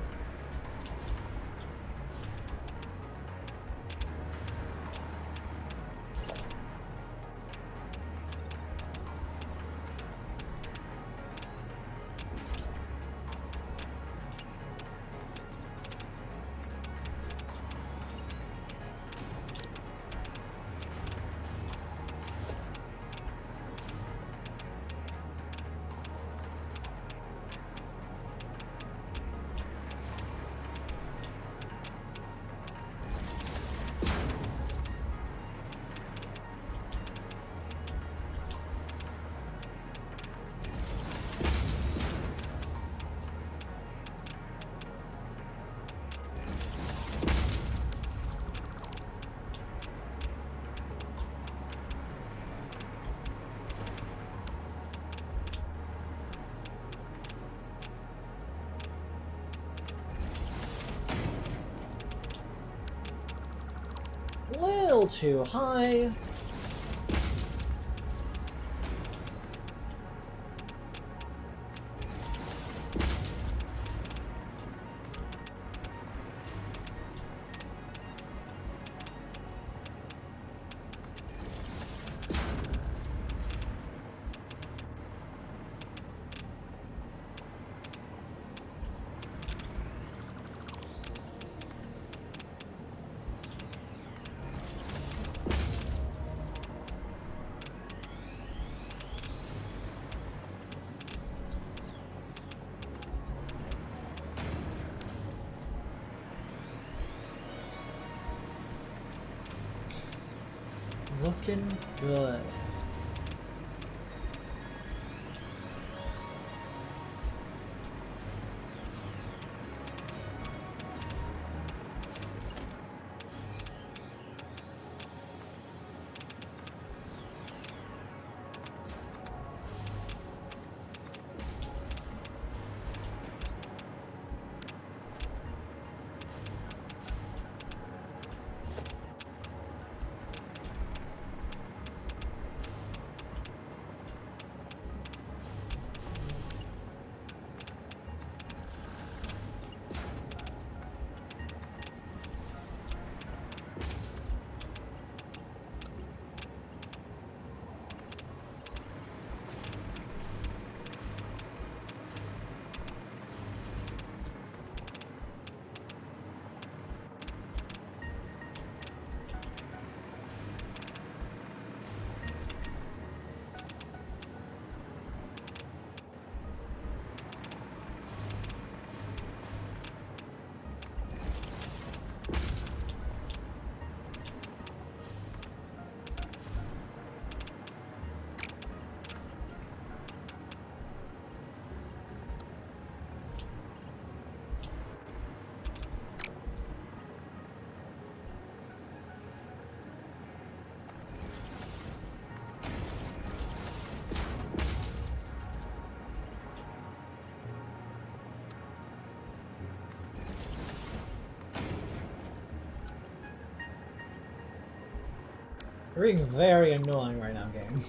little too high. Looking good. You're being very annoying right now, game.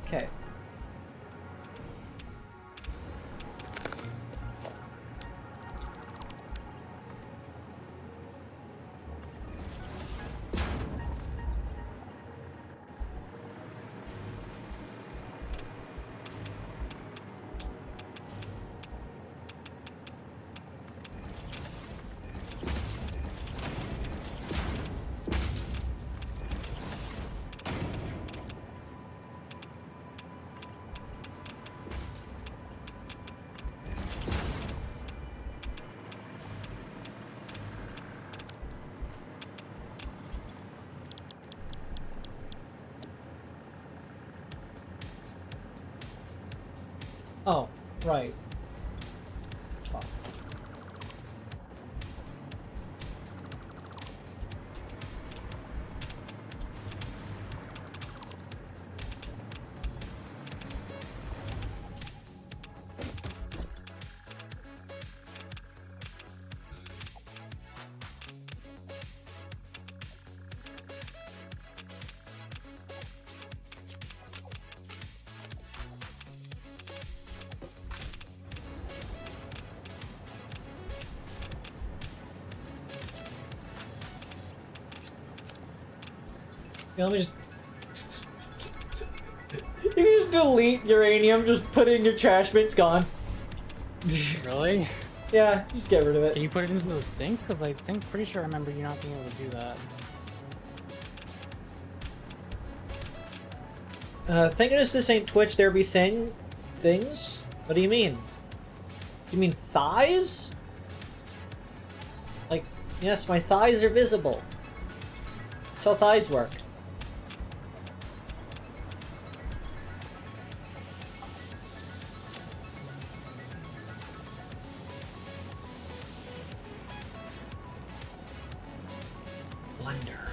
Okay. Oh, right. Fuck. Yeah, let me just... You can just delete uranium, just put it in your trash bin, it's gone.
Really?
Yeah, just get rid of
Can
it.
you put it into the sink? Because I think, pretty sure I remember you not being able to do that.
Thank goodness this ain't Twitch, there be things? What do you mean? Do you mean thighs? Like, yes, my thighs are visible. That's how thighs work. Blender.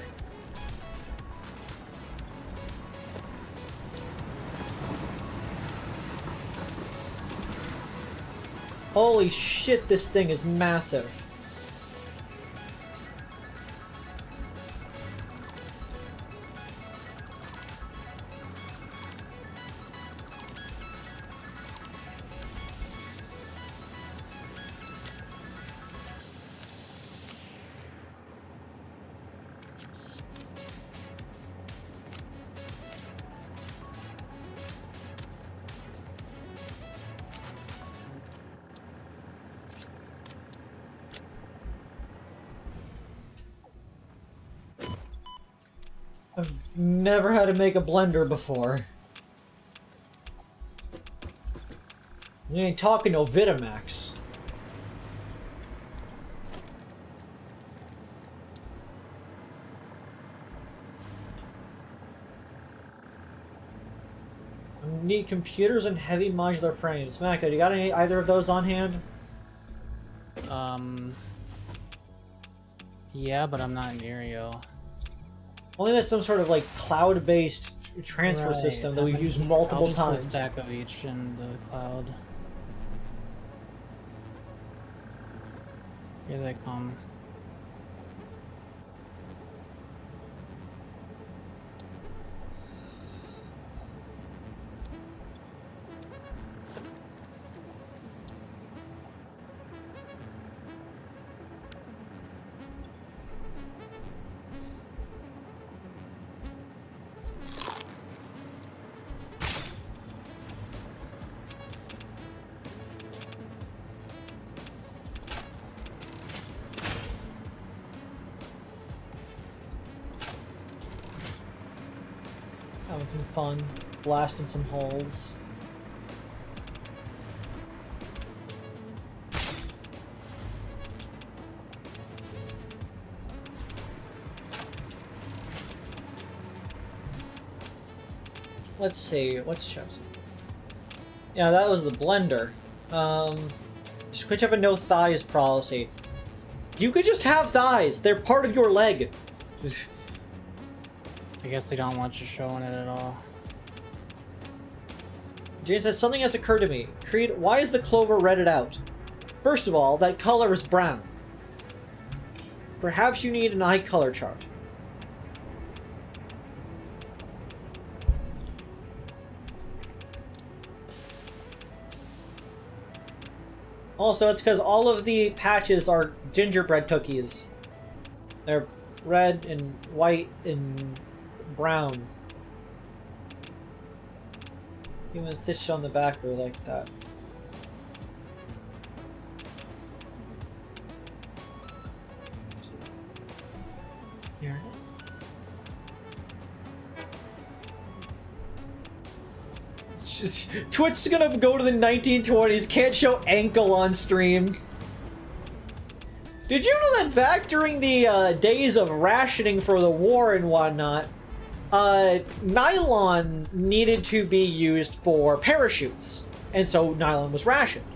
Holy shit, this thing is massive. I've never had to make a blender before. You ain't talking no Vitamax. I need computers and heavy modular frames. Macca, do you got any either of those on hand?
Yeah, but I'm not near you.
Only that's some sort of like cloud-based transfer
Right,
system that
I'm
we've
gonna-
used
I'll
multiple
just put a
times.
stack of each in the cloud. Here they come.
Having some fun, blasting some holes. Let's see, what's chosen? Yeah, that was the blender. Switch up a no thighs policy. You could just have thighs. They're part of your leg.
I guess they don't want you showing it at all.
Jane says, something has occurred to me. Creed, why is the clover redded out? First of all, that color is brown. Perhaps you need an eye color chart. Also, it's because all of the patches are gingerbread cookies. They're red and white and brown. Even stitched on the back are like that. Here. Twitch's gonna go to the 1920s, can't show ankle on stream. Did you know that back during the days of rationing for the war and whatnot, nylon needed to be used for parachutes, and so nylon was rationed.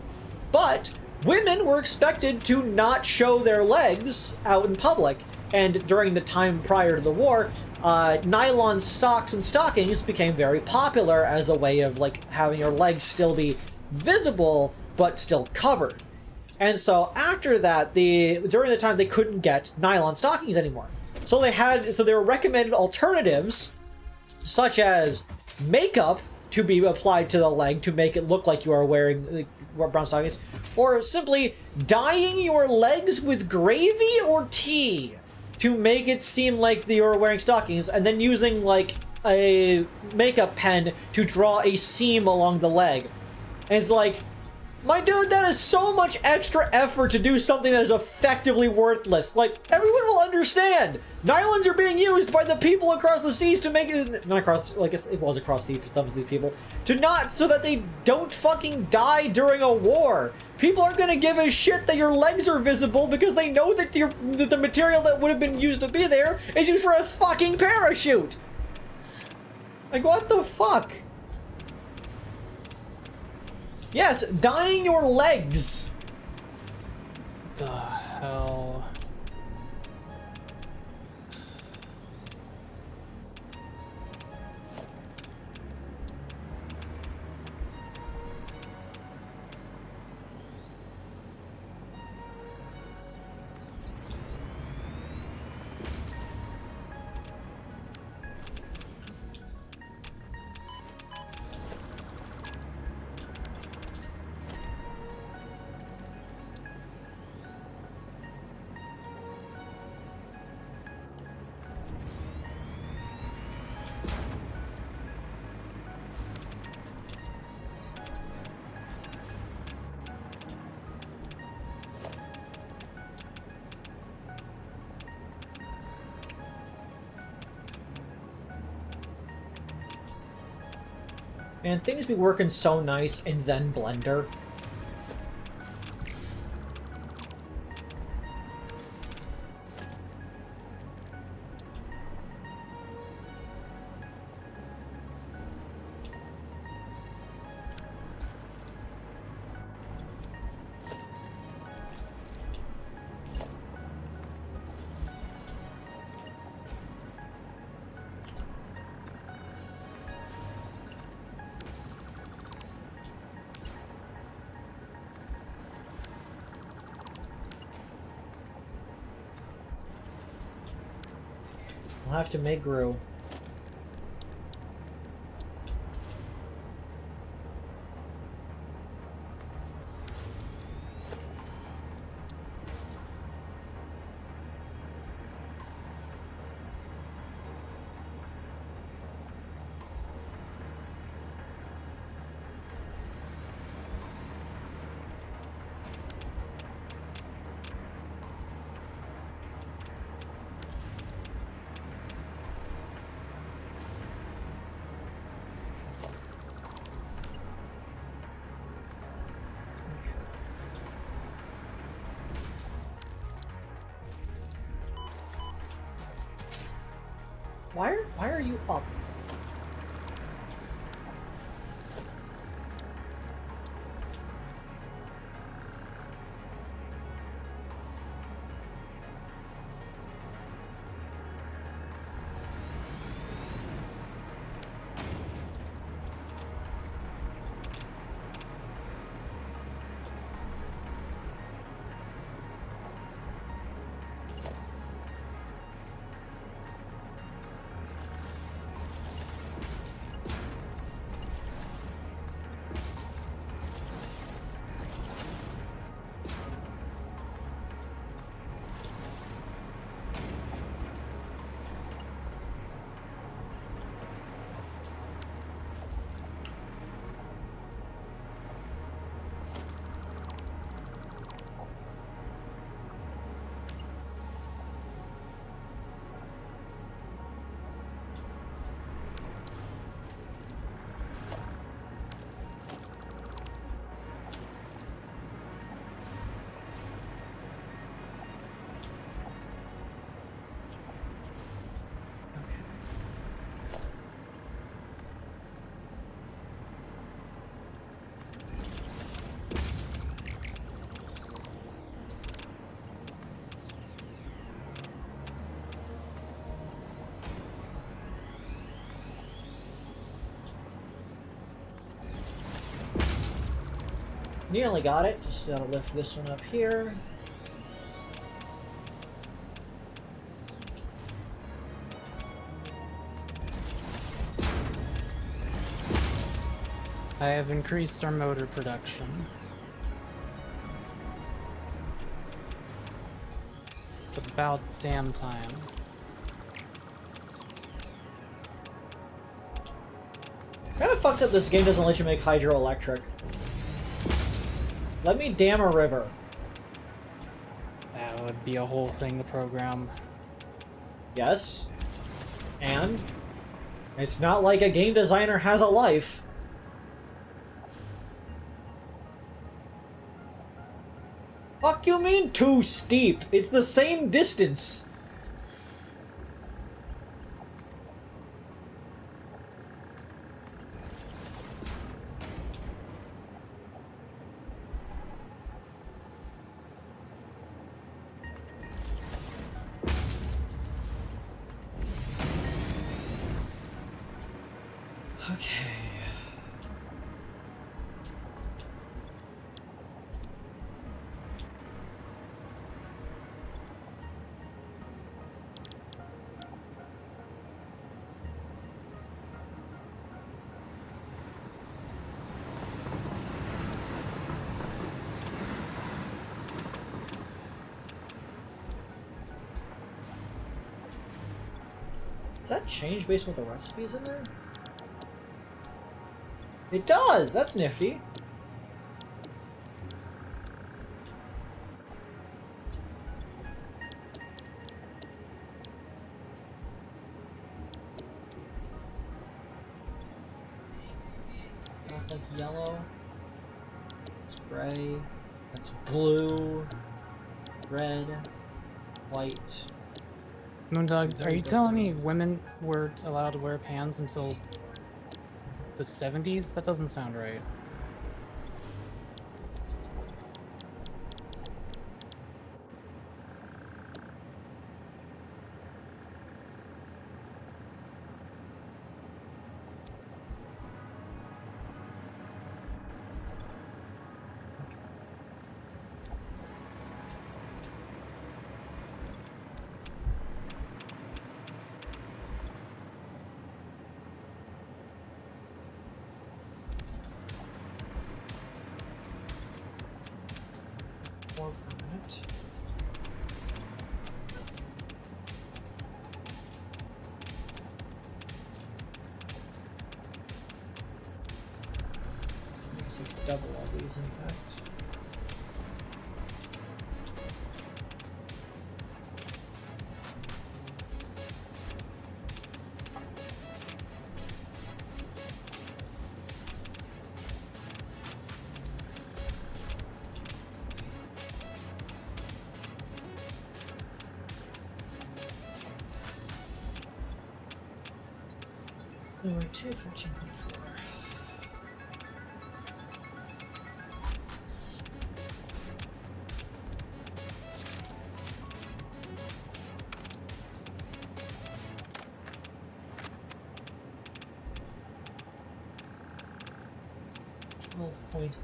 But women were expected to not show their legs out in public, and during the time prior to the war, nylon socks and stockings became very popular as a way of like having your legs still be visible but still covered. And so after that, during the time they couldn't get nylon stockings anymore. So they were recommended alternatives, such as makeup to be applied to the leg to make it look like you are wearing brown stockings, or simply dyeing your legs with gravy or tea to make it seem like you are wearing stockings, and then using like a makeup pen to draw a seam along the leg. And it's like, my dude, that is so much extra effort to do something that is effectively worthless. Like, everyone will understand. Nylons are being used by the people across the seas to make it, not across, like it was across the seas for some of these people, to not, so that they don't fucking die during a war. People are gonna give a shit that your legs are visible because they know that the material that would have been used to be there is used for a fucking parachute. Like, what the fuck? Yes, dyeing your legs.
The hell?
Man, things be working so nice and then Blender. I'll have to make Gru. Why are you up? Nearly got it. Just gotta lift this one up here.
I have increased our motor production. It's about damn time.
Kinda fucked up this game doesn't let you make hydroelectric. Let me dam a river.
That would be a whole thing to program.
Yes. And? It's not like a game designer has a life. Fuck you mean too steep? It's the same distance. Okay. Does that change based on what the recipe's in there? It does! That's nifty. Smells like yellow. It's gray. That's blue. Red. White.
Moondog, are you telling me women weren't allowed to wear pants until the 70s? That doesn't sound right.
More permanent. I guess I could double all these, in fact. Number 2, 14.4.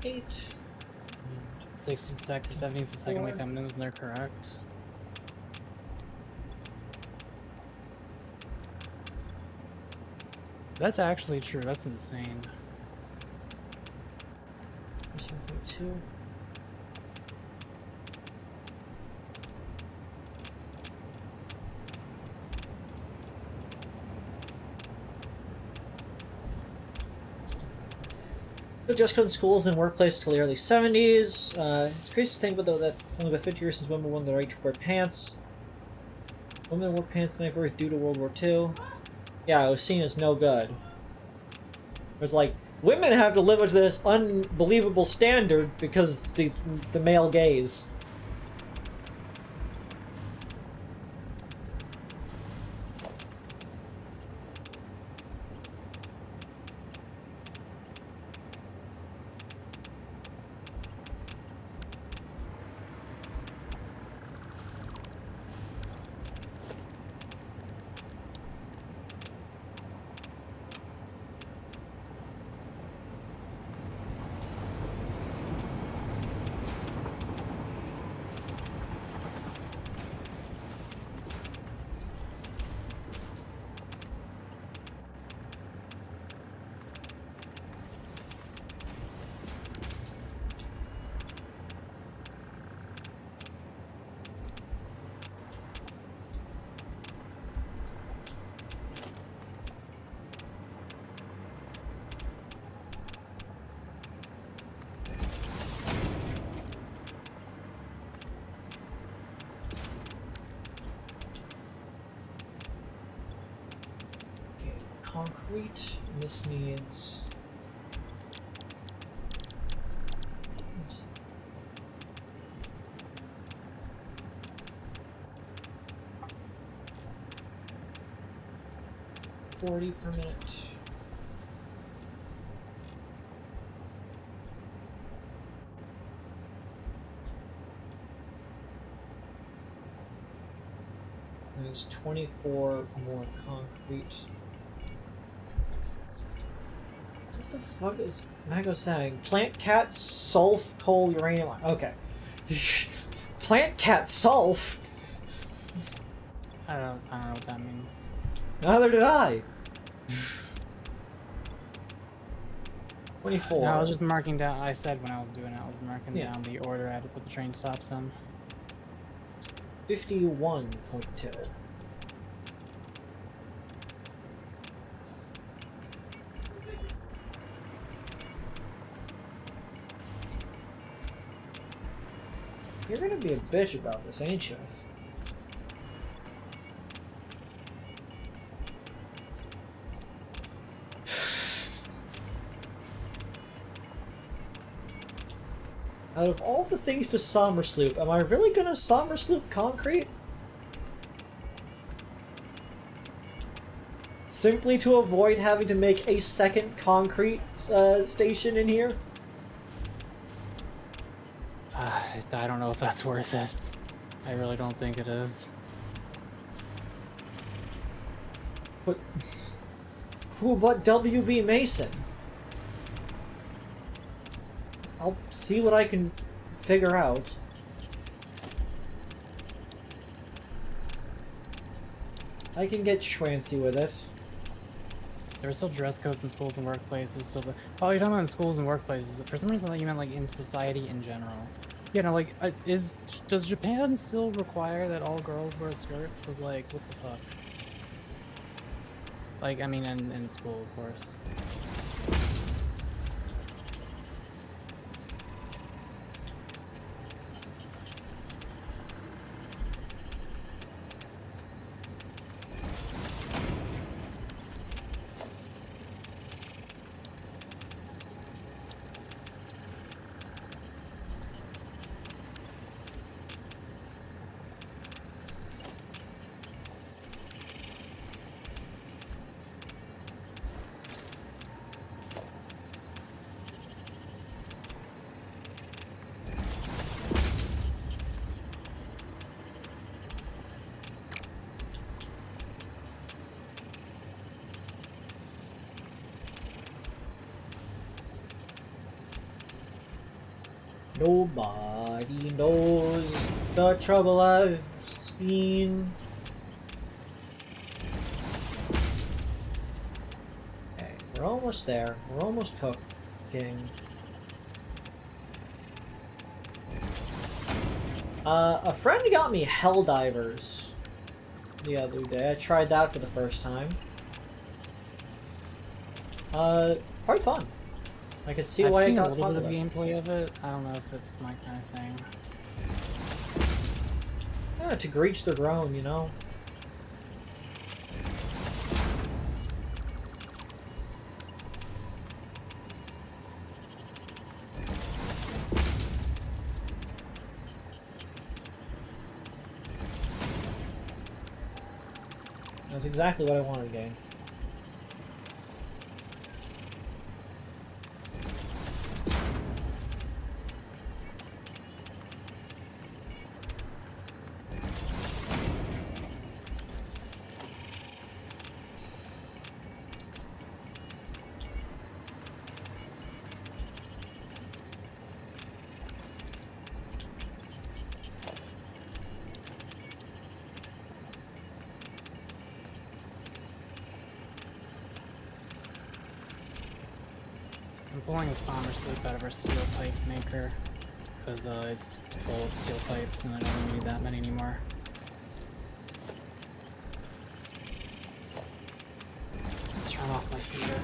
.8.
60 seconds, 70 secondly feminine, isn't that correct? That's actually true, that's insane.
7.2. Dress code in schools and workplace till the early 70s. It's crazy to think about, though, that only about 50 years since women won the right to wear pants. Women wore pants in the first due to World War II. Yeah, it was seen as no good. It's like, women have to live up to this unbelievable standard because the male gaze. Concrete. And this needs. Oops. $40 per minute. There's 24 more concrete. What the fuck is Mago saying? Plant cat sulf coal uranium. Okay. Plant cat sulf?
I don't know what that means.
Neither did I. 24.
No, I was just marking down. I said when I was doing it, I was marking
Yeah.
down the order I had to put the train stops in.
51.2. You're gonna be a bitch about this, ain't you? Out of all the things to Sommersloop, am I really gonna Sommersloop concrete? Simply to avoid having to make a second concrete station in here?
I don't know if that's worth it. I really don't think it is.
But who but WB Mason? I'll see what I can figure out. I can get schwancy with it.
There are still dress codes in schools and workplaces. Still, oh, you're talking about in schools and workplaces. For some reason, I thought you meant like in society in general. You know, like, does Japan still require that all girls wear skirts? Cause like, what the fuck? Like, I mean, in school, of course.
Nobody knows the trouble I've seen. Okay, we're almost there. We're almost cooking. A friend got me Helldivers the other day. I tried that for the first time. Quite fun. I could see why it got
I've seen a little
popular.
bit of gameplay of it. I don't know if it's my kind of thing.
Yeah, to greach the grown, you know? That's exactly what I wanted, gang.
I'm pulling a Sommersloop out of our steel pipe maker because it's full of steel pipes and I don't even need that many anymore. Turn off my heater.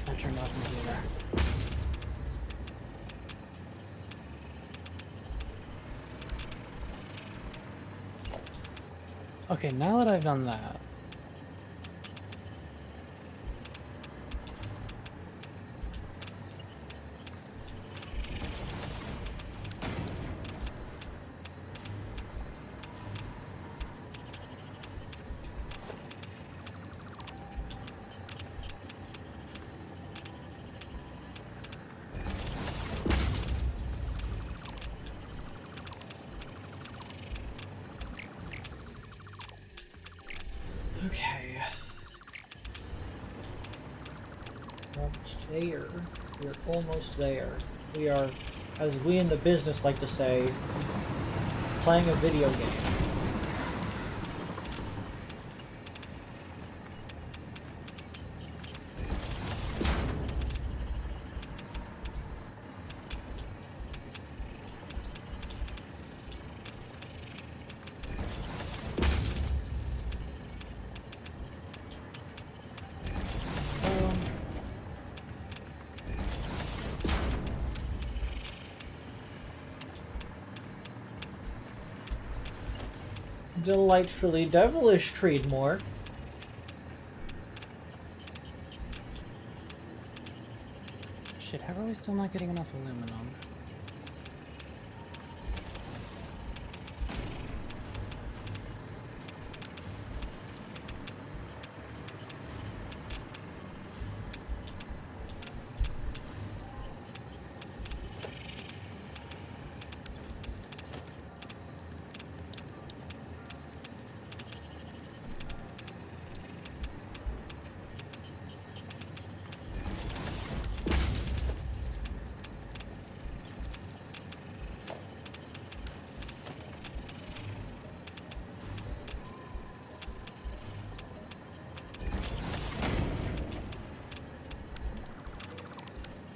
I turned off my heater. Okay, now that I've done that,
Okay. Almost there. We're almost there. We are, as we in the business like to say, playing a video game. Delightfully devilish, Treedmore.
Shit, how are we still not getting enough aluminum?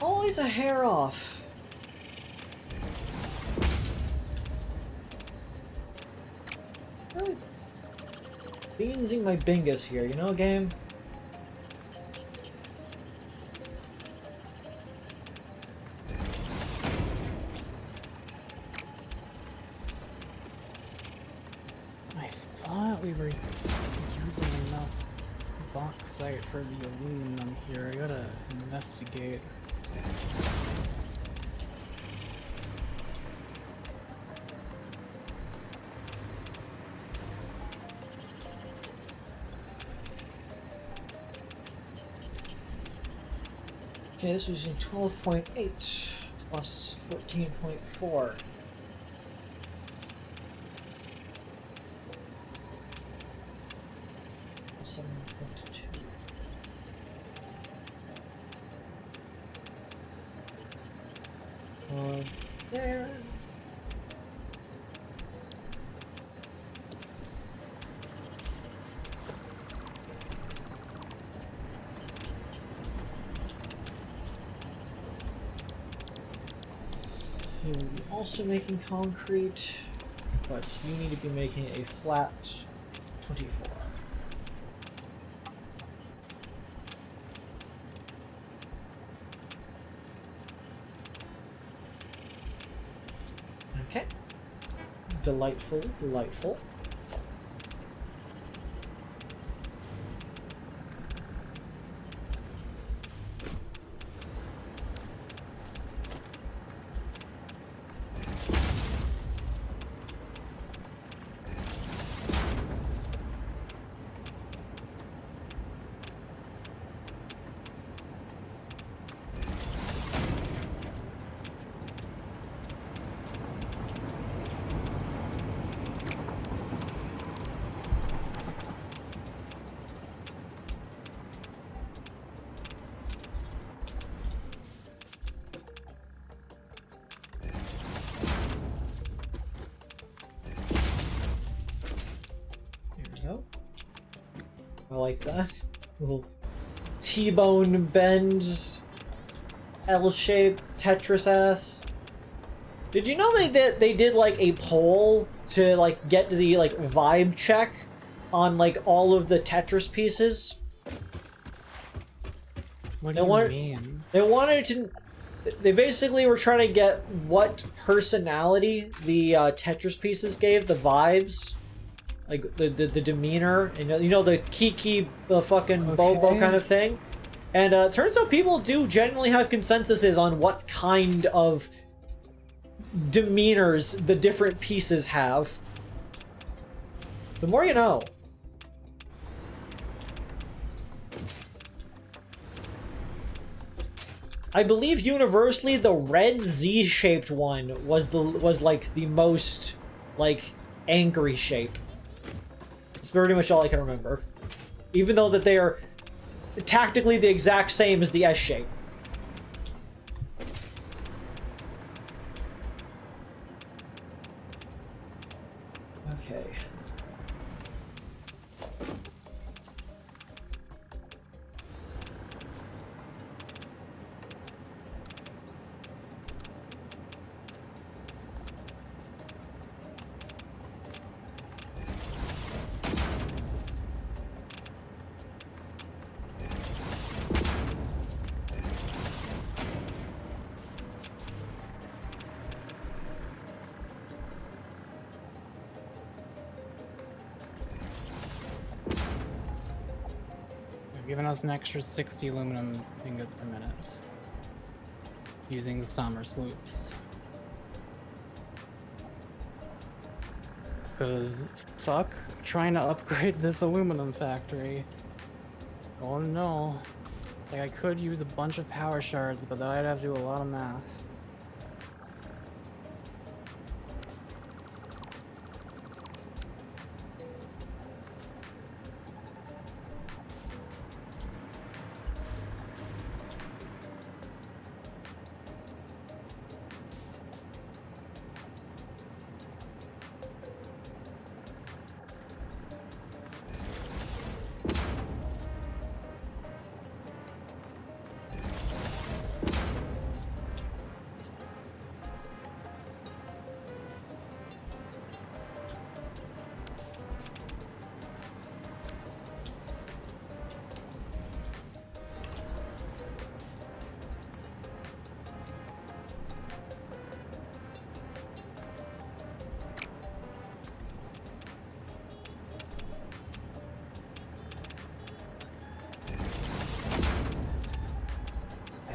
Always a hair off. Really beansing my bingus here, you know, game?
I thought we were using enough bauxite for the aluminum here. I gotta investigate.
Okay, this was using 12.8 plus 14.4. Plus 7.2. There. You're also making concrete, but you need to be making a flat 24. Okay. Delightful, delightful. I like that. Little T-bone bend, L-shaped Tetris ass. Did you know they did like a poll to like get the like vibe check on like all of the Tetris pieces?
What do you mean?
They wanted to. They basically were trying to get what personality the Tetris pieces gave, the vibes. Like the demeanor, and you know the Kiki, the fucking Bobo kind of thing, and turns out people do genuinely have consensuses on what kind of demeanors the different pieces have. The more you know. I believe universally the red Z-shaped one was like the most like angry shape. It's pretty much all I can remember. Even though that they are tactically the exact same as the S shape. Okay.
They're giving us an extra 60 aluminum ingots per minute. using summer sloops. Because, fuck, trying to upgrade this aluminum factory. Oh no. Like, I could use a bunch of power shards, but I'd have to do a lot of math.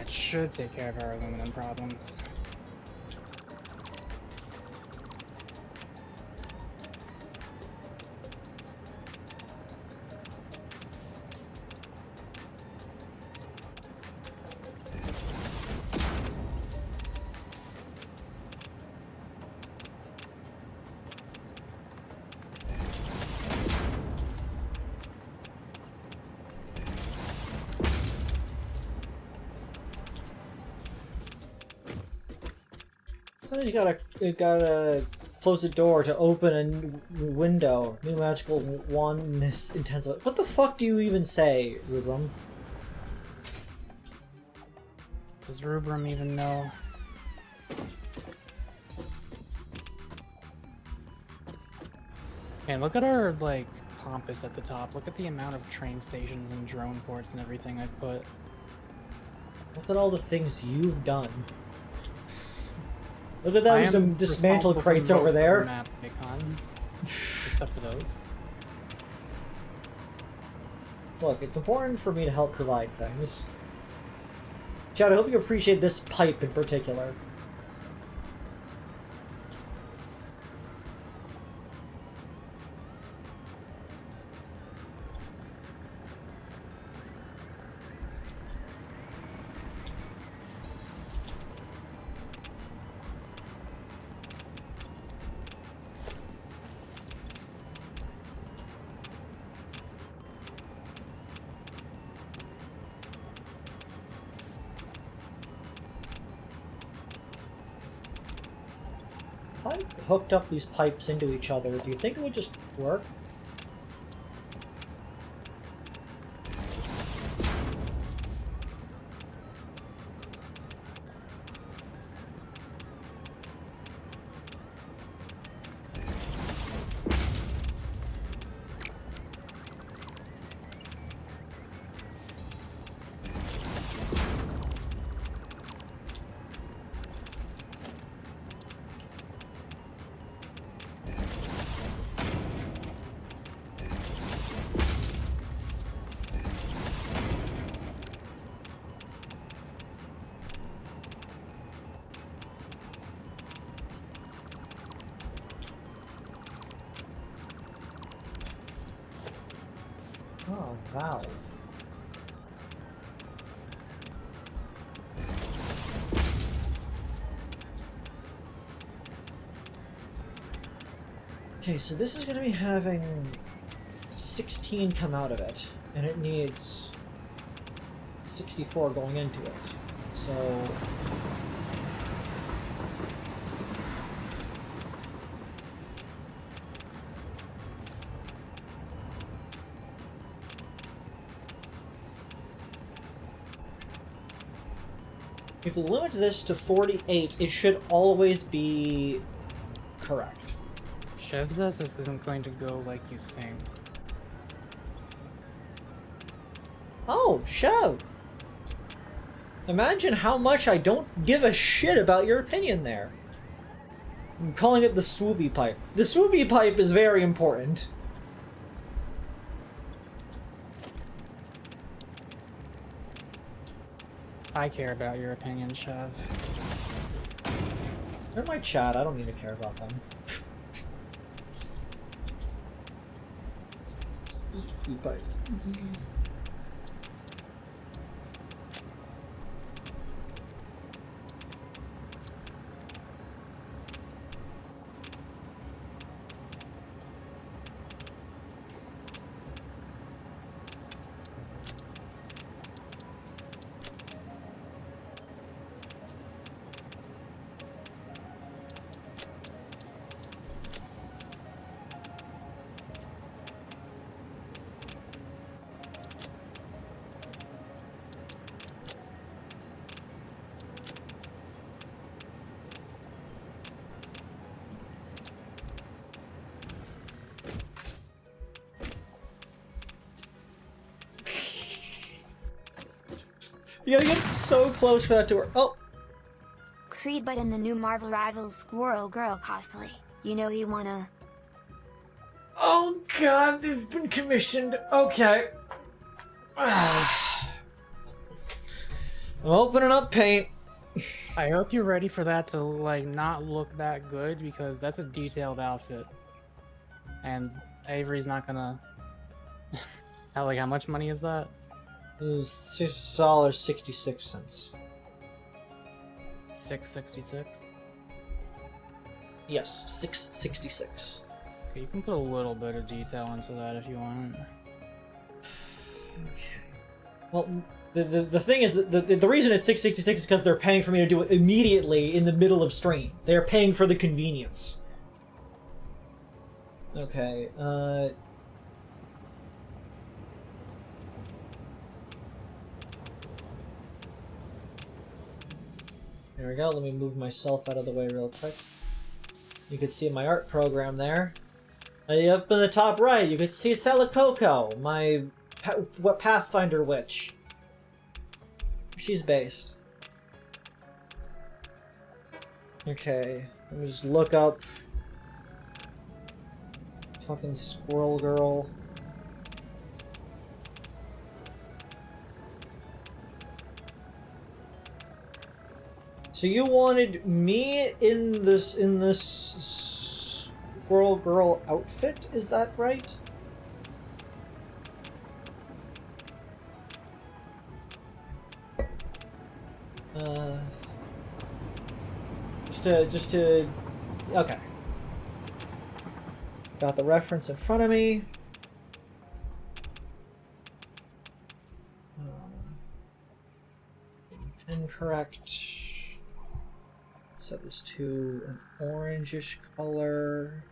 Should take care of our aluminum problems.
Sometimes you gotta close the door to open a window. New magical wand miss intensify. What the fuck do you even say, Rubrum?
Does Rubrum even know? Man, look at our, like, compass at the top. Look at the amount of train stations and drone ports and everything I've put.
Look at all the things you've done. Look at those dismantled crates over there.
Map icons, except for those.
Look, it's important for me to help provide things. Chad, I hope you appreciate this pipe in particular. If I hooked up these pipes into each other, do you think it would just work? Oh, valve. Okay, so this is going to be having 16 come out of it, and it needs 64 going into it. So if we limit this to 48, it should always be correct.
Chev says this isn't going to go like you think.
Oh, Chev! Imagine how much I don't give a shit about your opinion there. I'm calling it the swoopy pipe. The swoopy pipe is very important.
I care about your opinion, Chef.
They're my chat. I don't need to care about them. But you gotta get so close for that to work. Oh!
Creed, but in the new Marvel Rivals Squirrel Girl cosplay. You know you wanna...
Oh god, they've been commissioned. Okay. I'm opening up paint.
I hope you're ready for that to, like, not look that good, because that's a detailed outfit. And Avery's not gonna... how much money is that?
It was $6.66.
$6.66?
Yes, $6.66.
Okay, you can put a little bit of detail into that if you want.
Okay. Well, the thing is that the reason it's $6.66 is because they're paying for me to do it immediately in the middle of stream. They're paying for the convenience. Okay, there we go. Let me move myself out of the way real quick. You can see my art program there. Up in the top right, you can see Selicoco, my Pathfinder witch. She's based. Okay, let me just look up fucking Squirrel Girl. So you wanted me in this Squirrel Girl outfit, is that right? Just to okay. Got the reference in front of me. Incorrect. Set this to an orangish color.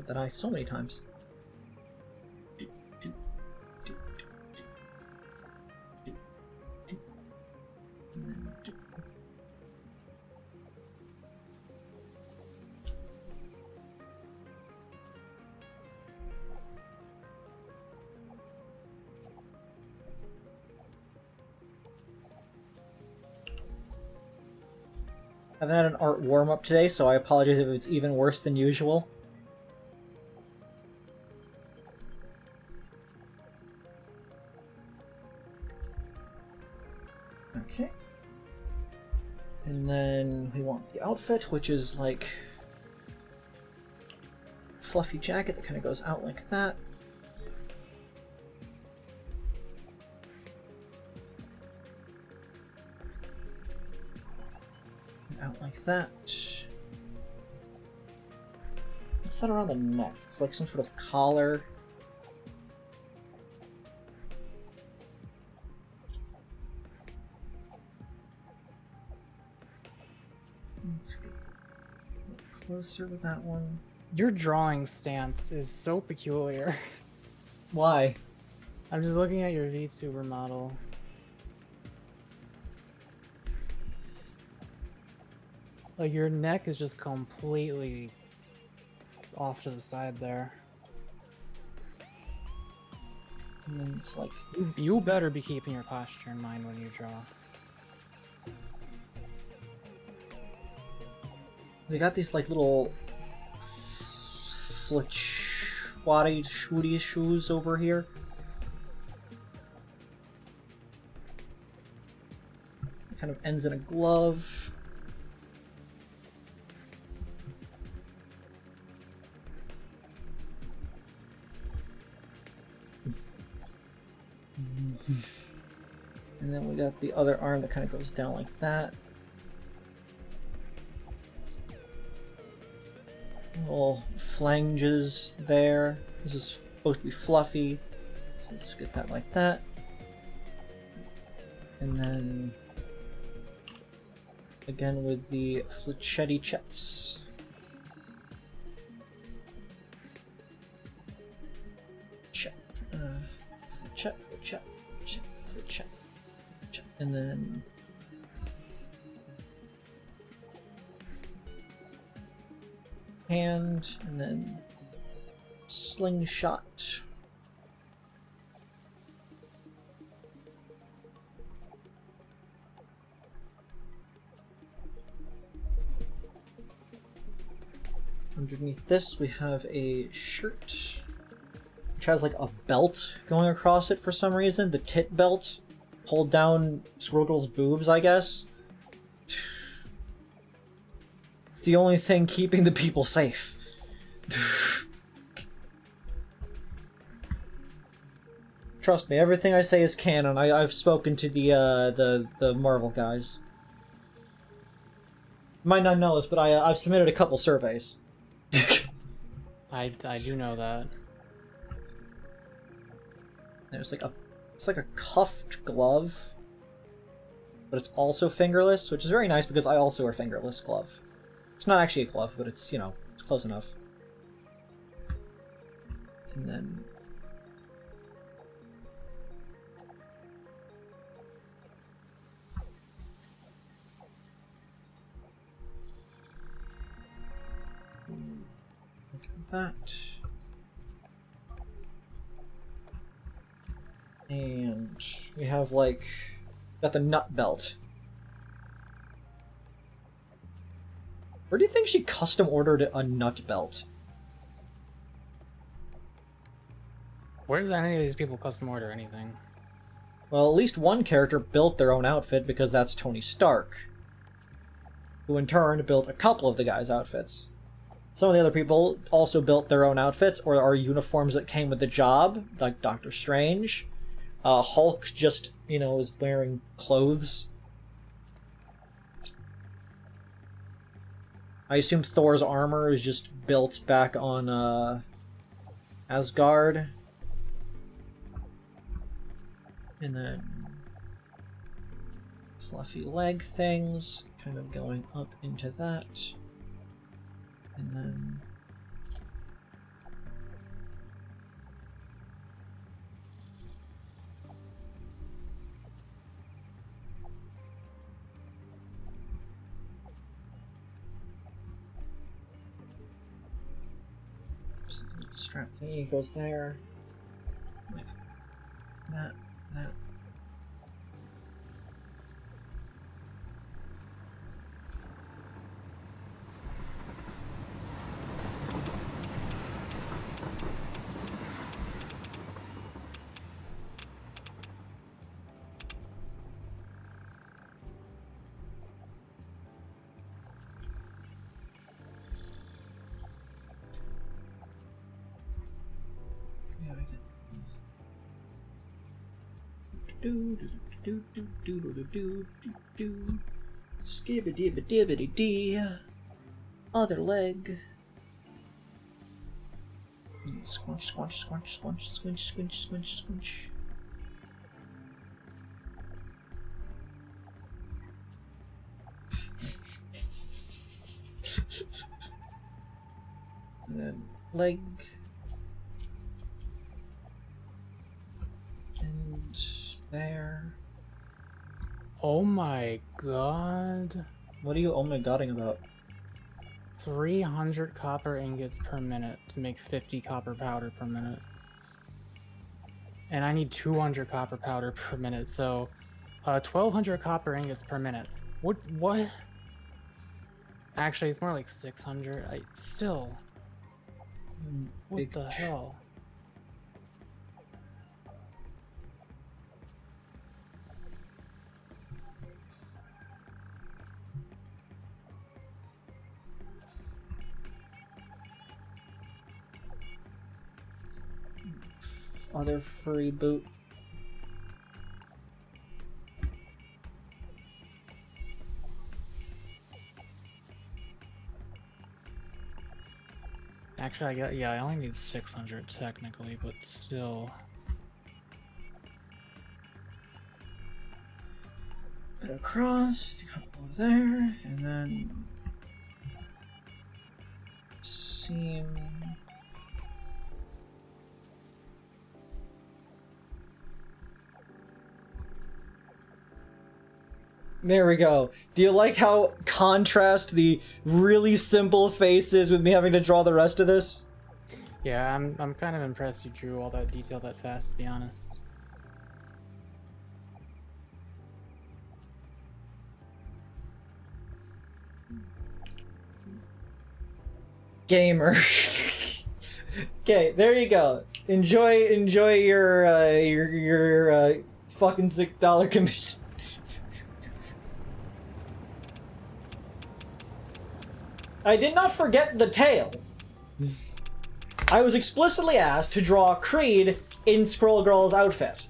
That eye so many times. I haven't had an art warm-up today, so I apologize if it's even worse than usual. Okay. And then we want the outfit, which is like fluffy jacket that kind of goes out like that. Out like that. What's that around the neck? It's like some sort of collar. Let's get a little closer with that one.
Your drawing stance is so peculiar.
Why?
I'm just looking at your VTuber model. Like your neck is just completely off to the side there.
And then it's like,
You better be keeping your posture in mind when you draw.
they got these like little shooty shoes over here. It kind of ends in a glove. And then we got the other arm that kind of goes down like that. Little flanges there. This is supposed to be fluffy. Let's get that like that. And then again with the flechetti chets. Flechet. And then hand, and then slingshot. Underneath this we have a shirt which has like a belt going across it for some reason. The tit belt. Hold down Squirtle's boobs, I guess. It's the only thing keeping the people safe. Trust me, everything I say is canon. I've spoken to the Marvel guys. Might not know this, but I've submitted a couple surveys.
I do know that.
There's like it's like a cuffed glove, but it's also fingerless, which is very nice because I also wear fingerless glove. It's not actually a glove, but it's, you know, it's close enough. And then look at that. And we have, like, got the nut belt. Where do you think she custom ordered a nut belt?
Where did any of these people custom order anything?
Well, at least one character built their own outfit because that's Tony Stark, who in turn built a couple of the guys' outfits. Some of the other people also built their own outfits or are uniforms that came with the job, like Doctor Strange. Hulk just, you know, is wearing clothes. I assume Thor's armor is just built back on, Asgard. And then fluffy leg things, kind of going up into that. And then strap thingy goes there. Like that. Skibba-dibba-dibbity-dee. Other leg. Squinch, squinch, squinch, squinch, squinch, squinch, squinch, squinch. And then leg. And there.
Oh my god.
What are you oh-my-godding about?
300 copper ingots per minute to make 50 copper powder per minute. And I need 200 copper powder per minute, so 1,200 copper ingots per minute. What? Actually, it's more like 600. Still. What the hell?
Other furry boot.
Actually, I only need 600 technically, but still.
Across, a couple there, and then seam. There we go. Do you like how contrast the really simple face is with me having to draw the rest of this?
Yeah, I'm kind of impressed you drew all that detail that fast, to be honest.
Gamer. Okay, there you go. Enjoy your fucking $6 commission. I did not forget the tail. I was explicitly asked to draw Creed in Squirrel Girl's outfit.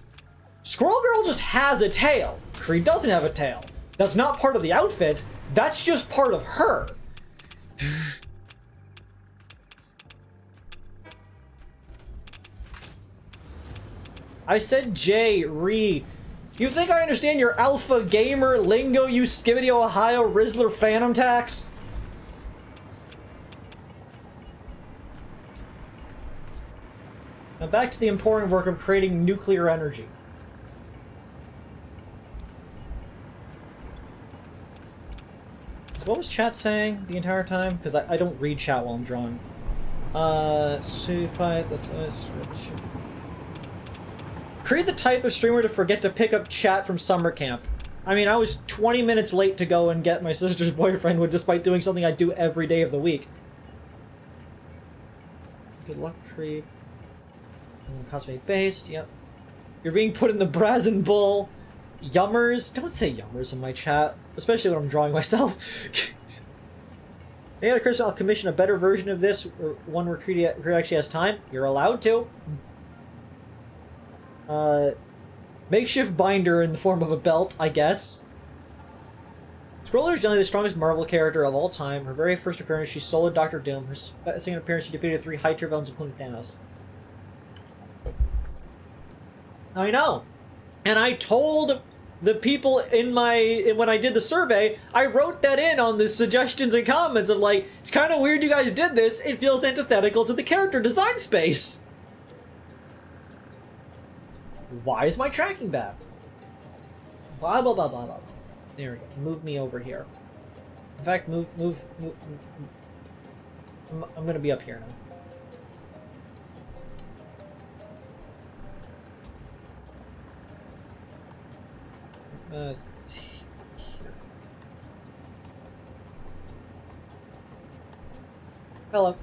Squirrel Girl just has a tail. Creed doesn't have a tail. That's not part of the outfit. That's just part of her. I said J, Re. You think I understand your alpha gamer lingo, you Skibbity Ohio Rizzler Phantom Tax? Now back to the important work of creating nuclear energy. So what was chat saying the entire time? Because I don't read chat while I'm drawing. Create the type of streamer to forget to pick up chat from summer camp. I mean, I was 20 minutes late to go and get my sister's boyfriend, despite doing something I do every day of the week. Good luck, Creed. Cosmic based, yep. You're being put in the Brazen Bull. Yummers. Don't say yummers in my chat, especially when I'm drawing myself. Hey, Chris, I'll commission a better version of this, or one where Creed actually has time. You're allowed to. Makeshift binder in the form of a belt, I guess. Scroller is generally the strongest Marvel character of all time. Her very first appearance, she soloed Doctor Doom. Her second appearance, she defeated 3 high-tier villains, including Thanos. I know. And I told the people when I did the survey, I wrote that in on the suggestions and comments of like, it's kind of weird you guys did this. It feels antithetical to the character design space. Why is my tracking bad? Blah, blah, blah, blah, blah. There we go. Move me over here. In fact, move. I'm gonna be up here now. Here. Hello.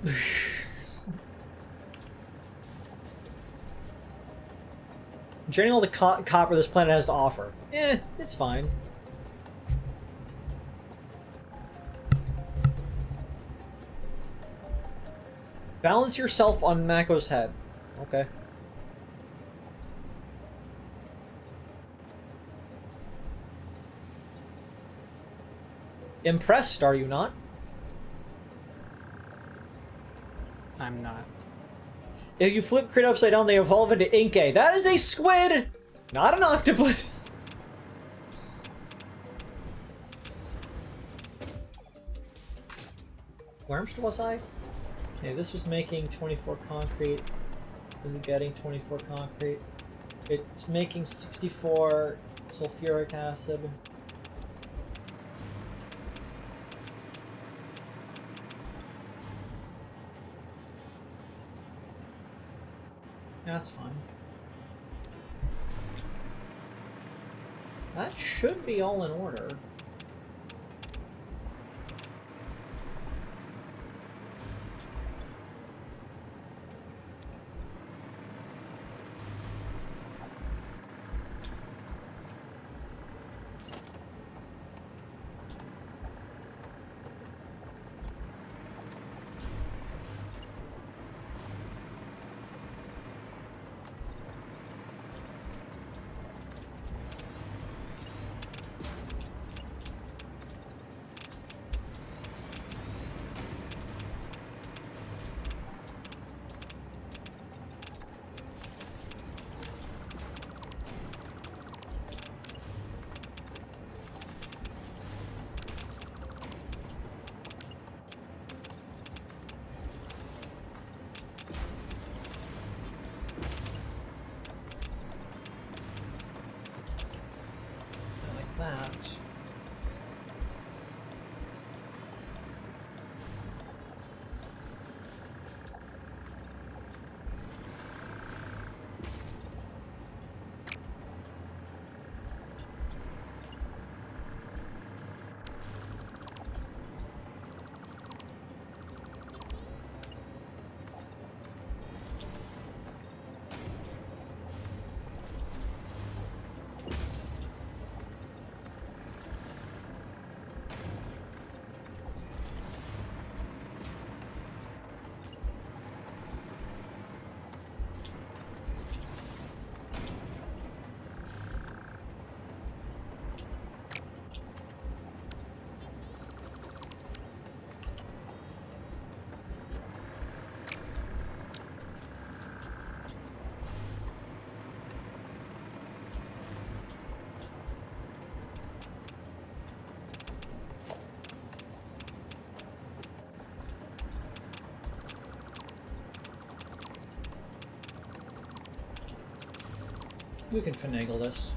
Draining all the copper this planet has to offer. It's fine. Balance yourself on Mako's head. Okay. Impressed, are you not?
I'm not.
If you flip Crit upside down, they evolve into Inkay. That is a squid! Not an octopus! Where was I? Okay, this was making 24 concrete. This is getting 24 concrete. It's making 64 sulfuric acid. That's fine. That should be all in order. That. We can finagle this.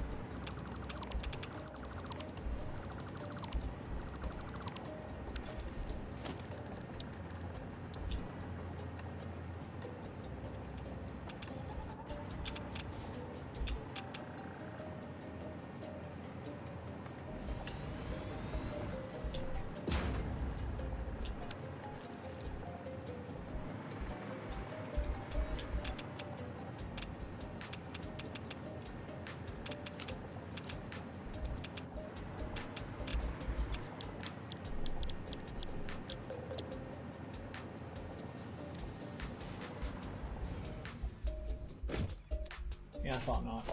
Yeah, I thought not.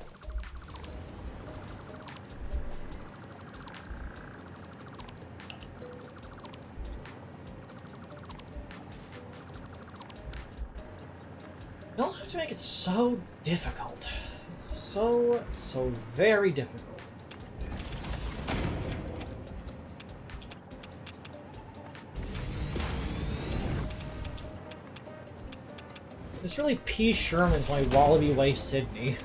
Don't have to make it so difficult. So very difficult. It's really P. Sherman's like Wallaby Way, Sydney.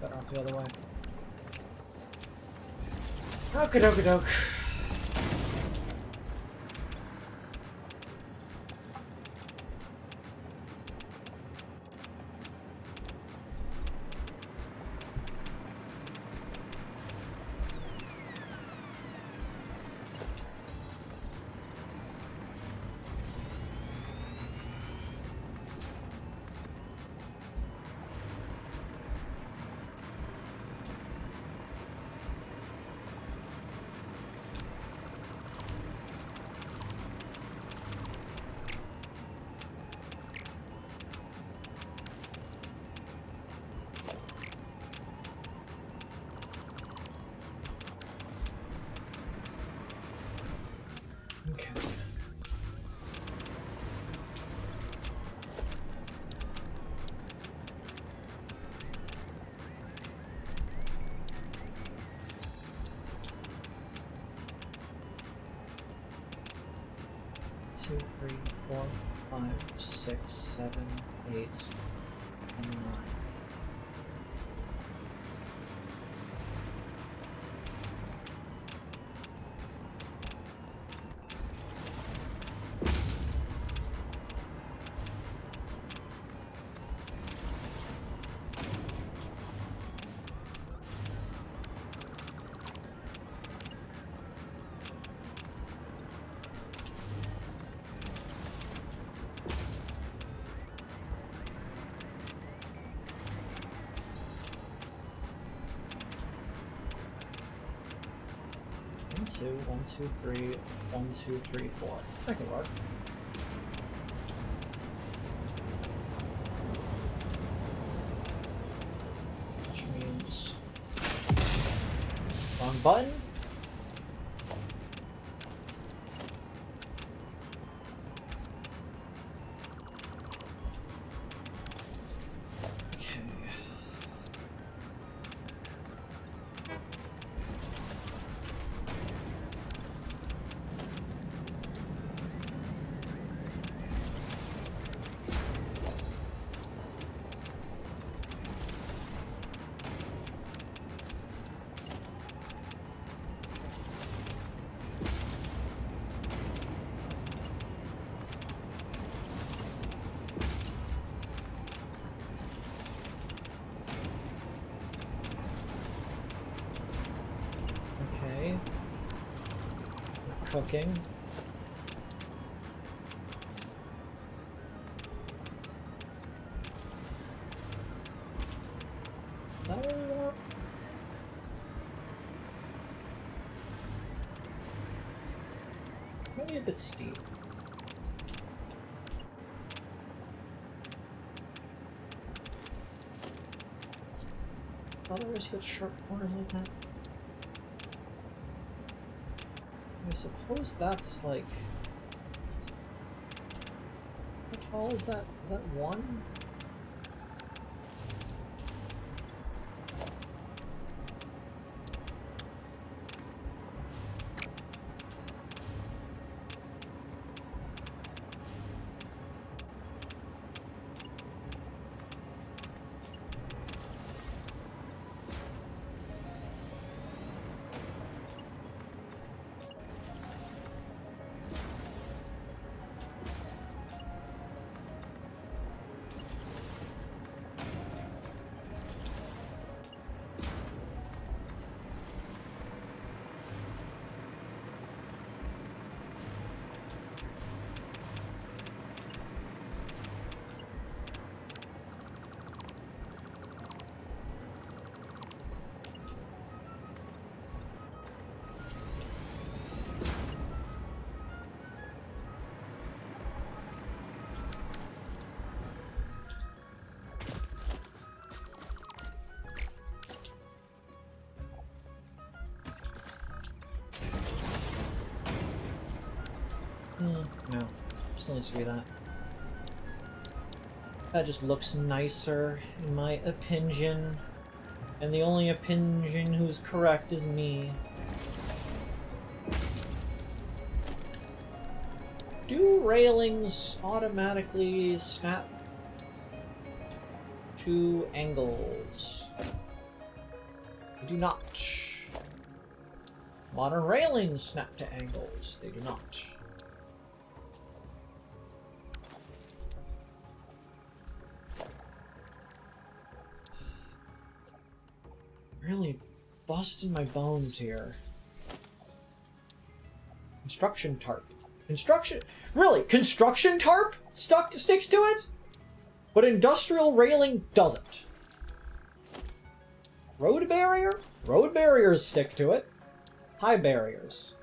Better off the other way. Okie dokie doke. Okay. Two, three, 4, 5, 6, 7, 8, and 9. One, two, 3, 1, 2, 3, 4. That can work. Which means wrong button. Okay. Okay. We're cooking. Maybe a bit steep. Otherwise, you get sharp corners like that. I suppose that's like. How tall is that? Is that 1? No. Still needs to be that. That just looks nicer, in my opinion. And the only opinion who's correct is me. Do railings automatically snap to angles? They do not. Modern railings snap to angles. They do not. Really busting my bones here. Construction tarp. Really? Construction tarp sticks to it? But industrial railing doesn't. Road barrier? Road barriers stick to it. High barriers.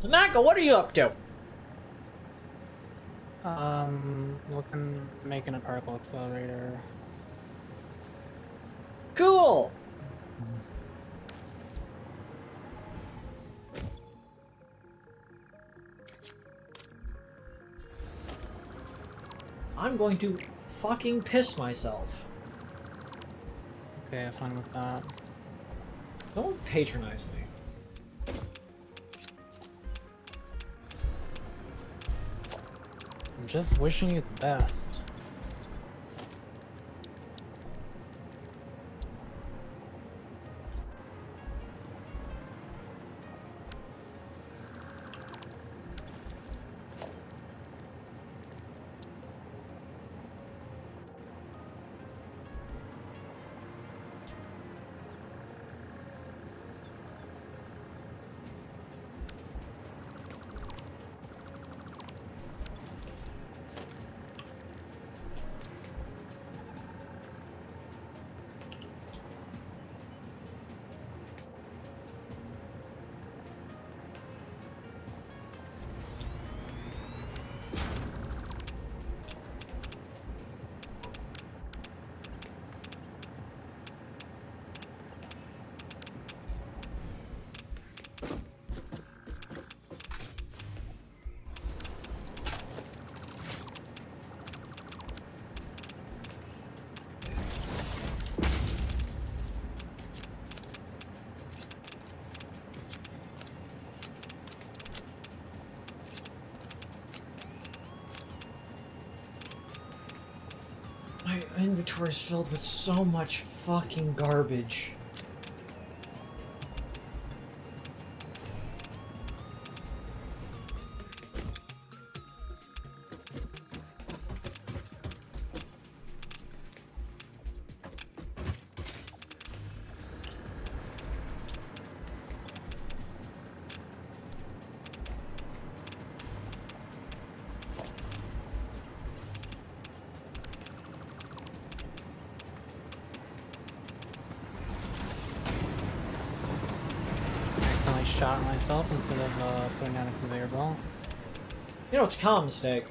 Mako, what are you up to?
Making a particle accelerator.
Cool! I'm going to fucking piss myself.
Okay, fine with that.
Don't patronize me.
I'm just wishing you the best.
My inventory is filled with so much fucking garbage.
Accidentally shot myself instead of putting down a conveyor belt.
You know, it's a common mistake.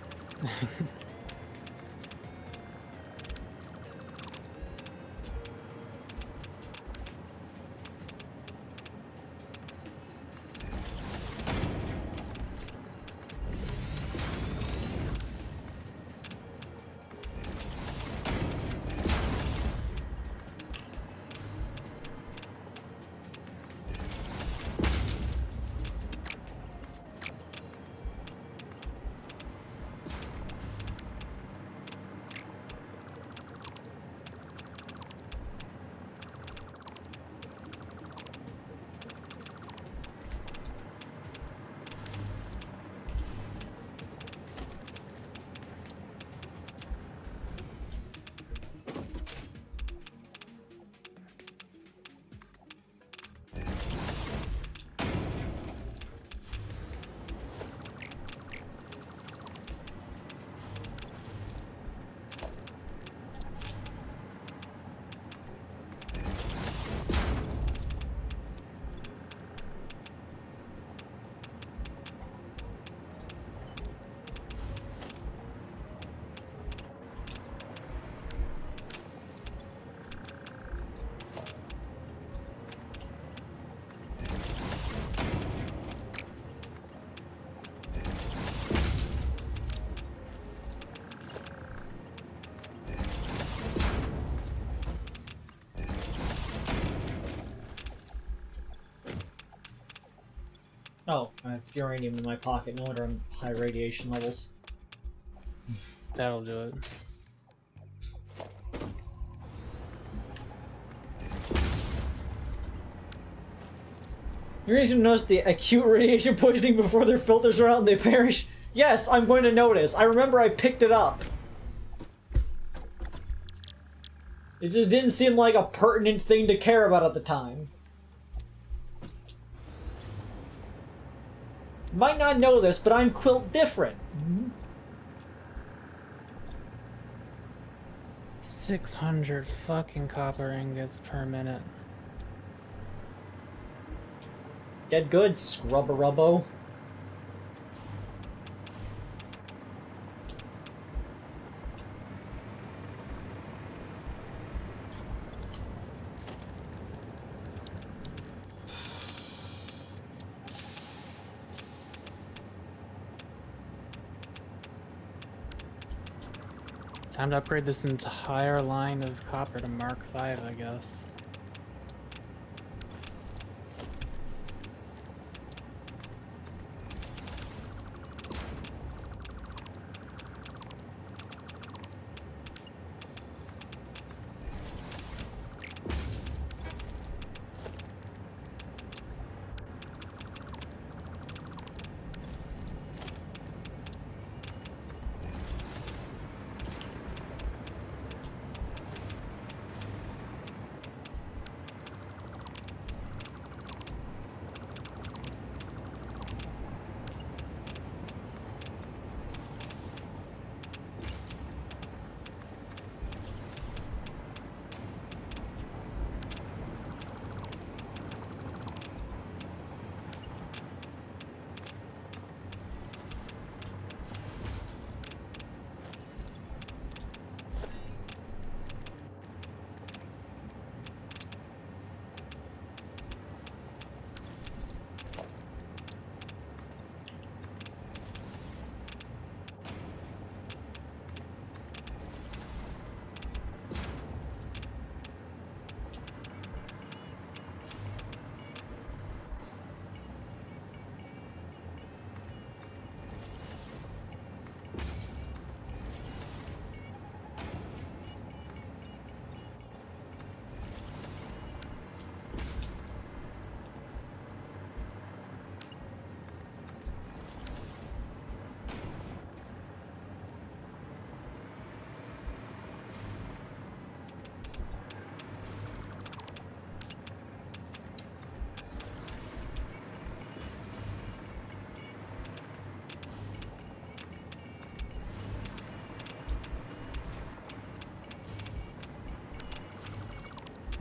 Oh, I have uranium in my pocket. No wonder I'm high radiation levels.
That'll do it.
You're going to notice the acute radiation poisoning before their filters are out and they perish? Yes, I'm going to notice. I remember I picked it up. It just didn't seem like a pertinent thing to care about at the time. You might not know this, but I'm quilt different.
600 fucking copper ingots per minute.
Get good, Scrubba-rubbo.
Time to upgrade this entire line of copper to Mark V, I guess.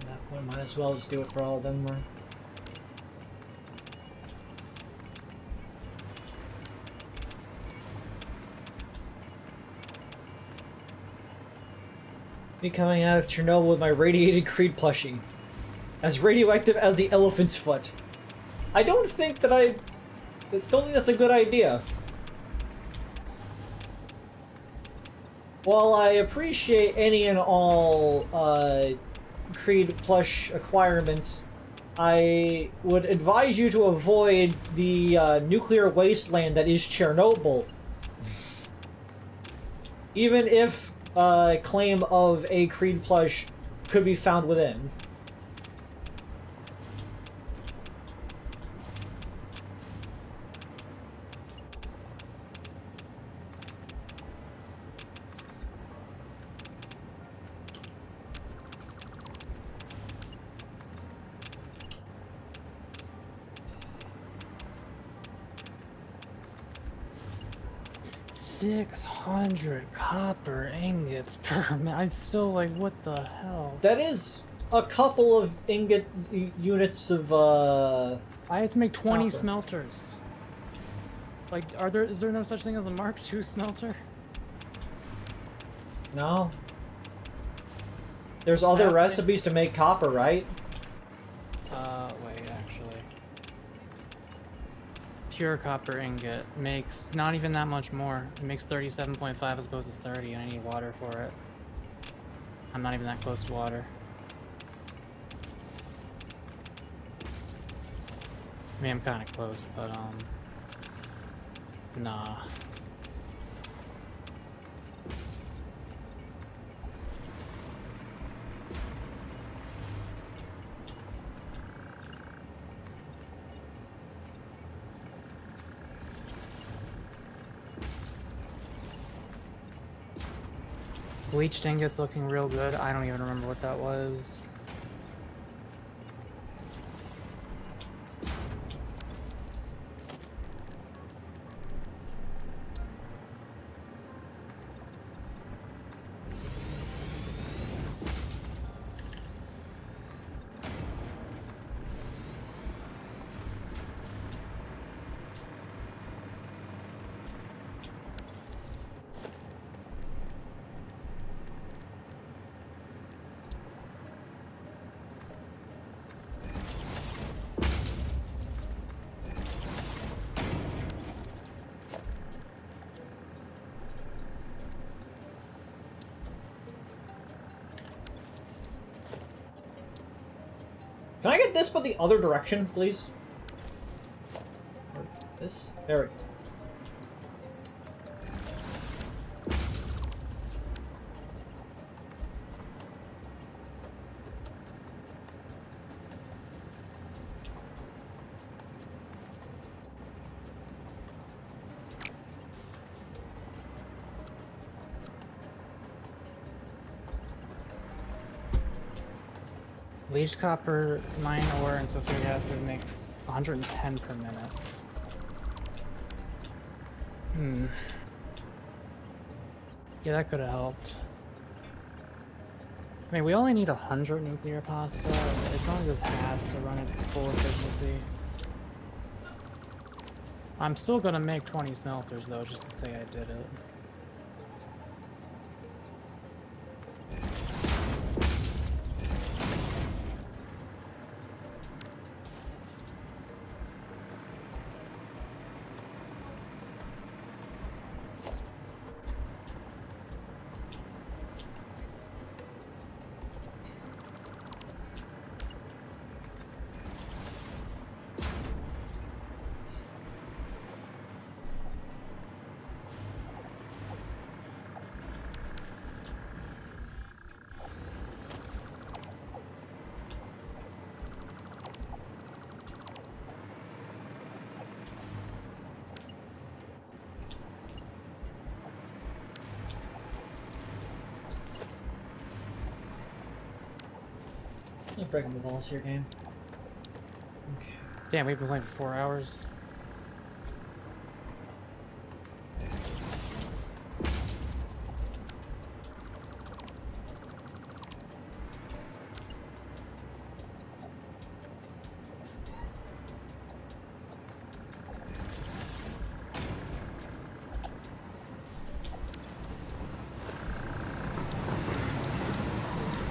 At that point, might as well just do it for all of them. Or... Me coming out of Chernobyl with my radiated Creed plushie. As radioactive as the elephant's foot. I don't think that's a good idea. While I appreciate any and all Creed plush acquirements, I would advise you to avoid the nuclear wasteland that is Chernobyl. Even if claim of a Creed plush could be found within.
$600 copper ingots per minute. I'm still like, what the hell?
That is a couple of ingot units of
I had to make 20
copper.
smelters. Like, is there no such thing as a Mark II smelter?
No. There's other
Okay.
recipes to make copper, right?
Wait, actually. Pure copper ingot makes not even that much more. It makes 37.5 as opposed to 30, and I need water for it. I'm not even that close to water. I mean, I'm kind of close, but, nah. Bleached ingot's looking real good. I don't even remember what that was.
Can I get this but the other direction, please? Or this? There we go.
Bleached copper, mine ore, and sulfuric acid makes 110 per minute. Yeah, that could have helped. I mean, we only need 100 nuclear pasta, as long as this has to run at full efficiency. I'm still gonna make 20 smelters, though, just to say I did it.
I'm breaking the balls here, game. Okay.
Damn, we've been playing for 4 hours.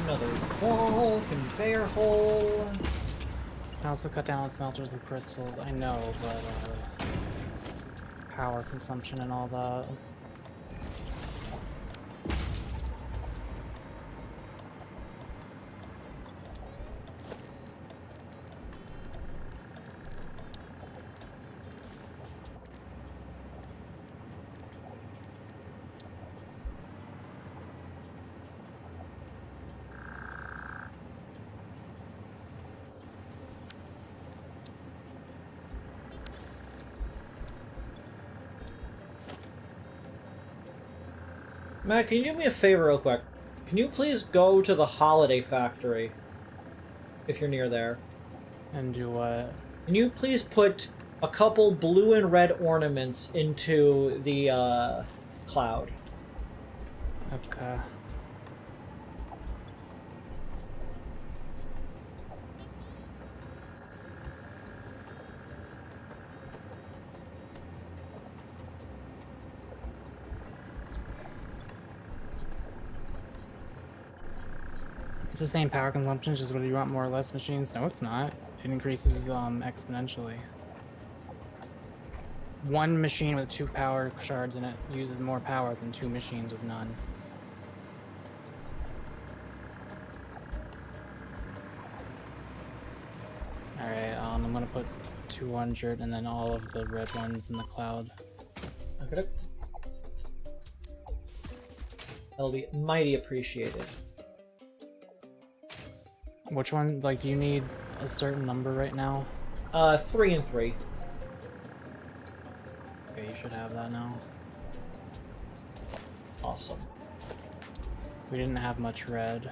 Another wall, conveyor hole.
I also cut down on smelters with crystals, I know, but power consumption and all that.
Matt, can you do me a favor real quick? Can you please go to the holiday factory? If you're near there.
And do what?
Can you please put a couple blue and red ornaments into the cloud?
Okay. It's the same power consumption, just whether you want more or less machines. No, it's not. It increases exponentially. One machine with 2 power shards in it uses more power than 2 machines with none. Alright, I'm gonna put 200 and then all of the red ones in the cloud.
Okay. That'll be mighty appreciated.
Which one? Like, do you need a certain number right now?
3 and 3.
Okay, you should have that now.
Awesome.
We didn't have much red.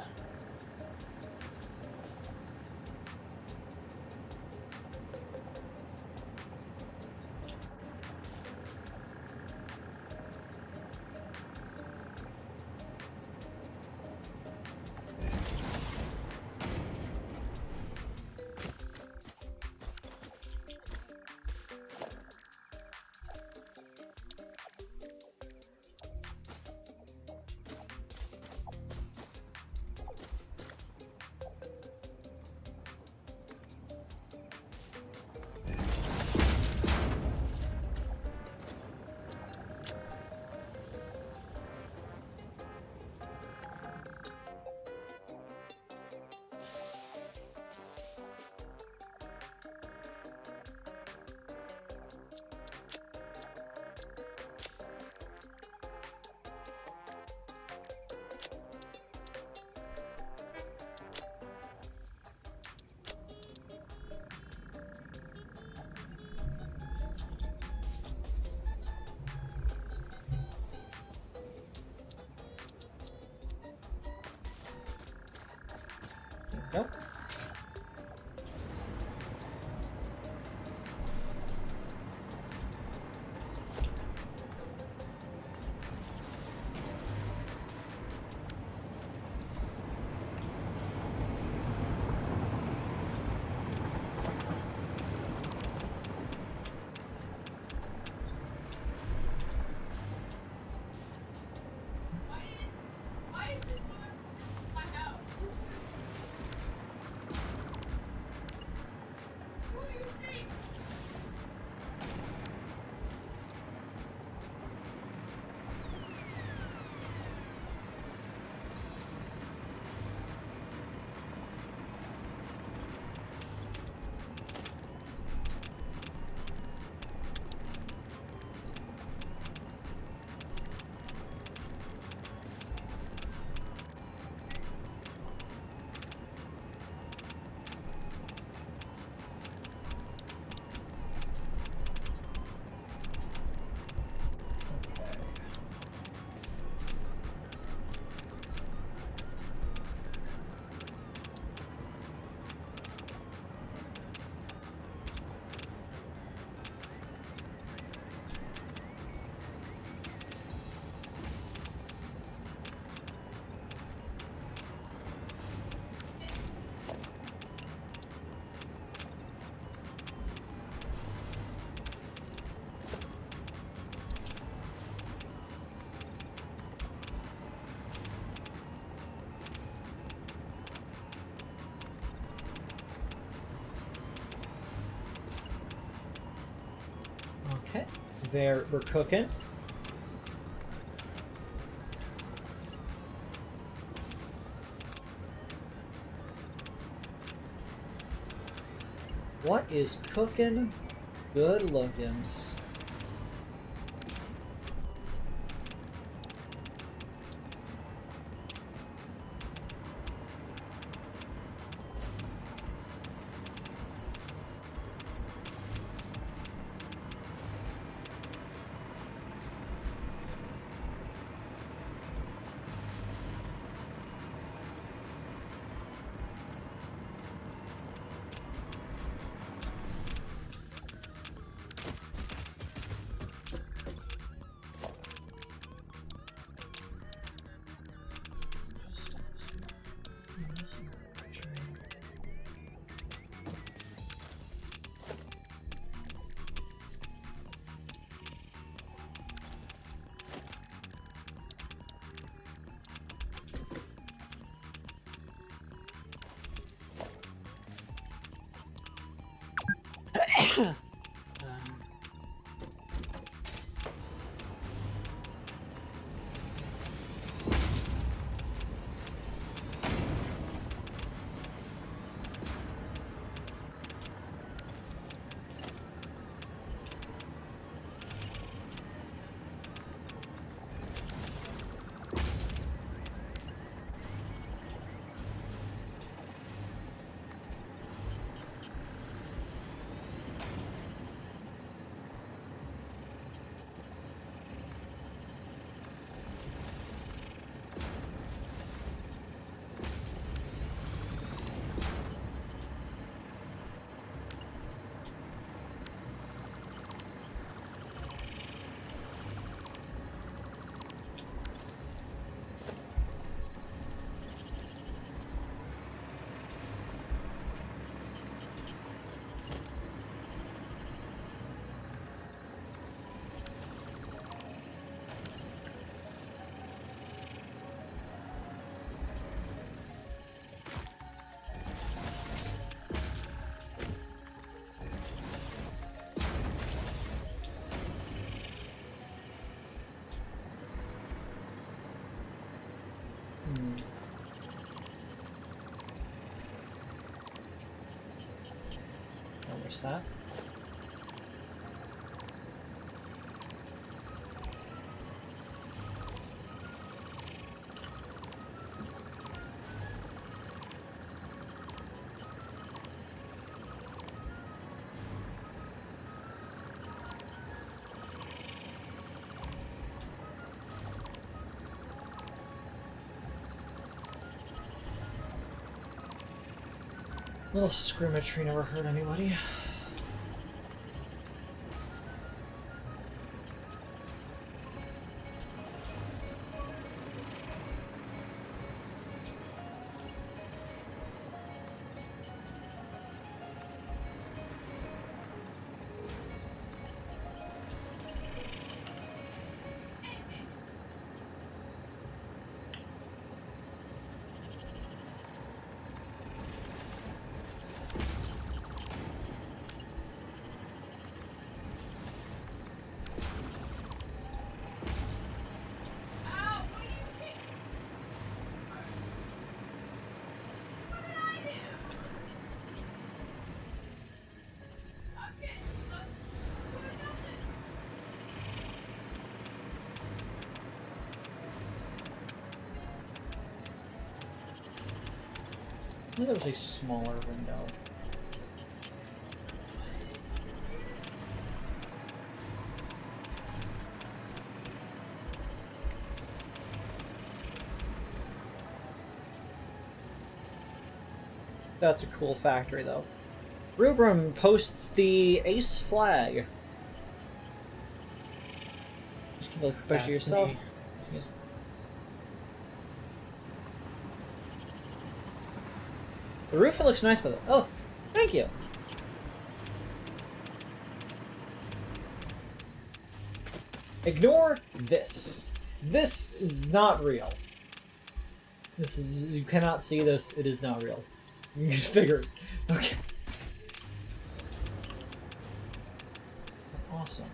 Okay. There, we're cooking. What is cooking? Good lookins. Where's that? Little scrimmetry never hurt anybody. I think there was a smaller window. That's a cool factory, though. Rubrum posts the ace flag. Just give a quick picture of yourself. Just... The roof looks nice, by the way. Oh, thank you. Ignore this. This is not real. This is, you cannot see this. It is not real. You figured. Okay. Awesome.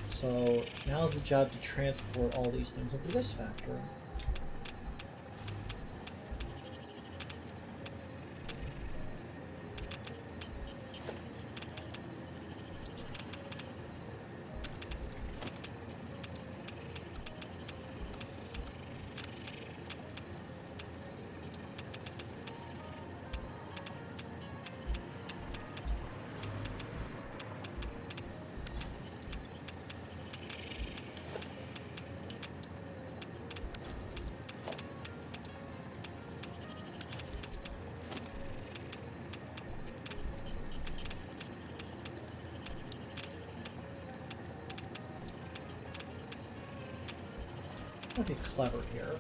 So now's the job to transport all these things over to this factory. I'll be clever here.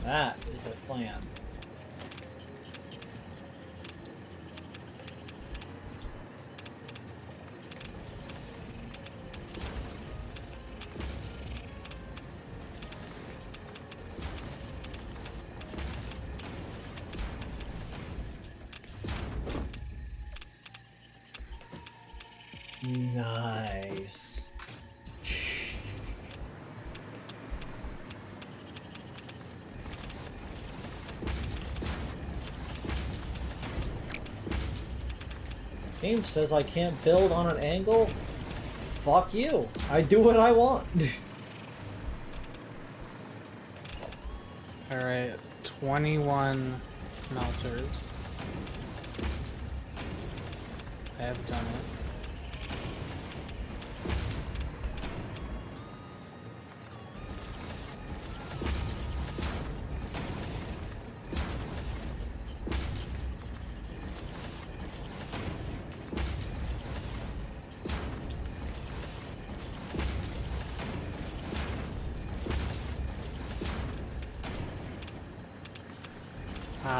That is a plan. Nice. Game says I can't build on an angle? Fuck you. I do what I want.
Alright, 21 smelters. I have done it.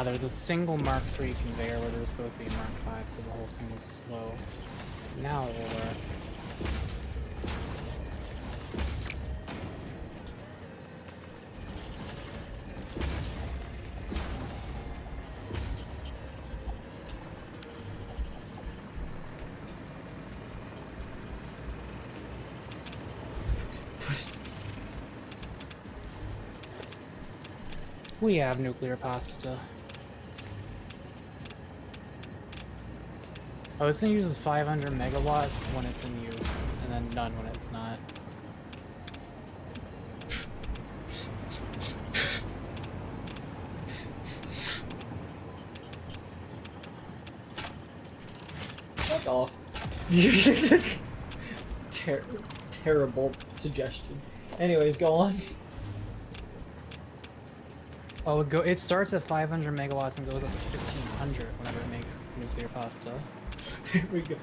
There's a single Mark III conveyor where there was supposed to be a Mark V, so the whole thing was slow. Now it will work. We have nuclear pasta. Oh, this thing uses 500 megawatts when it's in use, and then none when it's not.
Fuck off. It's terrible suggestion. Anyways, go on.
Oh, it starts at 500 megawatts and goes up to 1500 whenever it makes nuclear pasta.
There we go.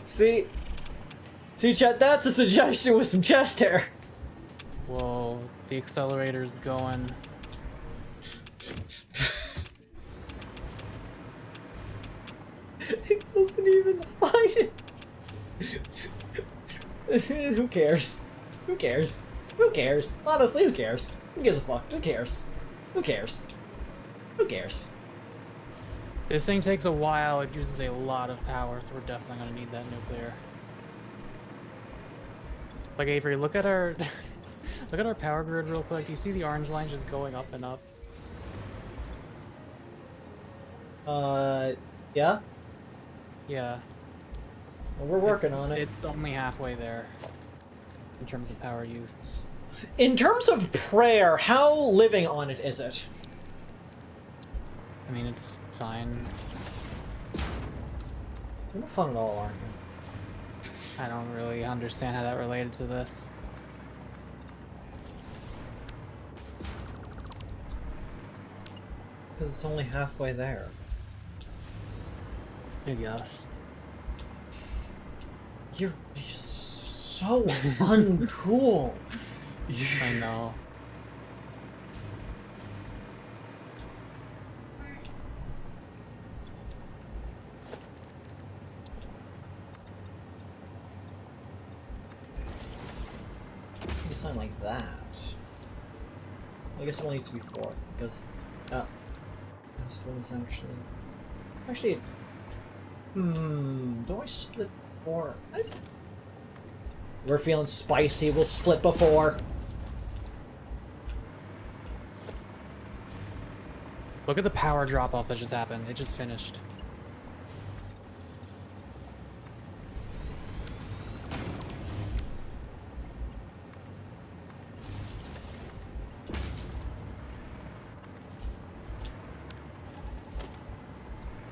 See, chat, that's a suggestion with some chest hair.
Whoa, the accelerator's going.
It doesn't even hide it. Who cares? Who cares? Who cares? Honestly, who cares? Who gives a fuck? Who cares? Who cares? Who cares?
This thing takes a while, it uses a lot of power, so we're definitely gonna need that nuclear. Like, Avery, look at our look at our power grid real quick. Do you see the orange line just going up and up?
Yeah?
Yeah.
Well, we're working on it.
It's only halfway there in terms of power use.
In terms of prayer, how living on it is it?
I mean, it's fine.
No fun at all, aren't you?
I don't really understand how that related to this.
Because it's only halfway there.
I guess.
You're so uncool.
I know.
Something like that. I guess it only needs to be 4, because... Last one is actually... do I split 4? We're feeling spicy, we'll split before.
Look at the power drop-off that just happened. It just finished.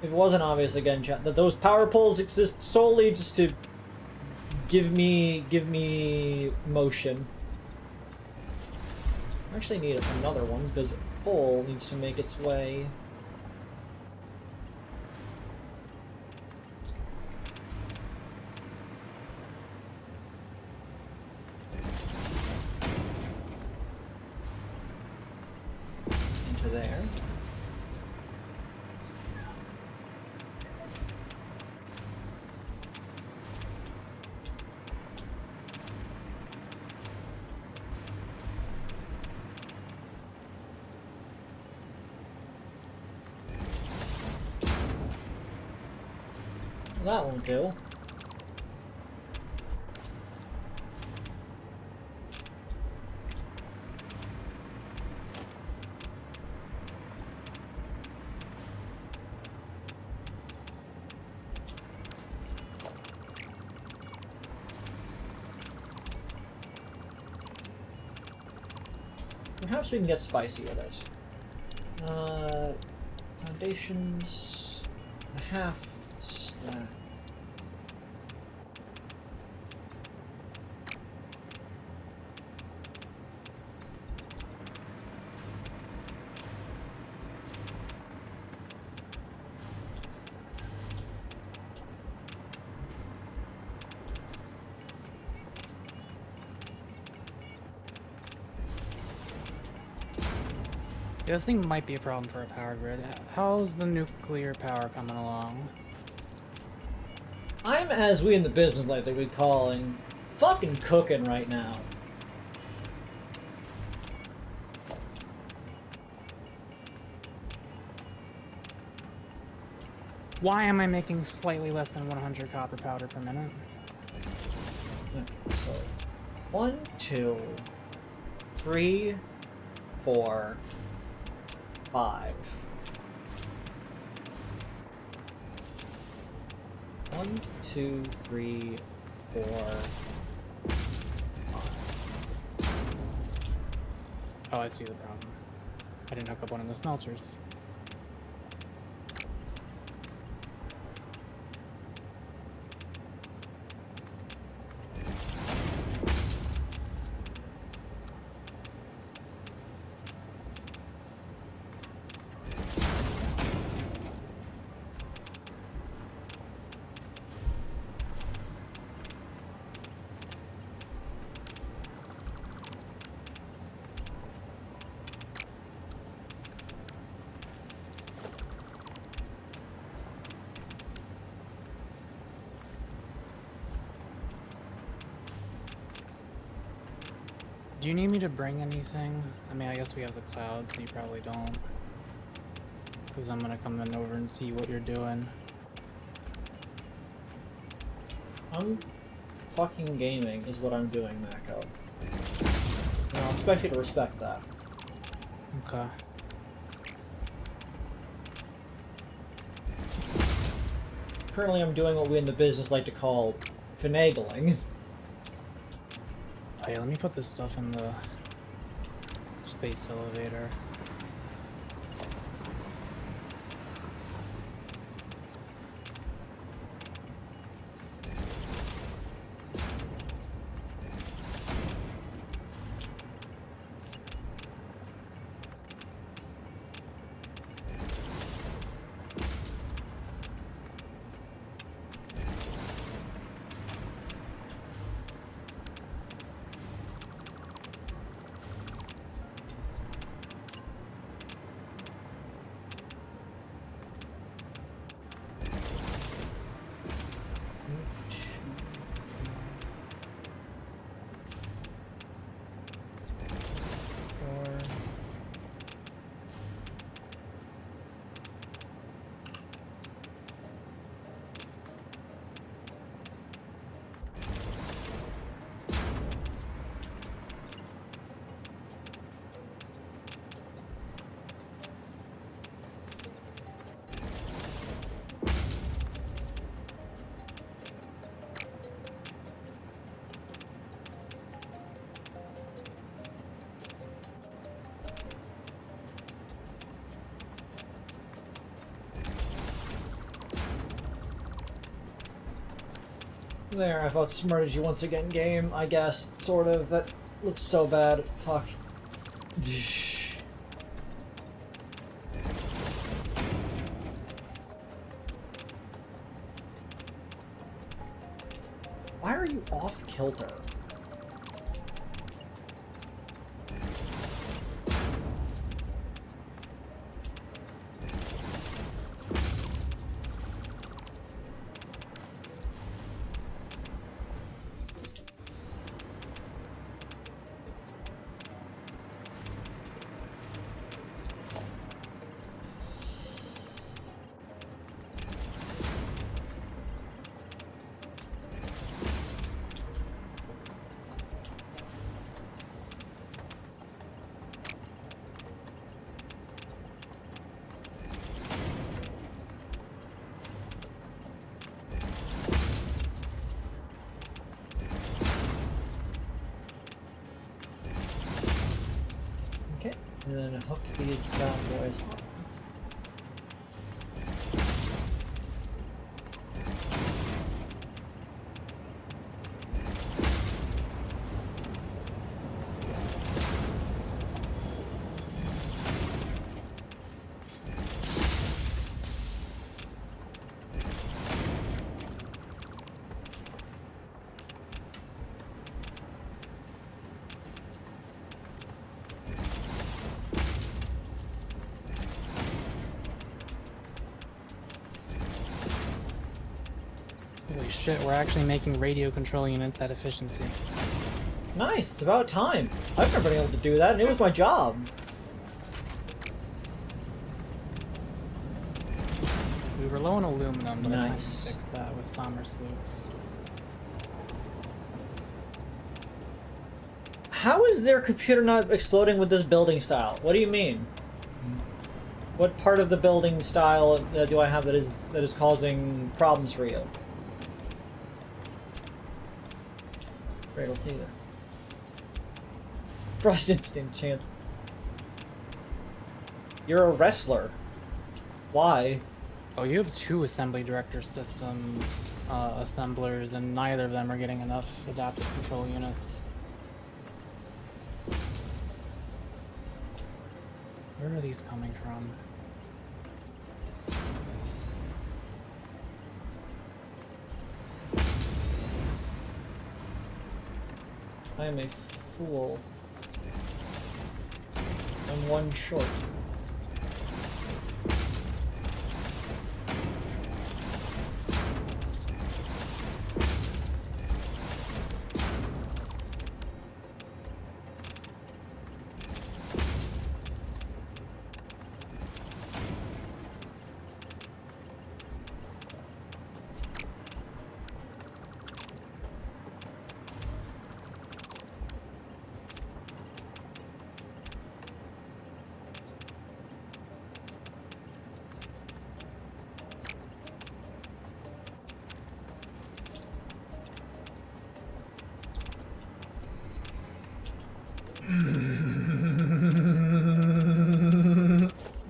If it wasn't obvious again, chat, that those power poles exist solely just to give me motion. I actually need another one because a pole needs to make its way. Into there. That won't do. Perhaps we can get spicy with it. Foundations... a half stack.
Yeah, this thing might be a problem for a power grid. How's the nuclear power coming along?
I'm, as we in the business like they would calling, fucking cooking right now.
Why am I making slightly less than 100 copper powder per minute?
So, 1, 2, 3, 4, 5. 1, 2, 3, 4, 5.
Oh, I see the problem. I didn't hook up one of the smelters. Do you need me to bring anything? I mean, I guess we have the clouds, so you probably don't. Because I'm gonna come in over and see what you're doing.
I'm fucking gaming is what I'm doing, Mako. And I'll expect you to respect that.
Okay.
Currently I'm doing what we in the business like to call finagling.
Oh yeah, let me put this stuff in the space elevator.
There, I've outsmarted you once again, game, I guess. Sort of. That looks so bad. Fuck. Why are you off kilter? Okay, and then hook these bad boys on.
Holy shit, we're actually making radio control units at efficiency.
Nice, it's about time. I've never been able to do that, and it was my job.
We were low on aluminum, but I tried to
Nice.
fix that with Sommer sloops.
How is their computer not exploding with this building style? What do you mean? What part of the building style do I have that is causing problems for you? Great, okay there. Frost instinct chance. You're a wrestler. Why?
Oh, you have two assembly director system assemblers, and neither of them are getting enough adaptive control units. Where are these coming from?
I am a fool. I'm one short.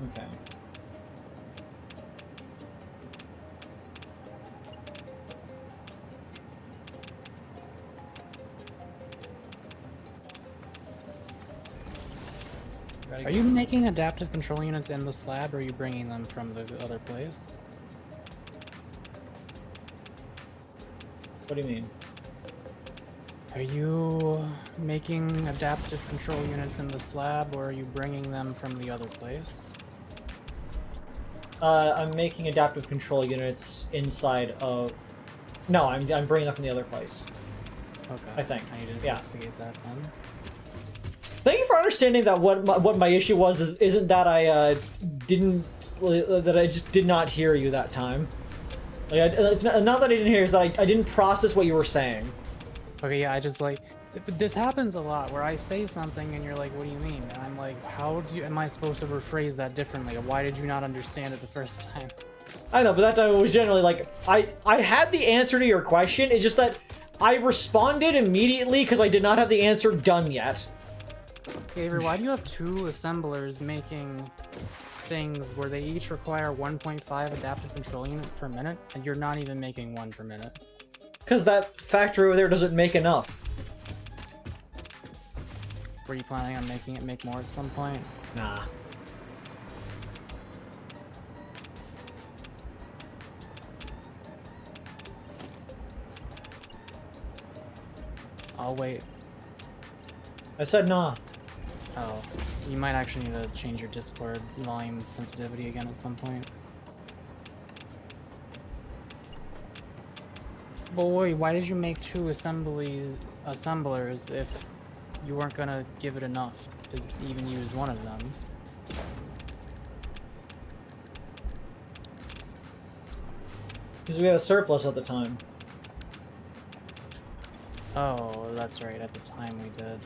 Okay.
Are you making adaptive control units in the slab, or are you bringing them from the other place?
What do you mean?
Are you making adaptive control units in the slab, or are you bringing them from the other place?
I'm making adaptive control units inside of... No, I'm bringing them from the other place.
Okay.
I think.
I need to
Yeah.
investigate that then.
Thank you for understanding that what my issue was isn't that I just did not hear you that time. Like it's not that I didn't hear, it's that I didn't process what you were saying.
Okay, yeah, I just like... This happens a lot, where I say something and you're like, what do you mean? And I'm like, am I supposed to rephrase that differently? Or why did you not understand it the first time?
I know, but that time it was generally like, I had the answer to your question, it's just that I responded immediately because I did not have the answer done yet.
Avery, why do you have two assemblers making things where they each require 1.5 adaptive control units per minute, and you're not even making one per minute?
Because that factory over there doesn't make enough.
Were you planning on making it make more at some point?
Nah.
I'll wait.
I said nah.
Oh, you might actually need to change your Discord volume sensitivity again at some point. Boy, why did you make 2 assemblers if you weren't gonna give it enough to even use one of them?
Because we had a surplus at the time.
Oh, that's right, at the time we did.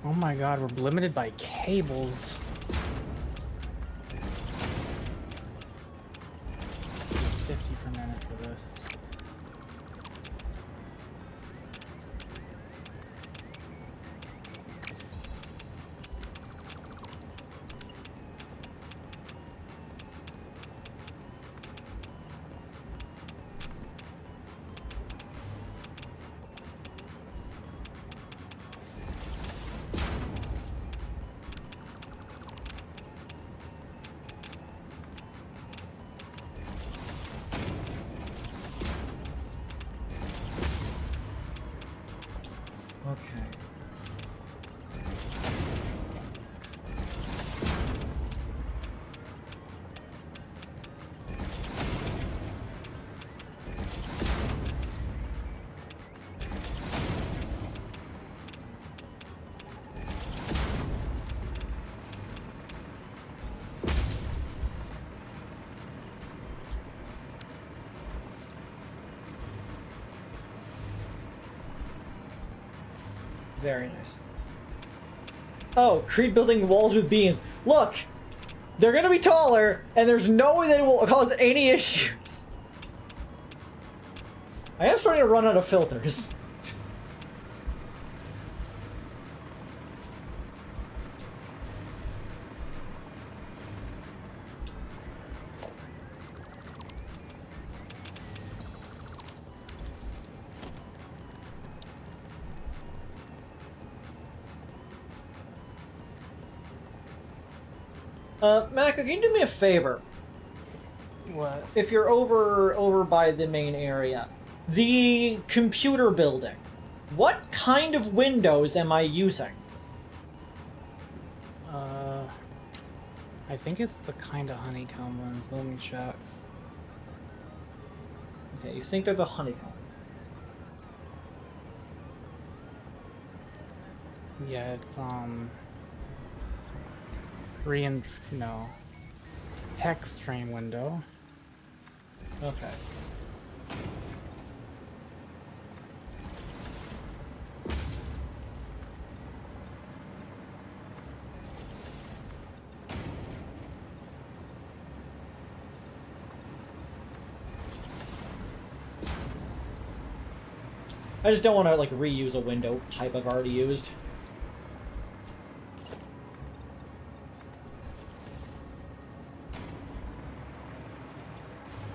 Oh my god, we're limited by cables. 50 per minute for this.
Okay. Very nice. Oh, Creed building walls with beams. Look! They're gonna be taller, and there's no way they will cause any issues. I am starting to run out of filters. Maka, can you do me a favor?
What?
If you're over by the main area, the computer building, what kind of windows am I using?
I think it's the kind of honeycomb ones. Let me check.
Okay, you think they're the honeycomb.
Yeah, it's hex frame window.
Okay. I just don't want to like reuse a window type I've already used.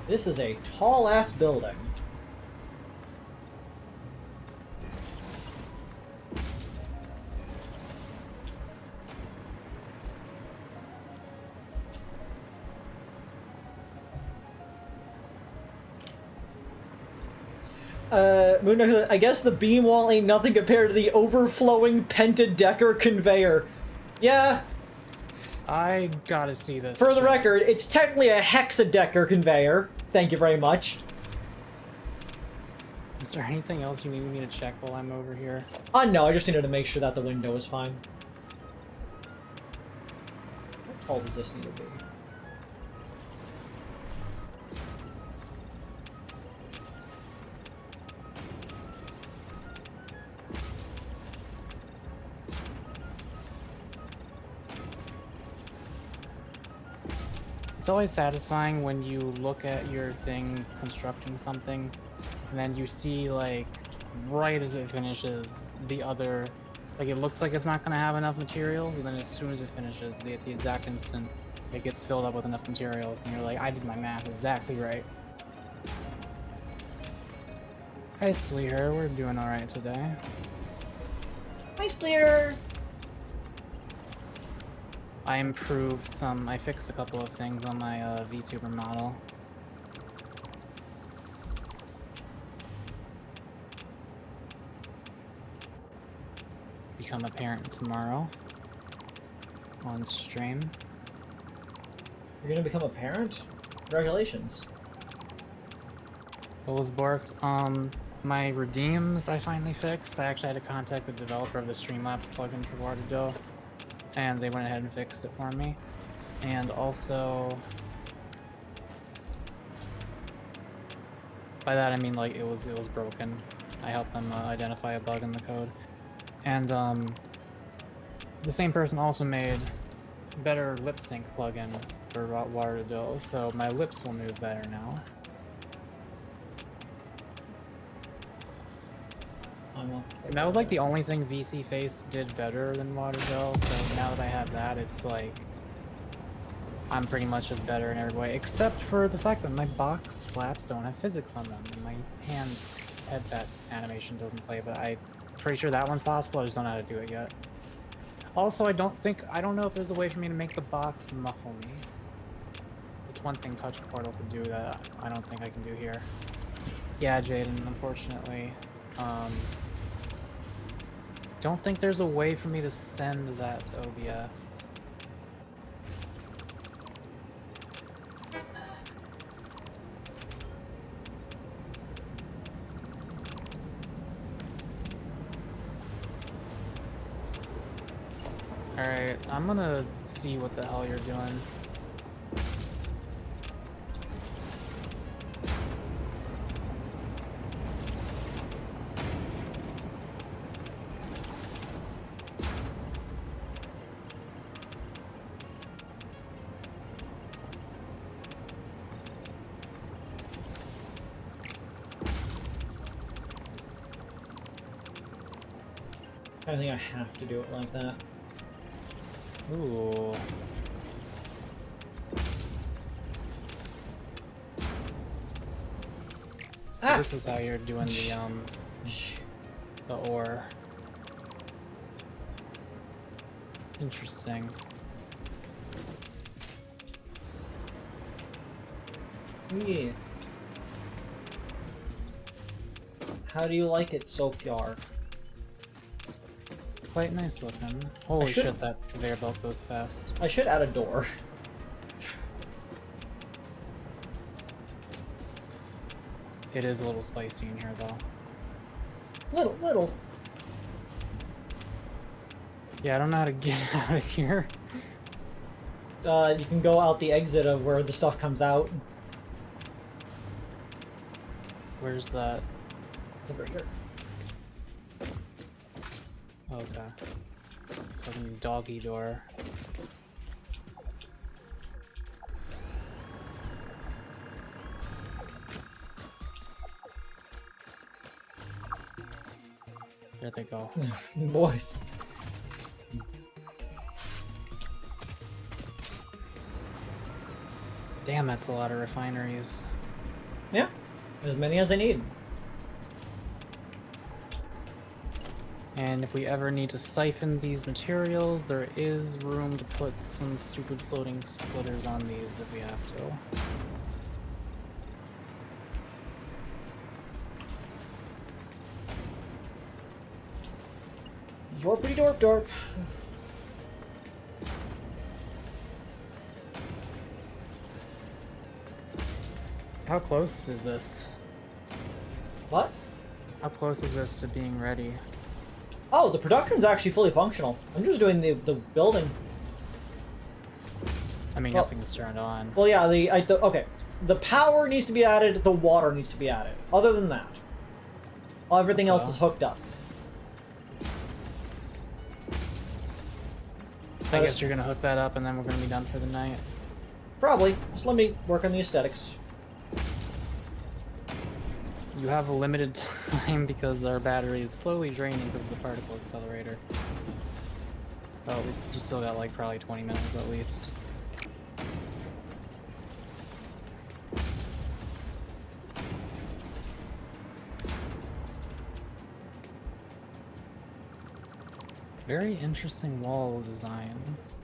This is a tall-ass building. Moon, I guess the beam wall ain't nothing compared to the overflowing pentadecker conveyor. Yeah.
I gotta see this.
For the
shit.
record, it's technically a hexadecker conveyor. Thank you very much.
Is there anything else you need me to check while I'm over here?
No, I just needed to make sure that the window was fine. How tall does this need to be?
It's always satisfying when you look at your thing constructing something, and then you see, like, right as it finishes, the other... Like, it looks like it's not going to have enough materials, and then as soon as it finishes, at the exact instant, it gets filled up with enough materials, and you're like, I did my math exactly right. Hi, Spleeher, we're doing alright today.
Hi, Spleer!
I improved some... I fixed a couple of things on my VTuber model. Become a parent tomorrow on stream.
You're gonna become a parent? Congratulations.
What was borked? My redeems I finally fixed. I actually had to contact the developer of the Streamlabs plugin for Waterdough, and they went ahead and fixed it for me. And also, by that I mean like it was broken. I helped them identify a bug in the code. And the same person also made better lip sync plugin for Waterdough, so my lips will move better now. And that was like the only thing VC Face did better than Waterdough, so now that I have that, it's like I'm pretty much just better in every way, except for the fact that my box flaps don't have physics on them, and my hand headbat animation doesn't play, but I'm pretty sure that one's possible, I just don't know how to do it yet. Also, I don't know if there's a way for me to make the box muffle me. It's one thing Touch Portal could do that I don't think I can do here. Yeah, Jaden, unfortunately. Don't think there's a way for me to send that to OBS. Alright, I'm gonna see what the hell you're doing.
I think I have to do it like that.
Ooh. So this is how you're doing the ore. Interesting.
Yeah. How do you like it, Sophiar?
Quite nice looking. Holy shit, that conveyor belt goes fast.
I should add a door.
It is a little spicy in here, though.
Little.
Yeah, I don't know how to get out of here.
You can go out the exit of where the stuff comes out.
Where's that?
Over here.
Okay. Fucking doggy door. There they go.
Boys.
Damn, that's a lot of refineries.
Yeah. As many as I need.
And if we ever need to siphon these materials, there is room to put some stupid floating splitters on these if we have to.
Dorpity dorp.
How close is this?
What?
How close is this to being ready?
Oh, the production's actually fully functional. I'm just doing the building.
I mean,
Well,
nothing is turned on.
Well, yeah, okay. The power needs to be added, the water needs to be added. Other than that, everything else is hooked up.
I guess you're gonna hook that up and then we're gonna be done for the night.
Probably. Just let me work on the aesthetics.
You have a limited time because our battery is slowly draining because of the particle accelerator. Oh, at least you still got like probably 20 minutes at least. Very interesting wall designs.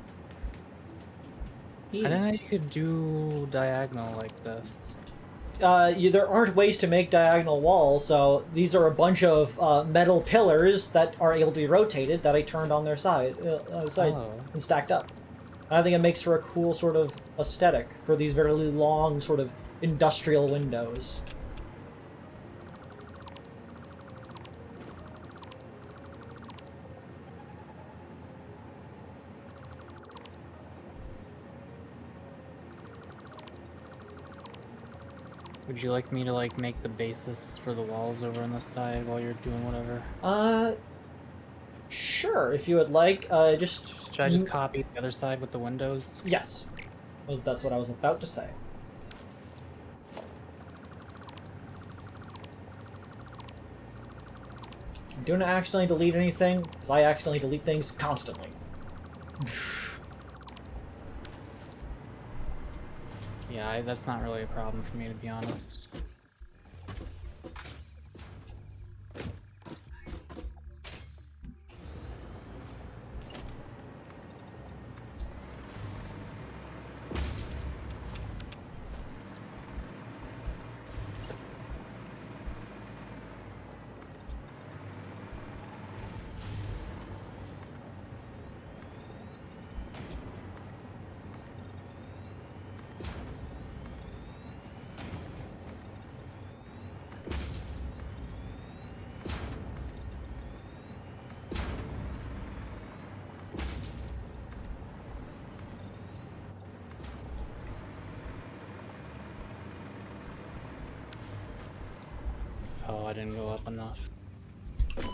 I didn't know you could do diagonal like this.
There aren't ways to make diagonal walls, so these are a bunch of metal pillars that are able to be rotated that I turned on their side and stacked up. I think it makes for a cool sort of aesthetic for these very long sort of industrial windows.
Would you like me to like make the basis for the walls over on this side while you're doing whatever?
Sure, if you would like.
Should I just copy the other side with the windows?
Yes. Well, that's what I was about to say. Don't accidentally delete anything, because I accidentally delete things constantly.
Yeah, that's not really a problem for me, to be honest. Oh, I didn't go up enough.
Okay.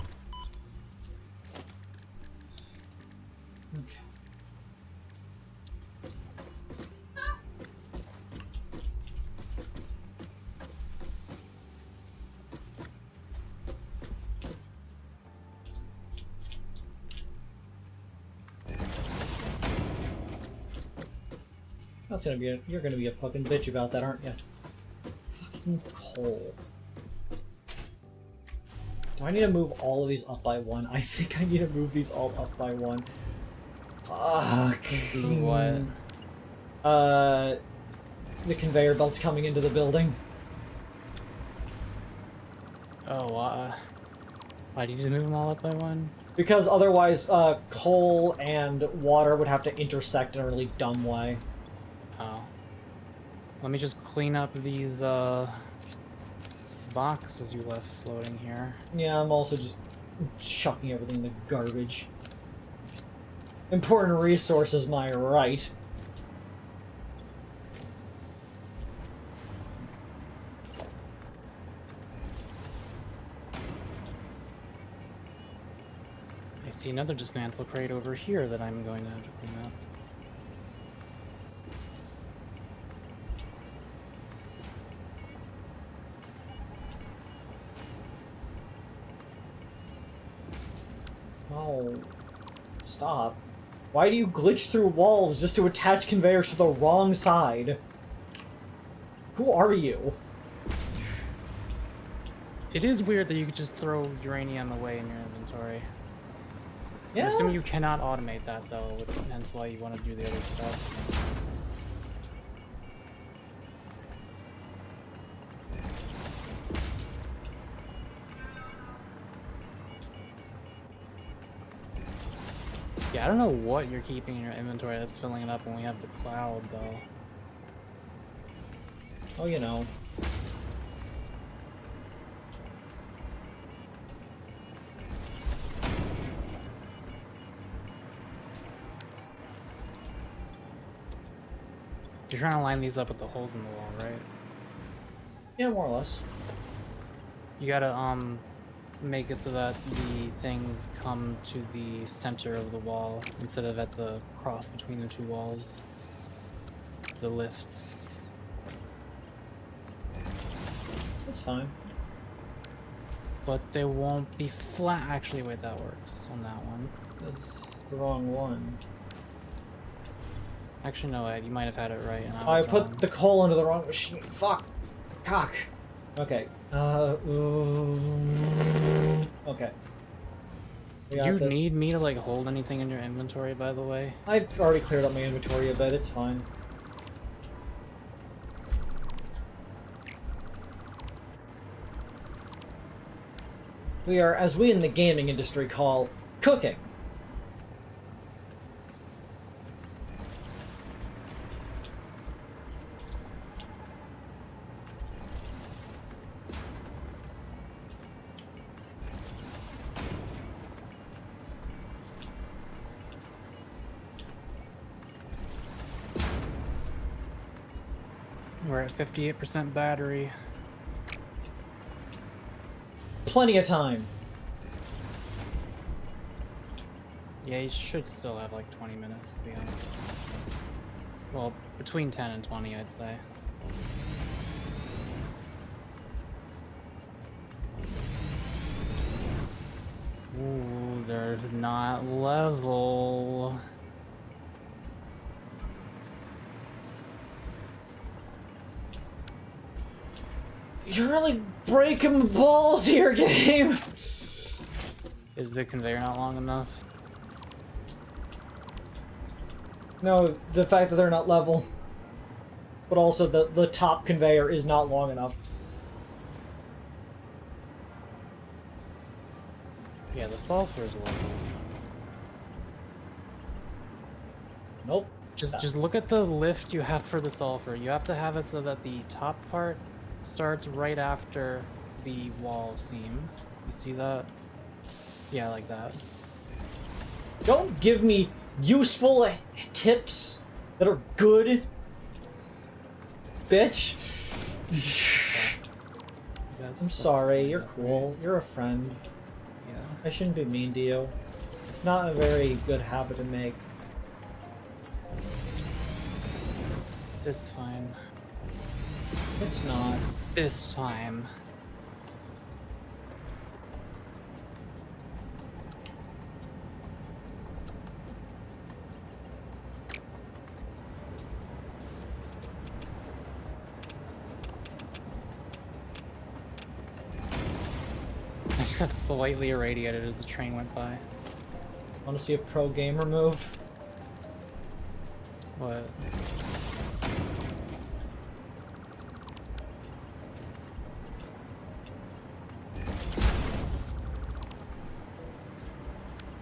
That's gonna be a, you're gonna be a fucking bitch about that, aren't you? Fucking coal. Do I need to move all of these up by one? I think I need to move these all up by one. Fuck.
What?
The conveyor belt's coming into the building.
Oh, why did you move them all up by one?
Because otherwise, coal and water would have to intersect in a really dumb way.
Oh. Let me just clean up these, boxes you left floating here.
Yeah, I'm also just chucking everything in the garbage. Important resources, my right.
I see another dismantle crate over here that I'm going to have to clean up.
Oh, stop. Why do you glitch through walls just to attach conveyors to the wrong side? Who are you?
It is weird that you could just throw uranium away in your inventory.
Yeah.
I'm assuming you cannot automate that though, hence why you want to do the other stuff. Yeah, I don't know what you're keeping in your inventory that's filling it up when we have the cloud, though.
Oh, you know.
You're trying to line these up with the holes in the wall, right?
Yeah, more or less.
You gotta, make it so that the things come to the center of the wall instead of at the cross between the two walls. the lifts.
That's fine.
But they won't be flat. Actually, wait, that works on that one.
That's the wrong one.
Actually, no, Ed, you might have had it right. And
I
was
put
wrong.
the coal into the wrong machine. Fuck. Cock. Okay. Okay. We got
You
this.
need me to like hold anything in your inventory, by the way?
I've already cleared up my inventory a bit. It's fine. We are, as we in the gaming industry call, cooking.
We're at 58% battery.
Plenty of time.
Yeah, you should still have like 20 minutes, to be honest. Well, between 10 and 20, I'd say. Ooh, they're not level.
You're really breaking the balls here, game!
Is the conveyor not long enough?
No, the fact that they're not level. But also the top conveyor is not long enough.
Yeah, the sulfur's level.
Nope.
Just look at the lift you have for the sulfur. You have to have it so that the top part starts right after the wall seam. You see that? Yeah, like that.
Don't give me useful tips that are good, bitch. I'm sorry, you're cool. You're a friend.
Yeah.
I shouldn't be mean to you. It's not a very good habit to make.
It's fine.
It's not.
This time. I just got slightly irradiated as the train went by.
Want to see a pro gamer move?
What?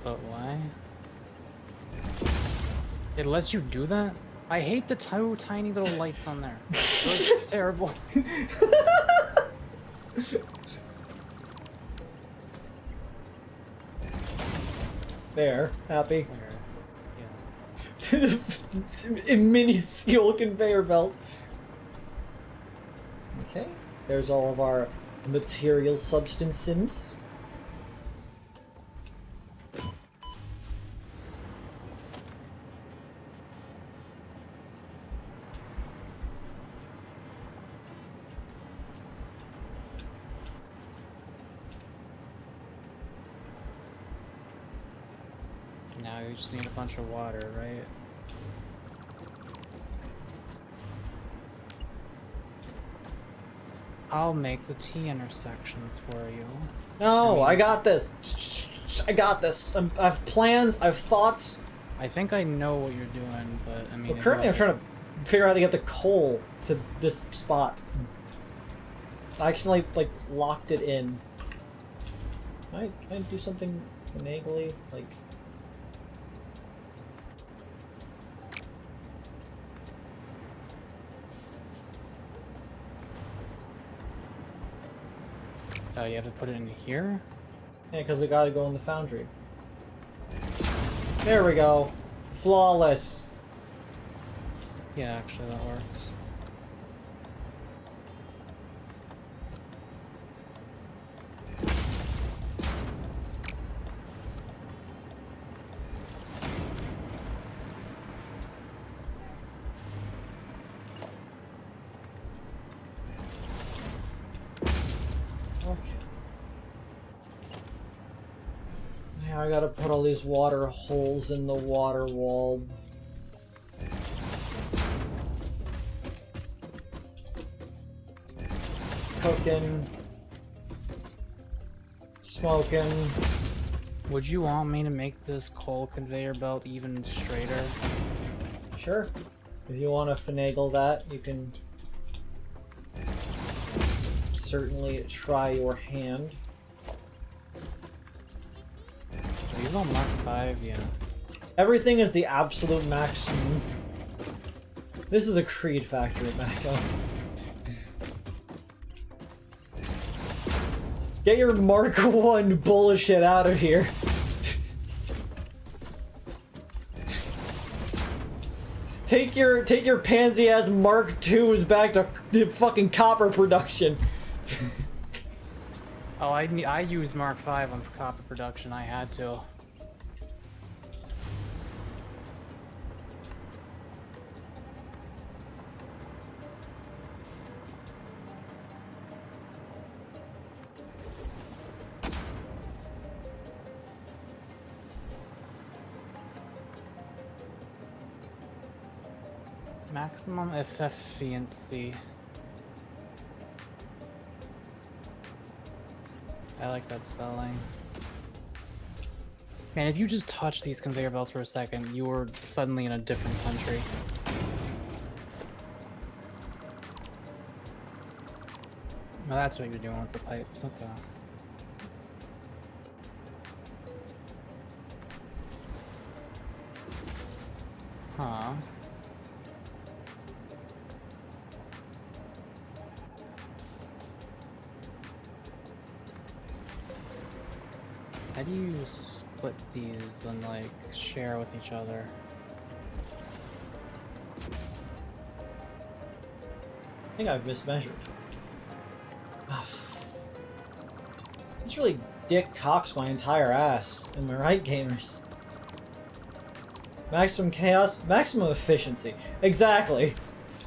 But why? It lets you do that? I hate the two tiny little lights on there. It's terrible.
There. Happy.
Where? Yeah.
It's a minuscule conveyor belt. Okay. There's all of our material substances.
Now you just need a bunch of water, right? I'll make the T intersections for you.
No, I got this. I got this. I have plans. I have thoughts.
I think I know what you're doing, but I mean...
Well, currently I'm trying to figure out how to get the coal to this spot. I accidentally, like, locked it in. Can I do something finagly? Like...
Oh, you have to put it in here?
Yeah, because it gotta go in the foundry. There we go. Flawless.
Yeah, actually that works.
fuck? Yeah, I gotta put all these water holes in the water wall. Cooking. Smoking.
Would you want me to make this coal conveyor belt even straighter?
Sure. If you want to finagle that, you can certainly try your hand.
These on Mark 5, yeah.
Everything is the absolute maximum. This is a Creed factory, Mako. Get your Mark 1 bullshit out of here. Take your pansy-ass Mark 2s back to fucking copper production.
Oh, I used Mark 5 on copper production, I had to. Maximum efficiency. I like that spelling. Man, if you just touch these conveyor belts for a second, you were suddenly in a different country. Oh, that's what you're doing with the pipes. Okay. Huh. How do you split these and like share with each other?
I think I've mismeasured. This really dick cocks my entire ass. Am I right, gamers? Maximum chaos, maximum efficiency. Exactly.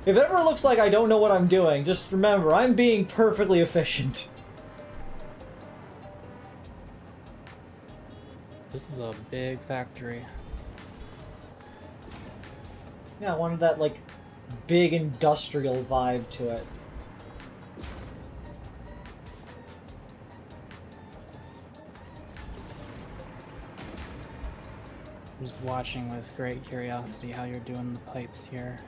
If it ever looks like I don't know what I'm doing, just remember, I'm being perfectly efficient.
This is a big factory.
Yeah, I wanted that, like, big industrial vibe to it.
I'm just watching with great curiosity how you're doing the pipes here.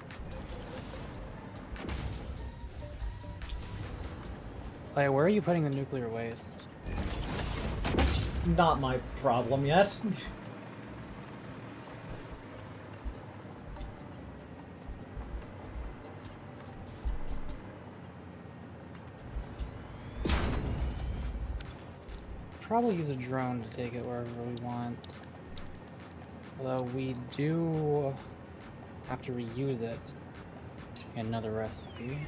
Like, where are you putting the nuclear waste?
That's not my problem yet.
Probably use a drone to take it wherever we want. Although we do have to reuse it in another recipe.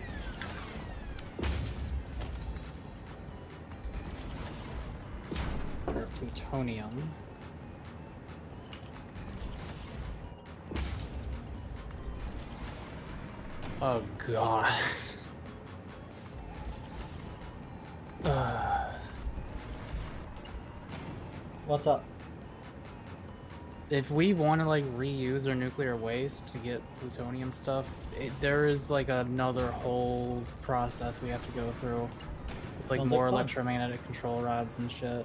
For plutonium. Oh god.
What's up?
If we want to like reuse our nuclear waste to get plutonium stuff, there is like another whole process we have to go through. With, like
Sounds
more
like fun.
electromagnetic control rods and shit.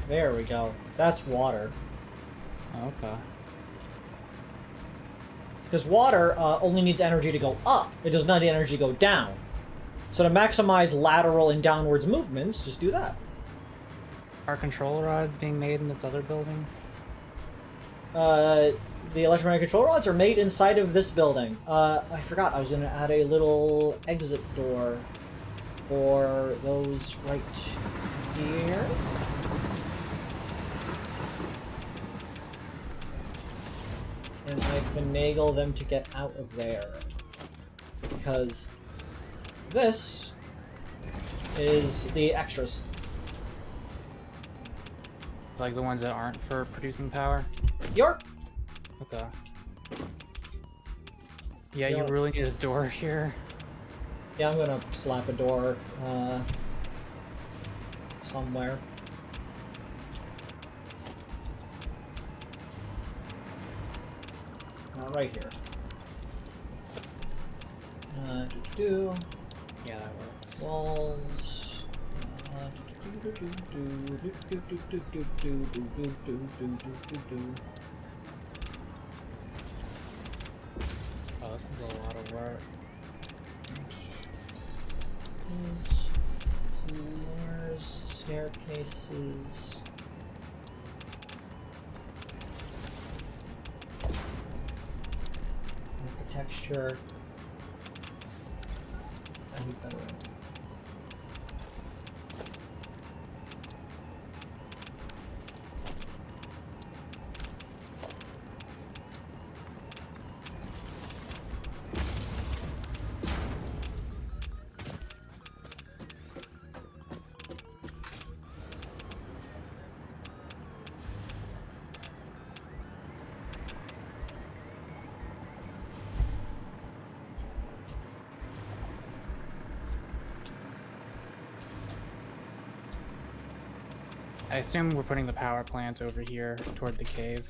There we go. That's water.
Okay.
Because water only needs energy to go up. It does not need energy to go down. So to maximize lateral and downwards movements, just do that.
Are control rods being made in this other building?
The electromagnetic control rods are made inside of this building. I forgot, I was going to add a little exit door for those right here. And I finagle them to get out of there. Because this is the extras.
Like the ones that aren't for producing power?
York!
Okay. Yeah, you really need a door here.
Yeah, I'm gonna slap a door, somewhere. Right here.
Yeah, that works.
Walls.
Oh, this is a lot of work.
Floors, staircases. The texture. That'd be better.
I assume we're putting the power plant over here toward the cave.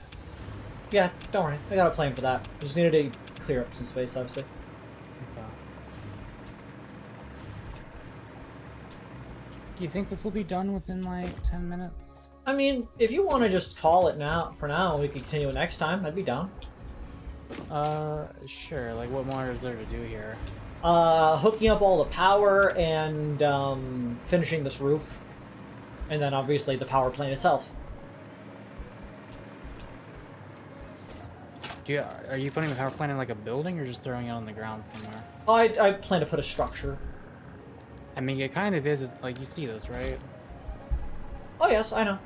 Yeah, don't worry. I got a plan for that. I just needed to clear up some space, obviously.
Okay. Do you think this will be done within like 10 minutes?
I mean, if you want to just call it now, for now, we can continue it next time. I'd be down.
Sure. Like, what more is there to do here?
Hooking up all the power and, finishing this roof. And then, obviously, the power plant itself.
Are you putting the power plant in like a building or just throwing it on the ground somewhere?
I plan to put a structure.
I mean, it kind of is, like, you see this, right?
Oh, yes, I know.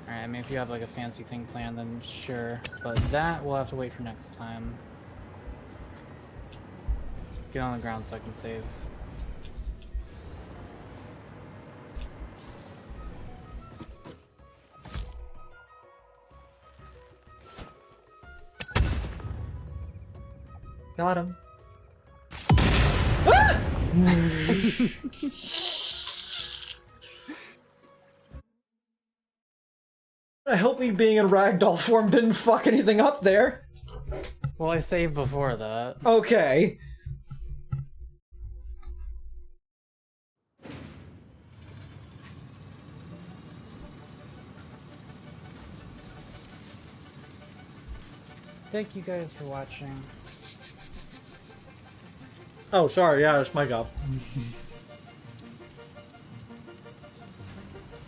Alright, I mean, if you have like a fancy thing planned, then sure. But that we'll have to wait for next time. Get on the ground so I can save.
Got him. Ah! I hope me being in ragdoll form didn't fuck anything up there.
Well, I saved before that.
Okay.
Thank you guys for watching.
Oh, sorry. Yeah, it's my job.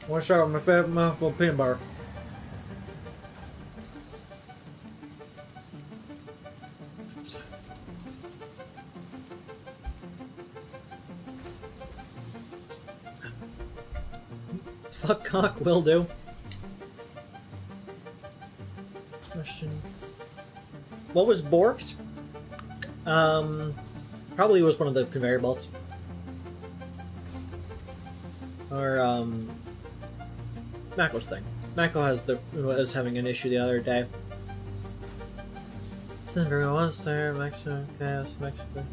I want to start with my favorite mouthful of peanut butter. Fuck cock will do. Question. What was borked? Probably was one of the conveyor belts. Or, Mako's thing. Mako was having an issue the other day. Cinder was there, Mexico, Chaos, Mexico.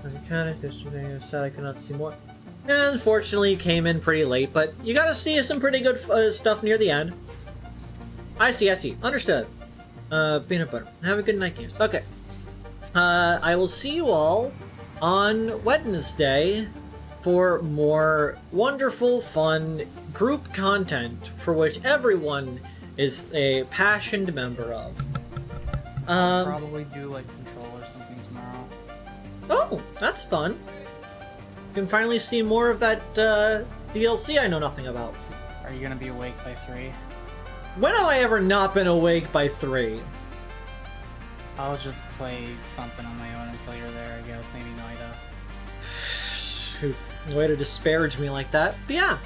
Mechanic, history, sad I could not see more. And unfortunately, you came in pretty late, but you got to see some pretty good stuff near the end. I see. Understood. Peanut butter. Have a good night, games. Okay. I will see you all on Wednesday for more wonderful, fun group content for which everyone is a passionate member of.
Probably do like Control or something tomorrow.
Oh, that's fun. You can finally see more of that DLC I know nothing about.
Are you gonna be awake by 3?
When have I ever not been awake by 3?
I'll just play something on my own until you're there, I guess. Maybe Noida.
Shoot, no way to disparage me like that. But yeah,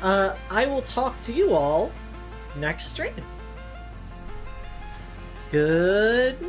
I will talk to you all next stream. Good